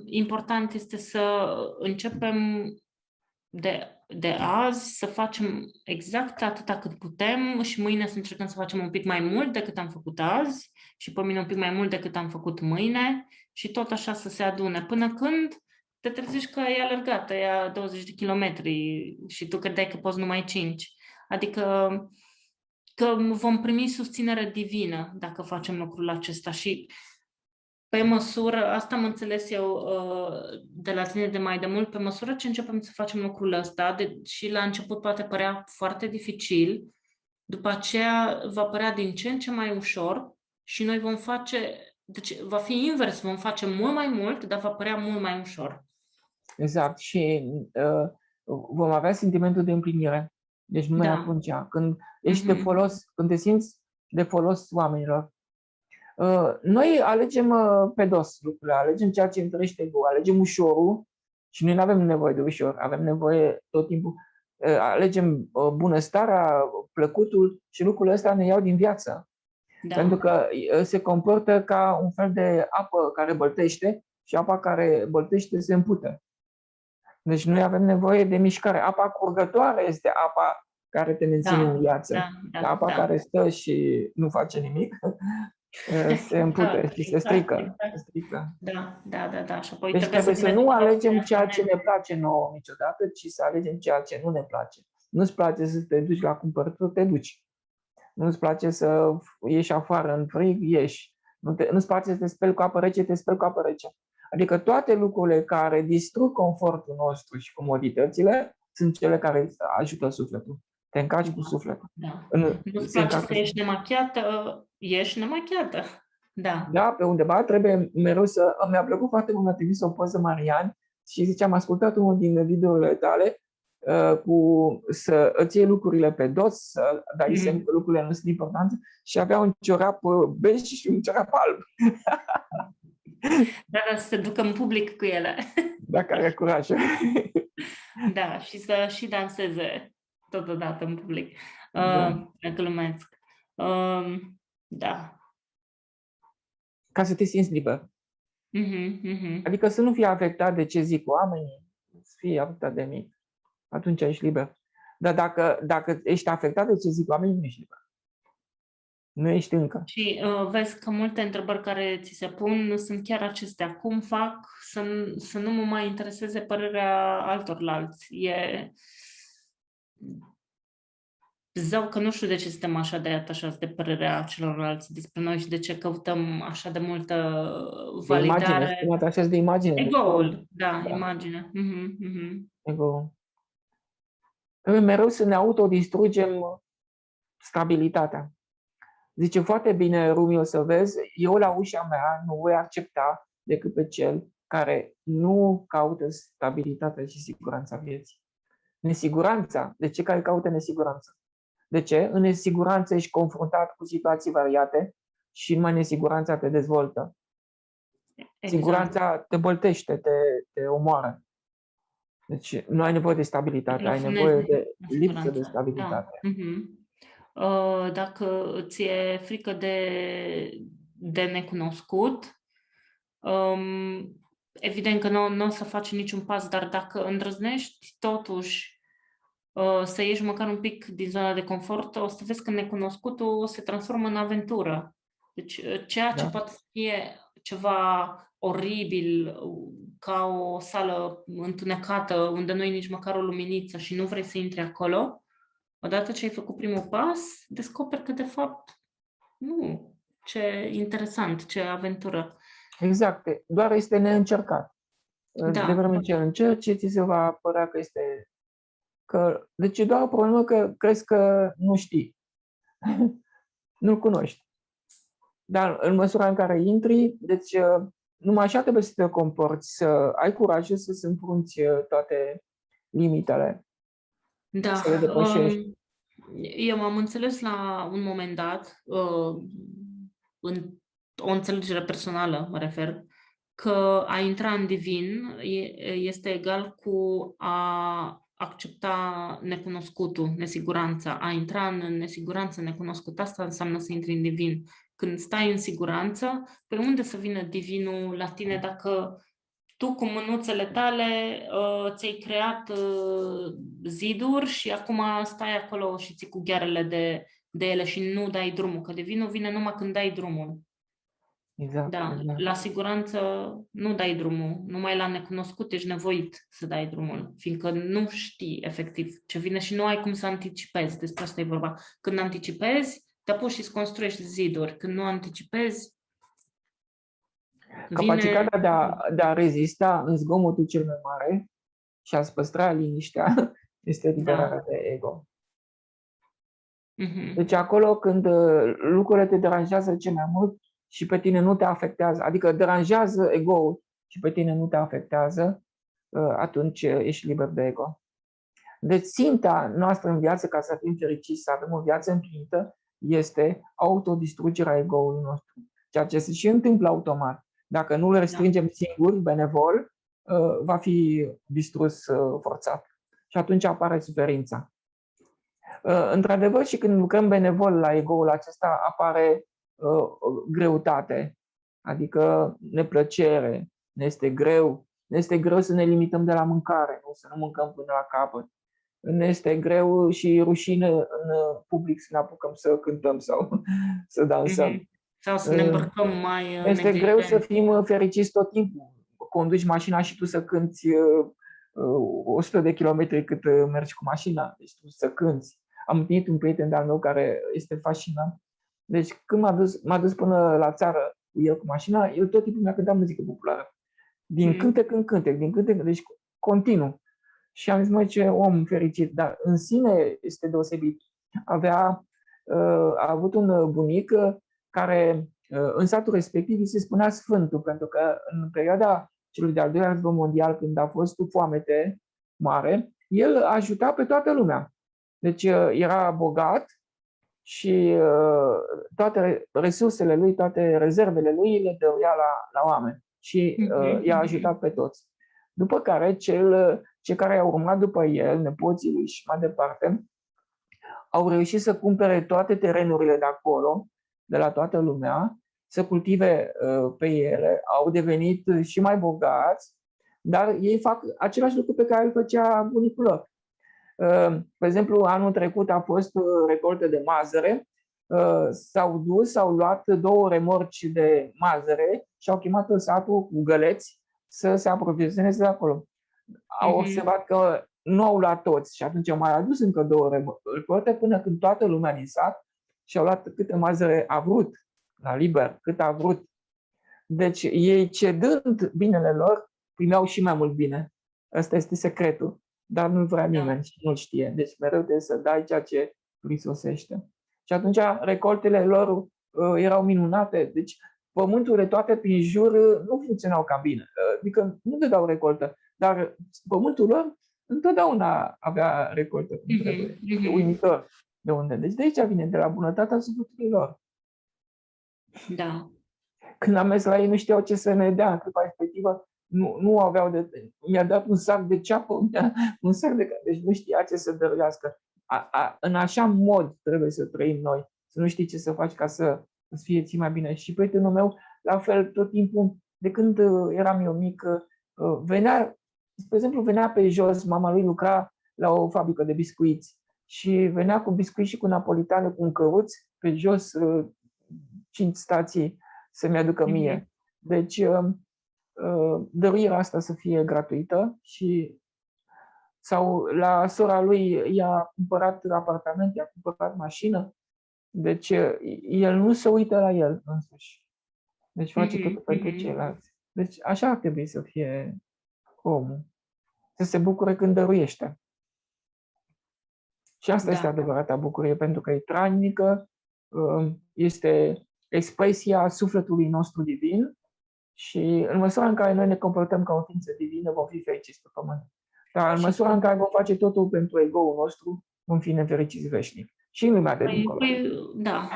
important este să începem de azi să facem exact atâta cât putem și mâine să încercăm să facem un pic mai mult decât am făcut azi și pe mine un pic mai mult decât am făcut mâine și tot așa să se adune până când te trezești că ai alergat, aia 20 de kilometri și tu credeai că poți numai 5. Adică că vom primi susținere divină dacă facem lucrul acesta și pe măsură, asta am înțeles eu de la tine de mai de mult, pe măsură ce începem să facem lucrul ăsta, și la început poate părea foarte dificil, după aceea va părea din ce în ce mai ușor și noi vom face, deci va fi invers, vom face mult mai mult, dar va părea mult mai ușor. Exact, și vom avea sentimentul de împlinire. Deci numai atunci, când ești de folos, când te simți de folos oamenilor. Noi alegem pe dos lucrurile, alegem ceea ce întărește ego, alegem ușorul și noi nu avem nevoie de ușor, avem nevoie tot timpul, alegem bunăstarea, plăcutul și lucrurile astea ne iau din viață. Da. Pentru că se comportă ca un fel de apă care băltește și apa care băltește se împută. Deci noi avem nevoie de mișcare. Apa curgătoare este apa care te menține în viață. Apa care stă și nu face nimic se împută și se strică. Exact. Se strică. Da. Și apoi Deci trebuie să nu alegem ceea ce ne place nouă niciodată, ci să alegem ceea ce nu ne place. Nu-ți place să te duci la cumpărături, te duci. Nu-ți place să ieși afară în frig, ieși. Nu-ți place să te speli cu apă rece, te speli cu apă rece. Adică toate lucrurile care distrug confortul nostru și comoditățile sunt cele care ajută sufletul. Te încarci cu sufletul. Da. Nu-ți place să ieși nemachiată, ieși nemachiată. Da. Da, pe undeva trebuie mereu să... Mi-a plăcut foarte mult, mi-a trimis o poză Marian și zice, am ascultat unul din videourile tale cu să îți iei lucrurile pe dos, să dai semn că lucrurile nu sunt importante și avea un ciorap bej și un ciorap alb. Dar să se ducă în public cu ele. Dacă are curaj. Da, și să și danseze totodată în public. Glumesc. Da. Ca să te simți liber. Adică să nu fii afectat de ce zic oamenii, să fii afectat de mine. Atunci ești liber. Dar dacă ești afectat de ce zic oamenii, nu ești liber. Nu ești încă. Și vezi că multe întrebări care ți se pun sunt chiar acestea. Cum fac să nu mă mai intereseze părerea altorlalți? Zău că nu știu de ce suntem așa de atașați de părerea celorlalți despre noi și de ce căutăm așa de multă validare. Suntem atașați de imagine. Ego-ul, da, imagine. Ego-ul. Trebuie mereu să ne autodistrugem stabilitatea. Zice foarte bine Rumi, o să vezi, eu la ușa mea nu voi accepta decât pe cel care nu caută stabilitatea și siguranța vieții. Nesiguranța. De ce care caută nesiguranță? De ce? În nesiguranță ești confruntat cu situații variate și numai nesiguranța te dezvoltă. Exact. Siguranța te băltește, te omoară. Deci nu ai nevoie de stabilitate, ai nevoie de lipsă de stabilitate. Da. Dacă ți e frică de necunoscut, evident că nu o să faci niciun pas, dar dacă îndrăznești totuși să ieși măcar un pic din zona de confort, o să vezi că necunoscutul se transformă în aventură. Deci ceea ce poate fi ceva oribil, ca o sală întunecată, unde nu e nici măcar o luminiță și nu vrei să intri acolo, odată ce ai făcut primul pas, descoperi că de fapt nu. Ce interesant, ce aventură. Exact, doar este neîncercat. Da. De vreme ce încerci, ți se va părea că este... Deci e doar o problemă că crezi că nu știi. Nu-l cunoști. Dar în măsura în care intri, deci numai așa trebuie să te comporți, să ai curajul să-ți înfrunți toate limitele. Da. Să le depășești. Eu m-am înțeles la un moment dat, în o înțelegere personală, mă refer, că a intra în divin este egal cu a accepta necunoscutul, nesiguranța. A intra în nesiguranță, necunoscut, asta înseamnă să intri în divin. Când stai în siguranță, pe unde să vină divinul la tine dacă tu cu mânuțele tale ți-ai creat ziduri și acum stai acolo și ții cu ghearele de ele și nu dai drumul, că divinul vine numai când dai drumul. Exact, da, exact. La siguranță nu dai drumul, numai la necunoscut ești nevoit să dai drumul, fiindcă nu știi efectiv ce vine și nu ai cum să anticipezi, despre asta e vorba. Când anticipezi, te apuci și îți construiești ziduri, când nu anticipezi, capacitatea de a rezista în zgomotul cel mai mare și a-ți păstra liniștea este liberarea de ego. Deci acolo când lucrurile te deranjează cel mai mult și pe tine nu te afectează, adică deranjează ego-ul și pe tine nu te afectează, atunci ești liber de ego. Deci ținta noastră în viață, ca să fim fericiți, să avem o viață împlinită, este autodistrugerea ego-ului nostru. Ceea ce se și întâmplă automat. Dacă nu le restrângem singuri, benevol, va fi distrus forțat. Și atunci apare suferința. Într-adevăr, și când lucrăm benevol la ego-ul acesta, apare greutate, adică neplăcere, ne este greu. Ne este greu să ne limităm de la mâncare, nu? Să nu mâncăm până la capăt. Ne este greu și rușine în public să ne apucăm să cântăm sau să dansăm. Sau să ne îmbrăcăm mai Este greu să neglijent. fim fericiți tot timpul. Conduci mașina și tu să cânti 100 de kilometri cât mergi cu mașina. Deci tu să cânti. Am întâlnit un prieten de-al meu care este fascinant. Deci când m-a dus până la țară cu el cu mașina, el tot timpul mi-a cântat muzică populară. Din cântec în cântec, din cântec, deci continuu. Și am zis, măi, ce om fericit, dar în sine este deosebit. A avut un bunic care în satul respectiv îi se spunea Sfântul, pentru că în perioada celui de-al doilea război mondial, când a fost foamete mare, el ajuta pe toată lumea. Deci era bogat și toate resursele lui, toate rezervele lui le dăruia la oameni și i-a ajutat pe toți. După care cei care au urmat după el, nepoții lui și mai departe, au reușit să cumpere toate terenurile de acolo, de la toată lumea, să cultive pe ele, au devenit și mai bogați, dar ei fac același lucru pe care îl făcea bunicul lor. De exemplu, anul trecut a fost recoltă de mazăre, s-au dus, s-au luat 2 remorci de mazăre și au chemat satul cu găleți să se aprovizioneze de acolo. Au observat că nu au luat toți și atunci au mai adus încă 2 recolte până când toată lumea din sat și-au luat câte mazăre a vrut, la liber, cât a vrut. Deci ei, cedând binele lor, primeau și mai mult bine. Ăsta este secretul. Dar nu vrea nimeni și nu știe. Deci mereu trebuie să dai ceea ce prisosește. Și atunci recoltele lor erau minunate. Deci pământurile toate prin jur nu funcționau ca bine. Adică nu dădeau recoltă. Dar pământul lor întotdeauna avea recoltă cum trebuie. E uimitor de unde. Deci de aici vine, de la bunătatea sufletului lor. Da. Când am mers la ei, nu știau ce să ne dea în clipa respectivă. Nu aveau de... Mi-a dat un sac de ceapă, un sac de... Deci nu știa ce să dăruiască. În așa mod trebuie să trăim noi. Să nu știi ce să faci ca să îți fie ție mai bine. Și prietenul meu, la fel, tot timpul, de când eram eu mic, venea, spre exemplu, venea pe jos, mama lui lucra la o fabrică de biscuiți și venea cu biscuiți și cu napolitane, cu un căruț, pe jos 5 stații să-mi aducă mie. Deci, dăruirea asta să fie gratuită sau la sora lui i-a cumpărat apartament, i-a cumpărat mașină, deci el nu se uită la el însuși. Deci face totul pentru ceilalți. Deci așa ar trebui să fie omul. Să se bucure când dăruiește. Și asta este adevărata bucurie, pentru că e trainică, este expresia sufletului nostru divin și în măsura în care noi ne comportăm ca o ființă divină, vom fi fericiți pe pământ. Dar în măsura în care vom face totul pentru ego-ul nostru, vom fi nefericiți veșnic. Și în lumea de dincolo. Da.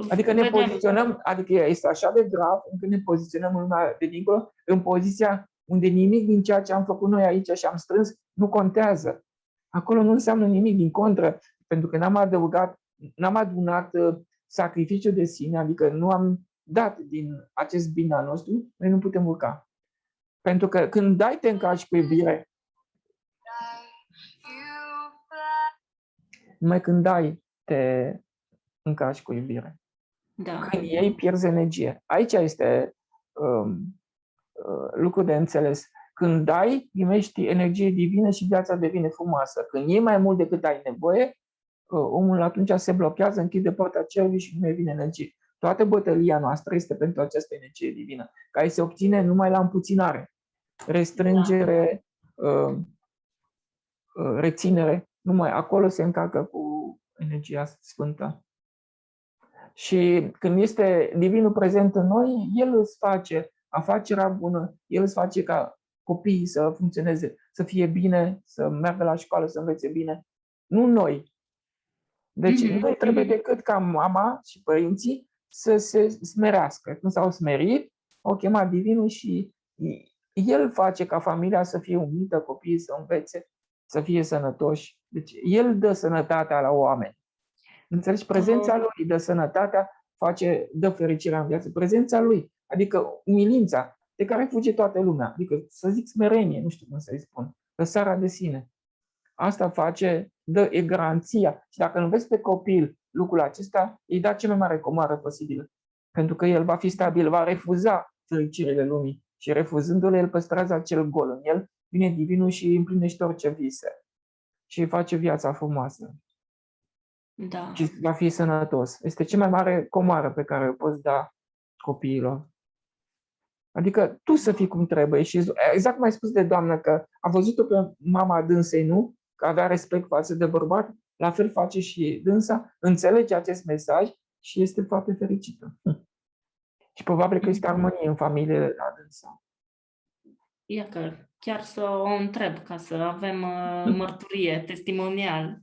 Adică ne poziționăm, adică este așa de grav încât ne poziționăm în lumea de dincolo, în poziția unde nimic din ceea ce am făcut noi aici și am strâns nu contează. Acolo nu înseamnă nimic, din contră, pentru că n-am adunat sacrificiul de sine, adică nu am dat din acest bine al nostru, noi nu putem urca. Pentru că când dai, te încarci cu iubire. Numai când dai, te încarci cu iubire. Da. Când iei, pierzi energie. Aici este lucru de înțeles. Când dai, primești energie divină și viața devine frumoasă. Când iei mai mult decât ai nevoie, omul atunci se blochează, închide porta cerului și nu mai vine energie. Toată bătălia noastră este pentru această energie divină, care se obține numai la împuținare. Restrângere, reținere, numai acolo se încarcă cu energia sfântă. Și când este divinul prezent în noi, el îți face afacerea bună, el îți face ca copiii să funcționeze, să fie bine, să meargă la școală, să învețe bine. Nu noi. Deci nu trebuie decât ca mama și părinții să se smerească. Când s-au smerit, au chemat divinul și el face ca familia să fie unită, copiii să învețe, să fie sănătoși. Deci el dă sănătatea la oameni. Înțelegi? Prezența lui dă sănătatea dă fericirea în viață, prezența lui, adică umilința de care fuge toată lumea, adică să zic smerenie, nu știu cum să-i spun, lăsarea de sine. Asta e garanția. Și dacă nu vezi pe copil lucrul acesta, îi da cea mai mare comoară posibilă. Pentru că el va fi stabil, va refuza fericirile lumii. Și refuzându-le, el păstrează acel gol în el, vine divinul și împlinește orice vise. Și îi face viața frumoasă. Da. Și va fi sănătos. Este cea mai mare comoară pe care o poți da copiilor. Adică tu să fii cum trebuie. Și exact cum ai spus de doamnă, că a văzut-o pe mama dânsei, nu? Că avea respect față de bărbat, la fel face și dânsa, înțelege acest mesaj și este foarte fericită. Și probabil că este armonie în familie la dânsa. Ia că chiar să o întreb ca să avem mărturie, testimonial.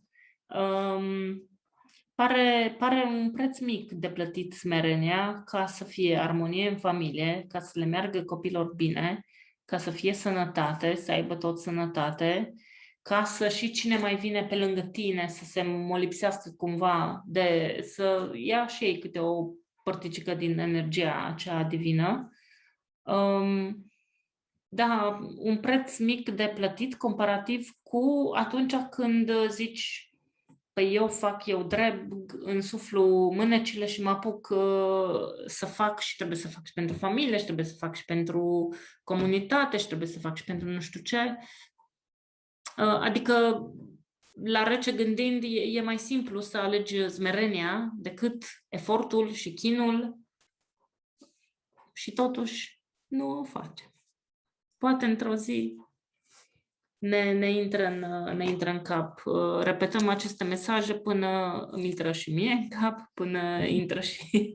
Pare un preț mic de plătit smerenia ca să fie armonie în familie, ca să le meargă copilor bine, ca să fie sănătate, să aibă tot sănătate, ca să și cine mai vine pe lângă tine să se molipsească cumva, să ia și ei câte o părticică din energia aceea divină. Da, un preț mic de plătit comparativ cu atunci când zici păi eu drept, însuflu mânecile și mă apuc să fac și trebuie să fac și pentru familie și trebuie să fac și pentru comunitate și trebuie să fac și pentru nu știu ce. Adică, la rece gândind, e mai simplu să alegi smerenia decât efortul și chinul și totuși nu o facem. Poate într-o zi ne intră în cap. Repetăm aceste mesaje până îmi intră și mie în cap, până intră și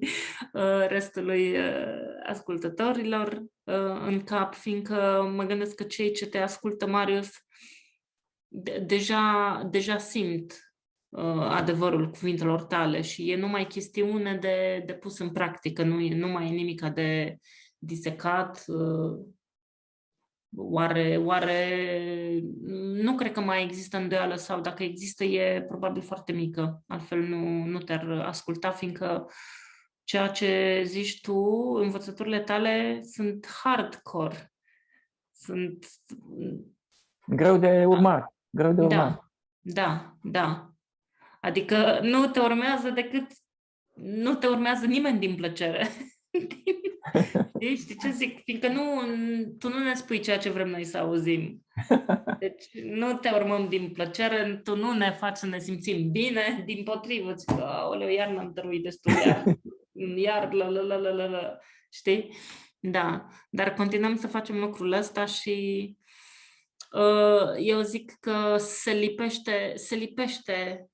restului ascultătorilor în cap, fiindcă mă gândesc că cei ce te ascultă, Marius, deja simt adevărul cuvintelor tale și e numai chestiune de pus în practică, nu mai e nimic de disecat. Oare nu cred că mai există îndoială sau dacă există e probabil foarte mică, altfel nu te-ar asculta, fiindcă ceea ce zici tu, învățăturile tale sunt hardcore, sunt... Greu de urmat, greu de urmat. Da. Adică nu te urmează nimeni din plăcere. Știi ce zic? Fiindcă tu nu ne spui ceea ce vrem noi să auzim. Deci nu te urmăm din plăcere, tu nu ne faci să ne simțim bine, dimpotrivă, zic că, aoleu, iar n-am dăruit destul, iar la, știi? Da, dar continuăm să facem lucrul ăsta și eu zic că se lipește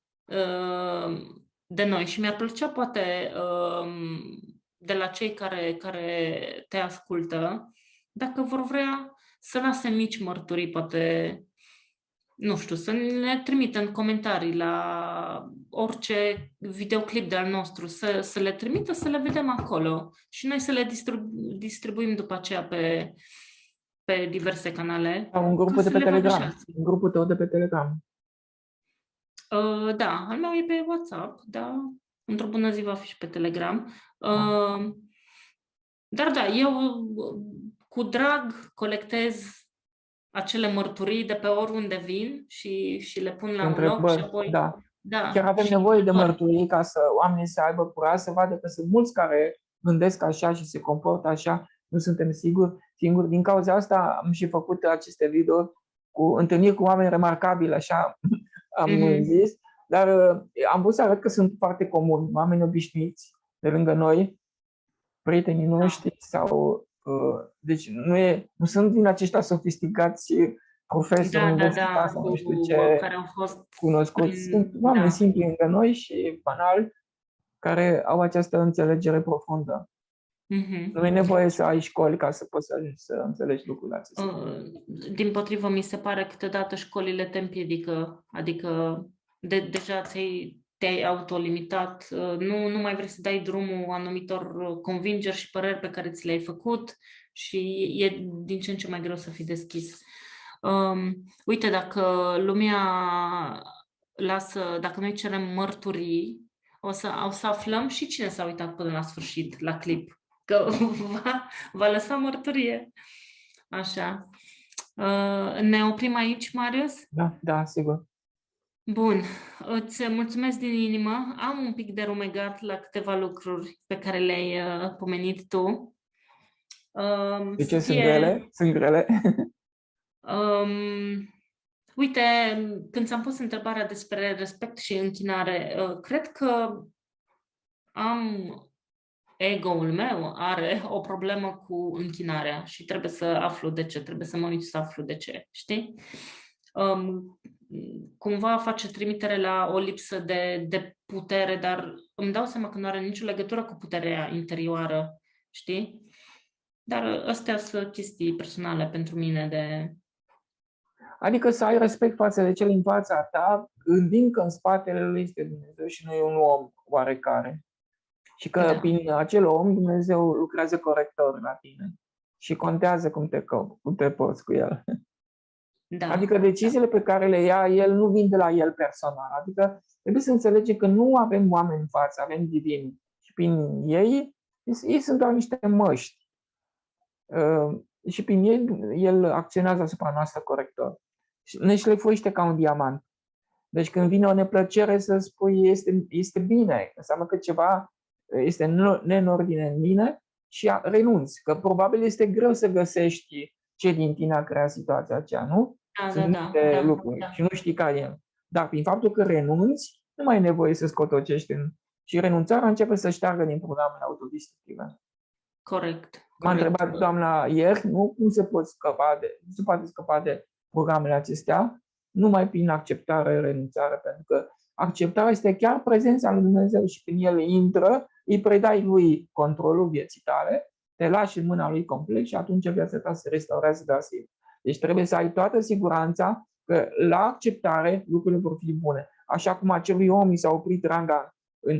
de noi și mi-ar plăcea poate de la cei care te ascultă, dacă vor vrea să lase mici mărturii, poate, nu știu, să ne trimită în comentarii la orice videoclip de-al nostru, să le trimită, să le vedem acolo și noi să le distribuim după aceea pe diverse canale. Sau un grupul de pe Telegram. Un grupul tău de pe Telegram. Da, al meu e pe WhatsApp, da. Într-o bună zi va fi și pe Telegram. Dar da, eu cu drag colectez acele mărturii de pe oriunde vin și le pun la un loc și apoi... Da. Chiar avem nevoie de mărturii ca să oamenii să aibă curaj, să vadă că sunt mulți care gândesc așa și se comportă așa, nu suntem singuri. Din cauza asta am și făcut aceste video cu întâlniri cu oameni remarcabili, așa am zis, dar am vrut să arăt că sunt foarte comuni, oameni obișnuiți de lângă noi, prietenii noștri sau... Deci nu sunt din aceștia sofisticați profesori universitari sau nu știu ce care au fost cunoscuți. Sunt oameni simpli lângă noi și banali care au această înțelegere profundă. Nu e nevoie să ai școli ca să poți să înțelegi lucrurile acestea. Dimpotrivă, mi se pare că câteodată școlile te împiedică, adică deja te-ai autolimitat, nu mai vrei să dai drumul anumitor convingeri și păreri pe care ți le-ai făcut și e din ce în ce mai greu să fii deschis. Uite, dacă lumea dacă noi cerem mărturii, o să aflăm și cine s-a uitat până la sfârșit la clip, că va lăsa mărturie. Așa. Ne oprim aici, Marius? Da, sigur. Bun, îți mulțumesc din inimă. Am un pic de rumegat la câteva lucruri pe care le-ai pomenit tu. De ce sunt grele? Sunt grele. Uite, când ți-am pus întrebarea despre respect și închinare, cred că ego-ul meu are o problemă cu închinarea și trebuie să aflu de ce, trebuie să mă uit să aflu de ce, știi? Cumva face trimitere la o lipsă de putere, dar îmi dau seama că nu are nicio legătură cu puterea interioară, știi? Dar astea sunt chestii personale pentru mine de... Adică să ai respect față de cel în fața ta, gândind că în spatele lui este Dumnezeu și nu e un om oarecare. Și că prin acel om Dumnezeu lucrează corector la tine și contează cum te porți cu el. Da. Adică deciziile pe care le ia el nu vin de la el personal. Adică trebuie să înțelegem că nu avem oameni în față, avem divini. Și prin ei sunt doar niște măști. Și prin ei el acționează asupra noastră corector. Și ne șlefuiește ca un diamant. Deci când vine o neplăcere să spui este bine, înseamnă că ceva este în ordine în mine și renunți. Că probabil este greu să găsești ce din tine a creat situația aceea, nu? Sunt multe lucruri și nu știi care e. Dar prin faptul că renunți, nu mai e nevoie să scotocești și renunțarea începe să șteargă din programele autodistructive. Corect. M-a întrebat doamna ieri, nu cum se poate scăpa de programele acestea, numai prin acceptare, renunțare, pentru că acceptarea este chiar prezența lui Dumnezeu și când El intră, îi predai lui controlul vieții tale, te lași în mâna lui complet și atunci viața ta se restaurează de la sine. Deci trebuie să ai toată siguranța că la acceptare lucrurile vor fi bune. Așa cum acelui om i s-a oprit ranga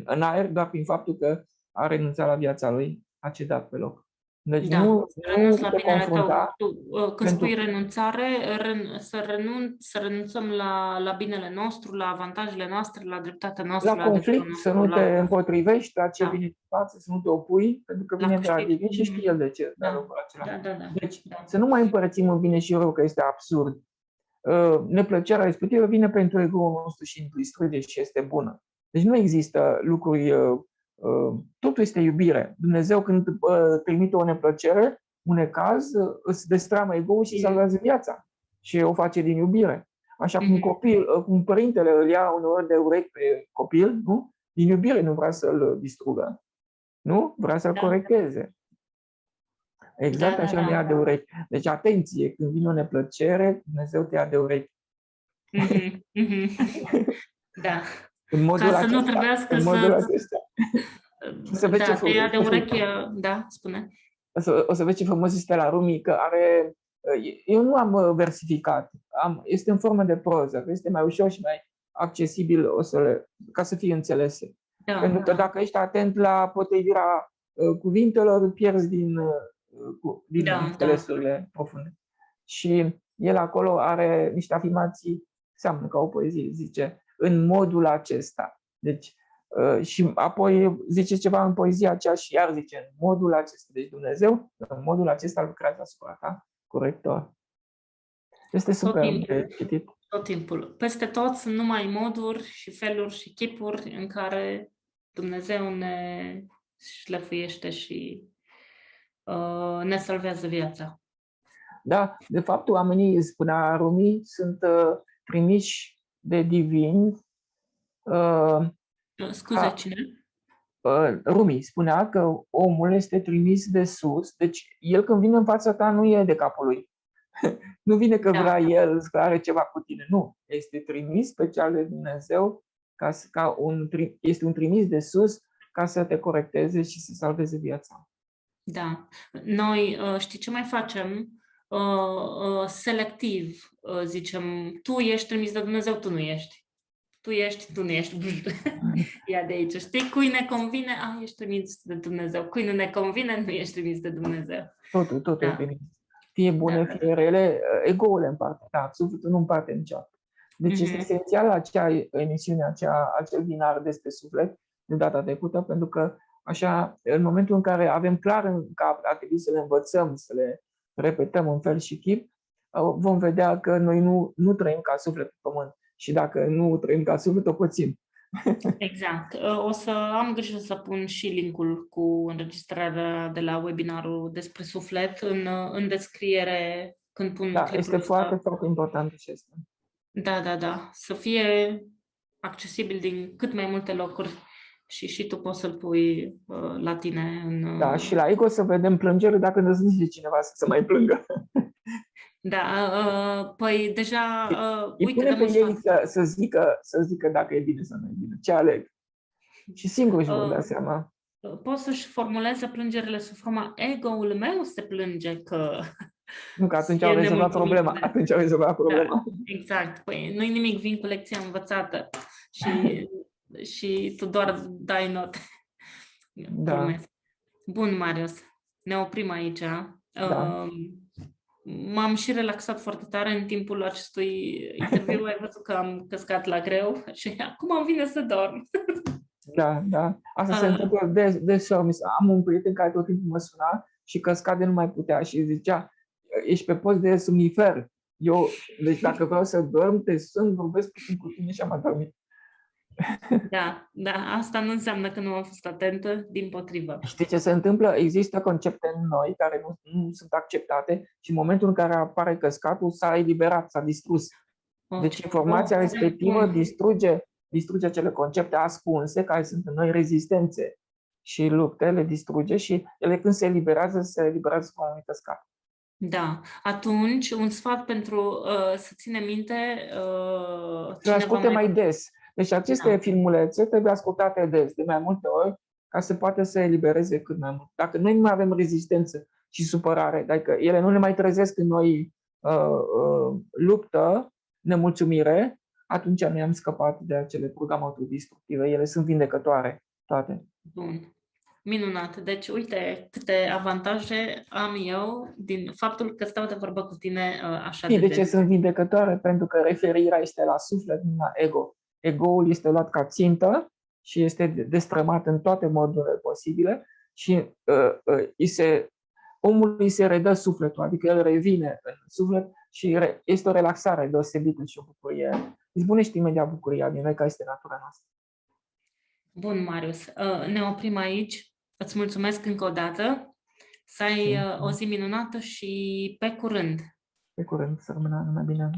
în aer doar prin faptul că a renunțat la viața lui, a cedat pe loc. Deci nu te confrunta. Când spui renunțare, să renunțăm la binele nostru, la avantajele noastre, la dreptatea noastră. La conflict, să nu te împotrivești la ce vine în față, să nu te opui, pentru că vine de la divin și știe el de ce. Deci să nu mai împărățim în bine și rău, că este absurd. Neplăcerea respectivă vine pentru ego-ul nostru și îl distruge și este bună. Deci nu există lucruri... Totul este iubire. Dumnezeu când trimite o neplăcere, un necaz, îți destramă ego-ul și salvează viața. Și o face din iubire. Așa cum părintele îl ia uneori de urechi pe copil, nu? Din iubire nu vrea să-l distrugă. Nu? Vrea să-l corecteze. Exact așa ne ia de urechi. Deci atenție, când vine o neplăcere, Dumnezeu te ia de urechi. Da. În modul ca să nu trebuiască să vezi te ia de ureche, da, spune. O să vezi ce frumos este la Rumi, că are... Eu nu am versificat, este în formă de proză, este mai ușor și mai accesibil ca să fie înțelese. Pentru că dacă ești atent la potrivirea cuvintelor, pierzi din înțelesurile profunde. Și el acolo are niște afirmații, seamănă ca o poezie, zice, în modul acesta. Deci, și apoi zice ceva în poezia aceea și iar zice, în modul acesta. Deci Dumnezeu, în modul acesta lucrează asupra ta, corector. Este super de citit. Tot timpul. Peste tot sunt numai moduri și feluri și chipuri în care Dumnezeu ne șlefuiește și ne salvează viața. Da, de fapt, oamenii, spunea Rumi, sunt trimiși de divini. Scuze, cine? Rumi spunea că omul este trimis de sus, deci el când vine în fața ta nu e de capul lui. Nu vine că vrea el, că are ceva cu tine, nu. Este trimis special de Dumnezeu, este un trimis de sus ca să te corecteze și să salveze viața. Da. Noi, știi ce mai facem? Selectiv zicem, tu ești trimis de Dumnezeu, tu nu ești. Tu ești, tu nu ești. Ia de aici, știi? Cui ne convine, ești trimis de Dumnezeu. Cui nu ne convine, nu ești trimis de Dumnezeu. Totul e trimis. Fie bune, fie rele, ego-ul împarte, sufletul nu împarte niciodată. Deci este esențial acea emisiune, acel binar despre suflet, de data trecută, pentru că așa, în momentul în care avem clar în cap, ar trebui să le învățăm, să le repetăm în fel și chip, vom vedea că noi nu trăim ca suflet pe pământ. Și dacă nu trăim ca suflet, o pățim. Exact. O să am grijă să pun și linkul cu înregistrarea de la webinarul despre suflet în descriere când pun Da, clipul este ăsta. foarte, foarte important și asta. Da. Să fie accesibil din cât mai multe locuri și tu poți să-l pui la tine în... Da, și la Ego să vedem plângere dacă ne zice cineva să se mai plângă. Da, păi deja, Îi uite, pune dăm pe un ei sfat. să zică dacă e bine sau nu e bine, ce aleg. Și singur își vor da seama. Pot să-și formuleze plângerile sub forma ego-ul meu se plânge că Nu, că atunci e au rezolvat nemulțumit problema. de... Atunci au rezolvat problema. Da, exact. Păi nu-i nimic, vin cu lecția învățată și tu doar dai note. Da, Glumesc. Bun, Marius, ne oprim aici. da. M-am și relaxat foarte tare în timpul acestui interviu. Ai văzut că am căscat la greu și acum îmi vine să dorm. Da, da. Asta se întâmplă deseori. Am un prieten care tot timpul mă suna și căsca de nu mai putea și zicea, ești pe post de somnifer. Deci dacă vreau să dorm, te sun, vorbesc puțin cu tine și am adormit. Da, asta nu înseamnă că nu am fost atentă, dimpotrivă. Știi ce se întâmplă? Există concepte în noi care nu sunt acceptate și în momentul în care apare căscatul s-a eliberat, s-a distrus. Deci informația respectivă distruge acele concepte ascunse care sunt în noi rezistențe și lupte, le distruge și ele când se eliberează cu un anumit căscat. Da, atunci un sfat pentru să ține minte Să asculte mai des. Deci aceste filmulețe trebuie ascultate des, de mai multe ori, ca să poată să elibereze cât mai mult. Dacă noi nu mai avem rezistență și supărare, dacă ele nu ne mai trezesc în noi luptă, nemulțumire, atunci noi am scăpat de acele programe autodestructive. Ele sunt vindecătoare, toate. Bun. Minunat. Deci, uite câte avantaje am eu din faptul că stau de vorbă cu tine așa de de ce des. sunt vindecătoare? Pentru că referirea este la suflet, nu la ego. Ego-ul este luat ca țintă și este destrămat în toate modurile posibile și omului îi se redă sufletul, adică el revine în suflet și este o relaxare deosebită și o bucurie. Izbunește imediat bucuria din noi, care este natura noastră. Bun, Marius. Ne oprim aici. Îți mulțumesc încă o dată. Să ai o zi minunată și pe curând. Pe curând, să rămână numai bine.